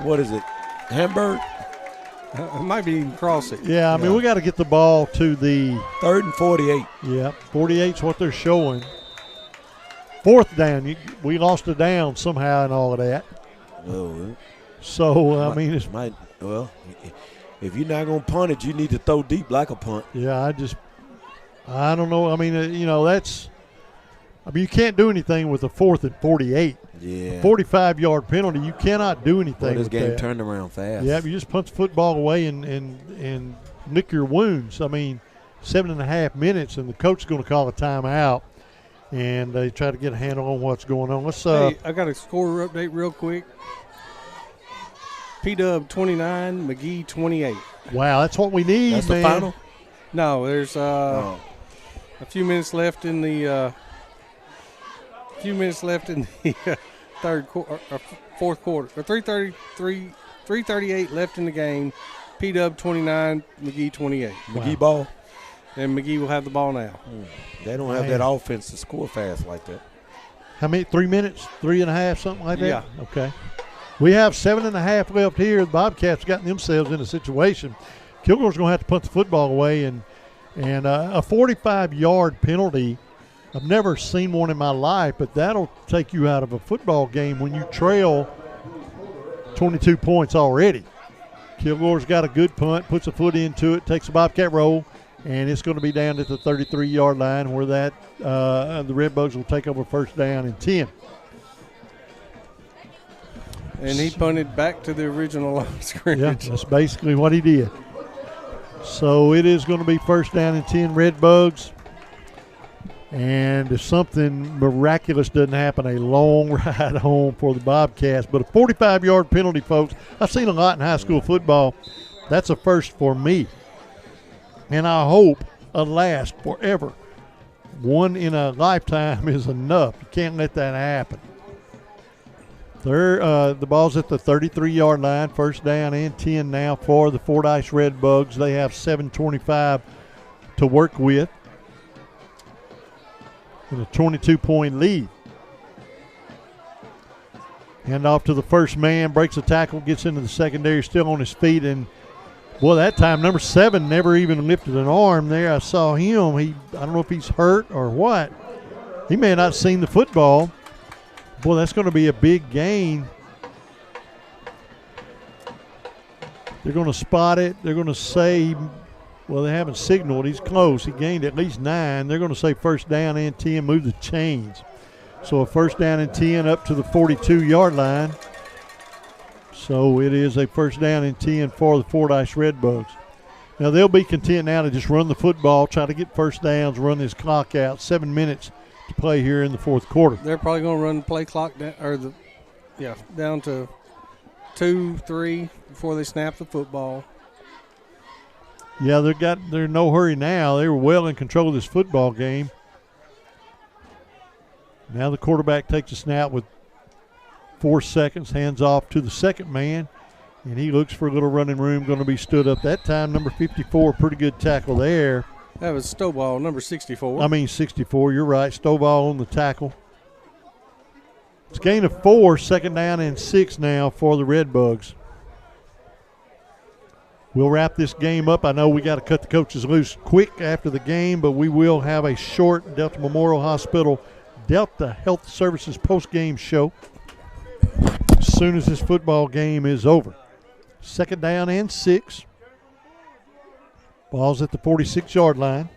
what is it? Hamburg? It might be even cross it. Yeah, I mean, we got to get the ball to the 3rd and 48. Yeah, 48 is what they're showing. 4th down. We lost a down somehow and all of that. Well, so, I mean, it's. Well, if you're not going to punt it, you need to throw deep like a punt. Yeah, I don't know. I mean, you can't do anything with a 4th and 48. Yeah. 45-yard penalty, you cannot do anything Well, this with game that. turned around fast. Yeah, you just punch the football away and lick your wounds. I mean, 7.5 minutes, and the coach is going to call a timeout, and they try to get a handle on what's going on. Let's. Hey, I got a score update real quick. P-Dub 29, McGee 28. Wow, that's what we need, That's man. the final? No, there's a few minutes left in the fourth quarter. Or 3:38 left in the game. P-Dub 29, McGee 28. McGee ball. And McGee will have the ball now. They don't have that offense to score fast like that. How many? 3 minutes? 3.5, something like that? Yeah. Okay. We have 7.5 left here. The Bobcats gotten themselves in a situation. Kilgore's going to have to punt the football away, and a 45-yard penalty. I've never seen one in my life, but that'll take you out of a football game when you trail 22 points already. Kilgore's got a good punt, puts a foot into it, takes a Bobcat roll, and it's going to be down at the 33-yard line where the Redbugs will take over 1st down and 10. And he punted back to the original line of scrimmage. Yeah, that's basically what he did. So it is going to be 1st down and 10 Redbugs. And if something miraculous doesn't happen, a long ride home for the Bobcats. But a 45-yard penalty, folks, I've seen a lot in high school football. That's a first for me. And I hope a last forever. One in a lifetime is enough. You can't let that happen. The ball's at the 33-yard line, 1st down and 10 now for the Fordyce Redbugs. They have 7:25 to work with in a 22-point lead. Hand off to the first man, breaks a tackle, gets into the secondary, still on his feet. And, boy, that time number 7 never even lifted an arm there. I saw him. I don't know if he's hurt or what. He may have not seen the football. Boy, that's going to be a big gain. They're going to spot it. They're going to say, well, they haven't signaled. He's close. He gained at least 9. They're going to say 1st down and 10, move the chains. So a 1st down and 10 up to the 42-yard line. So it is a 1st down and 10 for the Fordyce Redbugs. Now they'll be content now to just run the football, try to get 1st downs, run this clock out. 7 minutes to play here in the 4th quarter. They're probably going to run the play clock down to 2, 3 before they snap the football. Yeah, they're in no hurry now. They were well in control of this football game. Now the quarterback takes a snap with 4 seconds, hands off to the second man, and he looks for a little running room, going to be stood up. That time, number 54, pretty good tackle there. That was Stovall, number 64. 64, you're right. Stovall on the tackle. It's a gain of 4, second down and 6 now for the Redbugs. We'll wrap this game up. I know we got to cut the coaches loose quick after the game, but we will have a short Delta Memorial Hospital Delta Health Services post-game show as soon as this football game is over. Second down and 6. Ball's at the 46-yard line.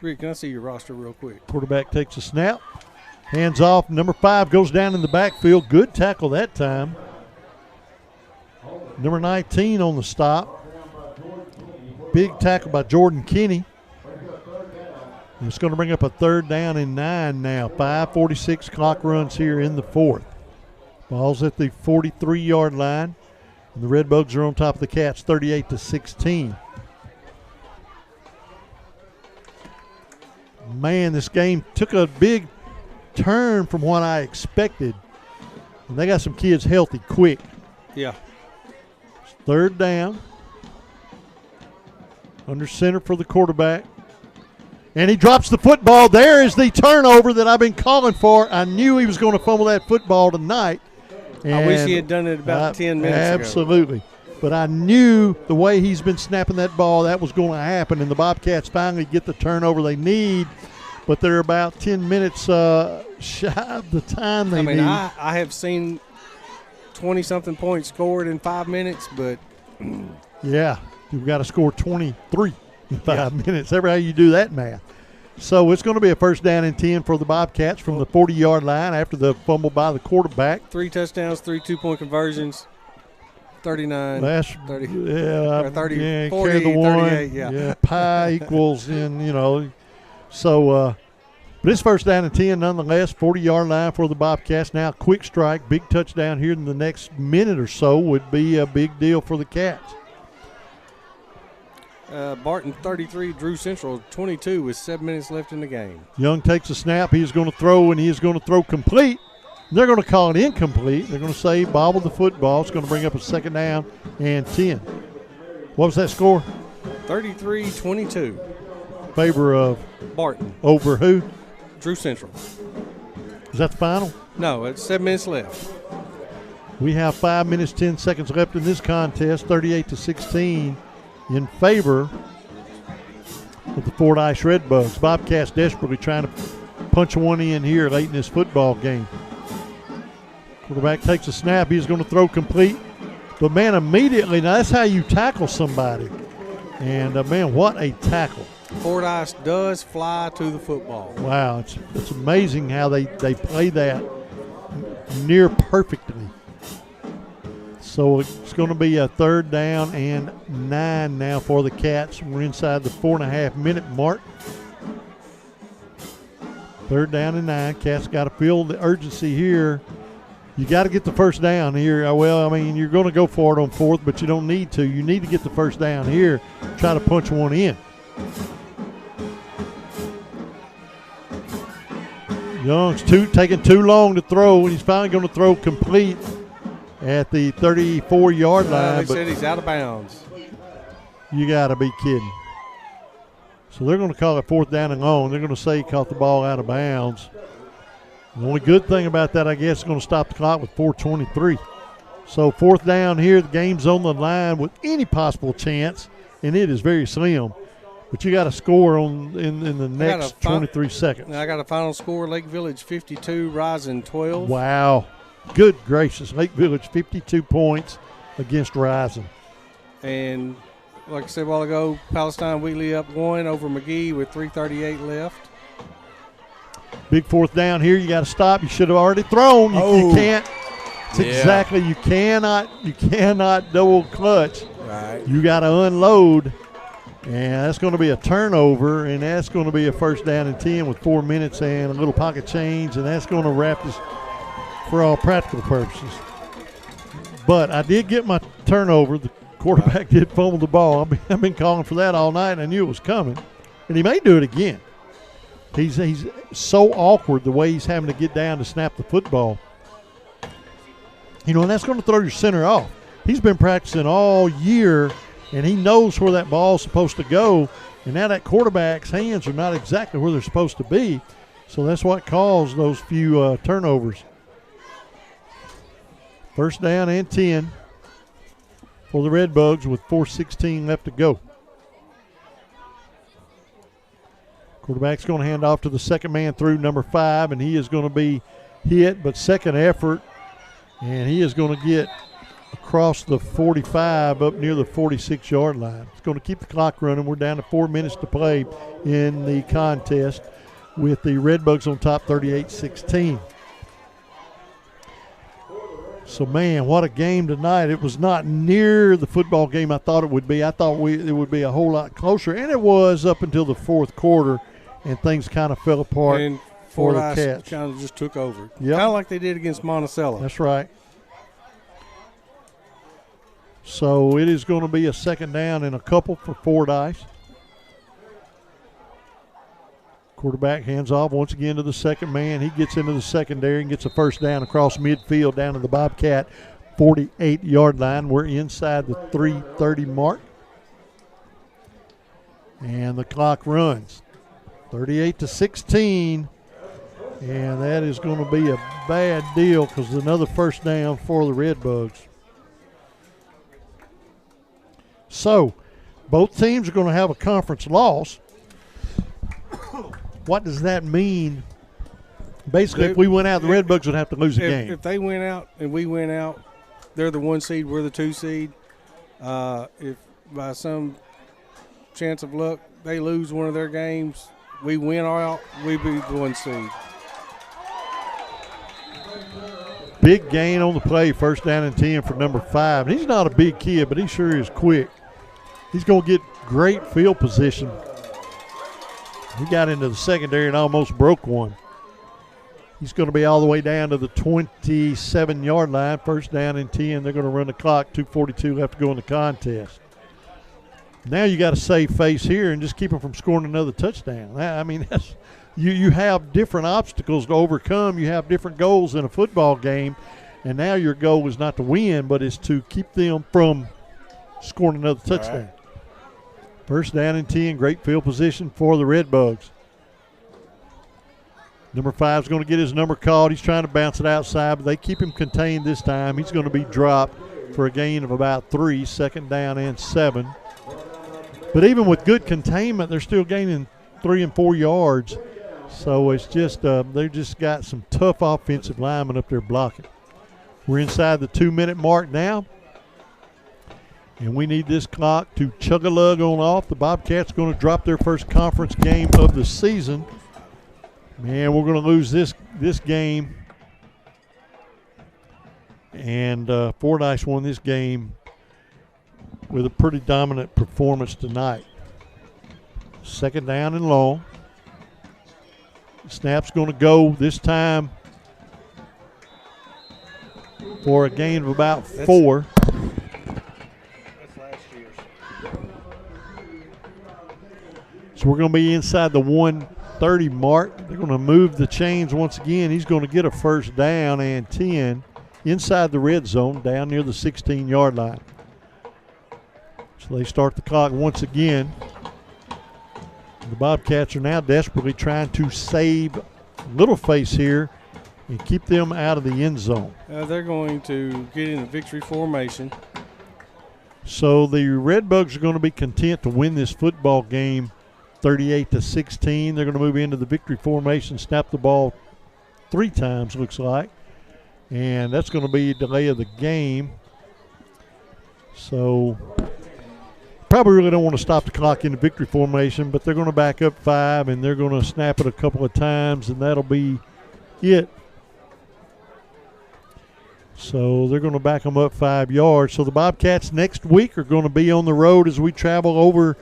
Rick, can I see your roster real quick? Quarterback takes a snap. Hands off. Number 5 goes down in the backfield. Good tackle that time. Number 19 on the stop. Big tackle by Jordan Kinney. And it's going to bring up a third down and 9 now. 5:46 clock runs here in the fourth. Ball's at the 43-yard line. And the Redbugs are on top of the Cats 38-16. Man, this game took a big turn from what I expected. And they got some kids healthy quick. Yeah. Third down. Under center for the quarterback. And he drops the football. There is the turnover that I've been calling for. I knew he was going to fumble that football tonight. I wish he had done it about 10 minutes ago. Absolutely. But I knew the way he's been snapping that ball, that was going to happen. And the Bobcats finally get the turnover they need. But they're about 10 minutes shy of the time they need. I have seen 20-something points scored in 5 minutes, but yeah, you've got to score 23 in 5 minutes. Every how you do that math. So it's going to be a first down and 10 for the Bobcats from the 40-yard line after the fumble by the quarterback. 3 touchdowns, 3 two-point conversions, 39, 30, 30, yeah, 40, carry the one. 38, yeah. Pi equals so but it's first down and 10 nonetheless. 40-yard line for the Bobcats. Now quick strike, big touchdown here in the next minute or so would be a big deal for the Cats. Barton 33, Drew Central 22 with 7 minutes left in the game. Young takes a snap. He's going to throw, and he is going to throw complete. They're going to call it incomplete. They're going to say bobble the football. It's going to bring up a second down and 10. What was that score? 33-22. Favor of Barton. Over who? Drew Central. Is that the final? No, it's 7 minutes left. We have 5 minutes, 10 seconds left in this contest, 38-16 in favor of the Fordyce Redbugs. Bobcats desperately trying to punch one in here late in this football game. Quarterback takes a snap. He's going to throw complete. But, man, immediately, now that's how you tackle somebody. And, man, what a tackle. Fordyce does fly to the football. Wow, it's amazing how they play that near perfectly. So it's going to be a third down and 9 now for the Cats. We're inside the 4.5-minute mark. Third down and 9. Cats got to feel the urgency here. You got to get the first down here. Well, I mean, you're going to go for it on fourth, but you don't need to. You need to get the first down here. Try to punch one in. Young's taking too long to throw, and he's finally going to throw complete at the 34-yard line. They said he's out of bounds. You got to be kidding. So they're going to call it fourth down and long. They're going to say he caught the ball out of bounds. The only good thing about that, I guess, is going to stop the clock with 4:23. So fourth down here, the game's on the line with any possible chance, and it is very slim. But you got to score in the next 23 seconds. I got a final score: Lake Village 52, Rising 12. Wow. Good gracious. Lake Village 52 points against Rising. And like I said a while ago, Palestine Wheatley up 1 over McGee with 3:38 left. Big fourth down here. You got to stop. You should have already thrown. You can't. Exactly. You cannot double clutch. Right. You got to unload. And that's going to be a turnover, and that's going to be a first down and 10 with 4 minutes and a little pocket change, and that's going to wrap this for all practical purposes. But I did get my turnover. The quarterback did fumble the ball. I've been calling for that all night, and I knew it was coming. And he may do it again. He's so awkward the way he's having to get down to snap the football. You know, and that's going to throw your center off. He's been practicing all year, and he knows where that ball's supposed to go. And now that quarterback's hands are not exactly where they're supposed to be. So that's what caused those few turnovers. First down and 10 for the Redbugs with 4:16 left to go. Quarterback's going to hand off to the second man through, number 5, and he is going to be hit, but second effort, and he is going to get across the 45 up near the 46-yard line. It's going to keep the clock running. We're down to 4 minutes to play in the contest with the Redbugs on top 38-16. So, man, what a game tonight. It was not near the football game I thought it would be. I thought it would be a whole lot closer, and it was up until the fourth quarter, and things kind of fell apart and for the Fordyce Cats. kind of just took over. Yep. Kind of like they did against Monticello. That's right. So it is going to be a second down and a couple for Fordyce. Quarterback hands off once again to the second man. He gets into the secondary and gets a first down across midfield down to the Bobcat 48-yard line. We're inside the 3:30 mark. And the clock runs. 38-16. And that is going to be a bad deal because another first down for the Redbugs. So, both teams are going to have a conference loss. What does that mean? Basically, if we went out, the Redbugs would have to lose a game. If they went out and we went out, they're the 1 seed, we're the 2 seed. If by some chance of luck they lose one of their games, we win out, we be the 1 seed. Big gain on the play, first down and 10 for number 5. And he's not a big kid, but he sure is quick. He's going to get great field position. He got into the secondary and almost broke one. He's going to be all the way down to the 27-yard line, first down and 10. They're going to run the clock, 2:42 left to go in the contest. Now you got to save face here and just keep them from scoring another touchdown. I mean, that's, you have different obstacles to overcome. You have different goals in a football game, and now your goal is not to win, but it's to keep them from scoring another touchdown. Right. First down and 10, great field position for the Redbugs. Number 5 is going to get his number called. He's trying to bounce it outside, but they keep him contained this time. He's going to be dropped for a gain of about 3, second down and 7. But even with good containment, they're still gaining 3 and 4 yards. So it's just they've just got some tough offensive linemen up there blocking. We're inside the 2-minute mark now. And we need this clock to chug-a-lug on off. The Bobcats going to drop their first conference game of the season. Man, we're going to lose this game. And Fordyce won this game with a pretty dominant performance tonight. Second down and long. Snap's going to go this time for a gain of about 4. So we're going to be inside the 130 mark. They're going to move the chains once again. He's going to get a first down and 10 inside the red zone down near the 16-yard line. So they start the clock once again. The Bobcats are now desperately trying to save Littleface here and keep them out of the end zone. They're going to get in a victory formation. So the Redbugs are going to be content to win this football game 38-16. They're going to move into the victory formation, snap the ball 3 times, looks like. And that's going to be a delay of the game. So probably really don't want to stop the clock in the victory formation, but they're going to back up 5, and they're going to snap it a couple of times, and that'll be it. So they're going to back them up 5 yards. So the Bobcats next week are going to be on the road as we travel over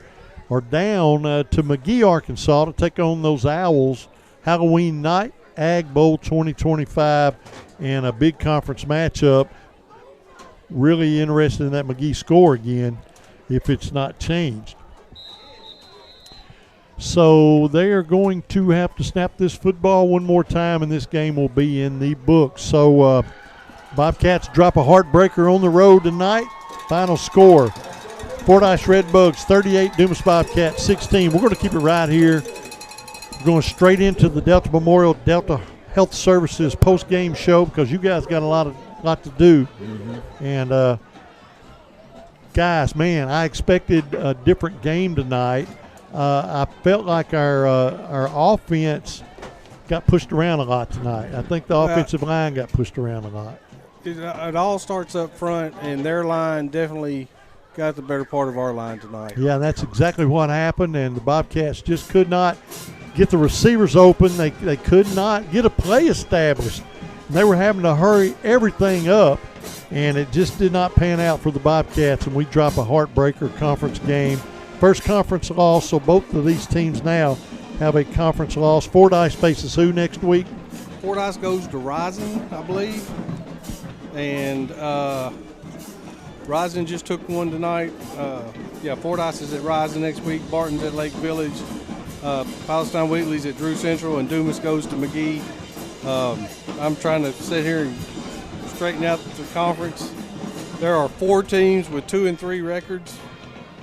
or down to McGee, Arkansas to take on those Owls. Halloween night, Ag Bowl 2025, and a big conference matchup. really interested in that McGee score again if it's not changed. So they are going to have to snap this football one more time, and this game will be in the books. So Bobcats drop a heartbreaker on the road tonight. Final score, Fordyce Redbugs 38, Dumas Bobcats 16. We're going to keep it right here. We're going straight into the Delta Memorial Delta Health Services post-game show because you guys got a lot to do. Mm-hmm. And guys, man, I expected a different game tonight. I felt like our offense got pushed around a lot tonight. I think the offensive line got pushed around a lot. It all starts up front, and their line definitely got the better part of our line tonight. Yeah, that's exactly what happened, and the Bobcats just could not get the receivers open. They could not get a play established. They were having to hurry everything up, and it just did not pan out for the Bobcats, and we drop a heartbreaker conference game. First conference loss, so both of these teams now have a conference loss. Fordyce faces who next week? Fordyce goes to Rising, I believe. And Rising just took one tonight. Fordyce is at Rising next week. Barton's at Lake Village. Palestine Wheatley's at Drew Central, and Dumas goes to McGee. I'm trying to sit here and straighten out the conference. There are 4 teams with 2 and 3 records.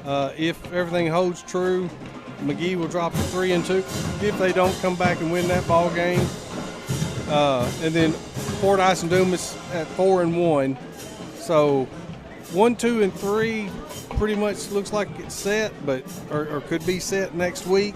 If everything holds true, McGee will drop to 3-2 if they don't come back and win that ball game. And then Fordyce and Dumas at 4-1. So 1, 2, and 3 pretty much looks like it's set, but or could be set next week.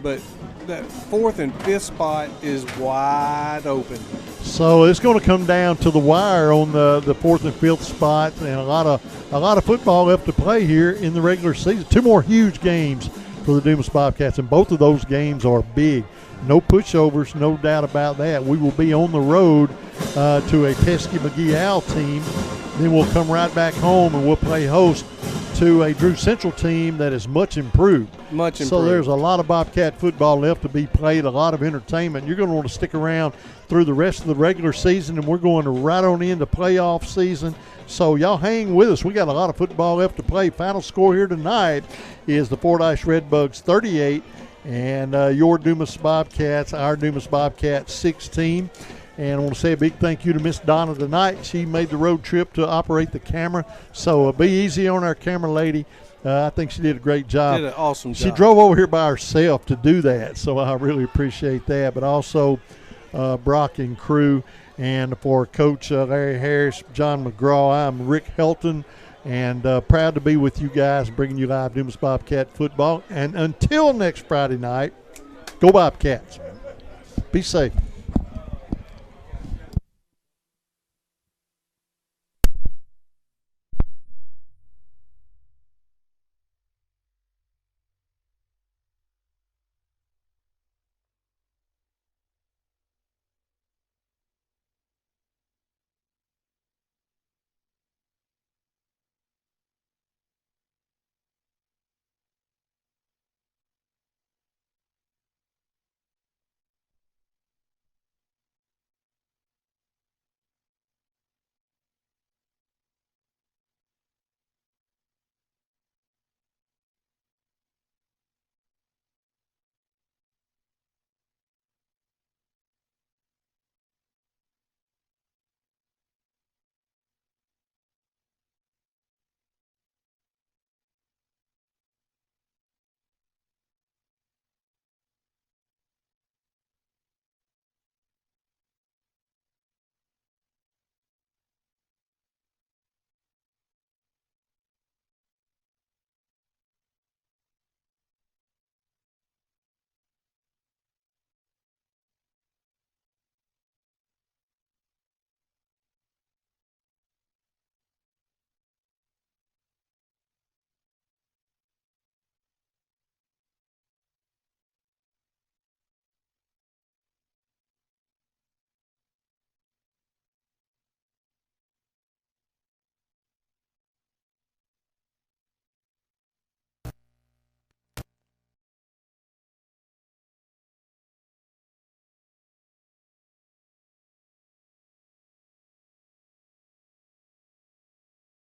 But that 4th and 5th spot is wide open. So it's going to come down to the wire on the 4th and 5th spots, and a lot of football left to play here in the regular season. 2 more huge games for the Dumas Bobcats, and both of those games are big. No pushovers, no doubt about that. We will be on the road to a pesky McGee Owl team. Then we'll come right back home and we'll play host to a Drew Central team that is much improved. Much improved. So there's a lot of Bobcat football left to be played, a lot of entertainment. You're going to want to stick around through the rest of the regular season, and we're going to right on into playoff season. So y'all hang with us. We got a lot of football left to play. Final score here tonight is the Fordyce Redbugs 38 and your Dumas Bobcats, our Dumas Bobcats 16. And I want to say a big thank you to Miss Donna tonight. She made the road trip to operate the camera. So be easy on our camera lady. I think she did a great job. Did an awesome job. She drove over here by herself to do that, so I really appreciate that. But also Brock and crew. And for Coach Larry Harris, John McGraw, I'm Rick Helton. And proud to be with you guys, bringing you live Dumas Bobcat football. And until next Friday night, go Bobcats. Be safe.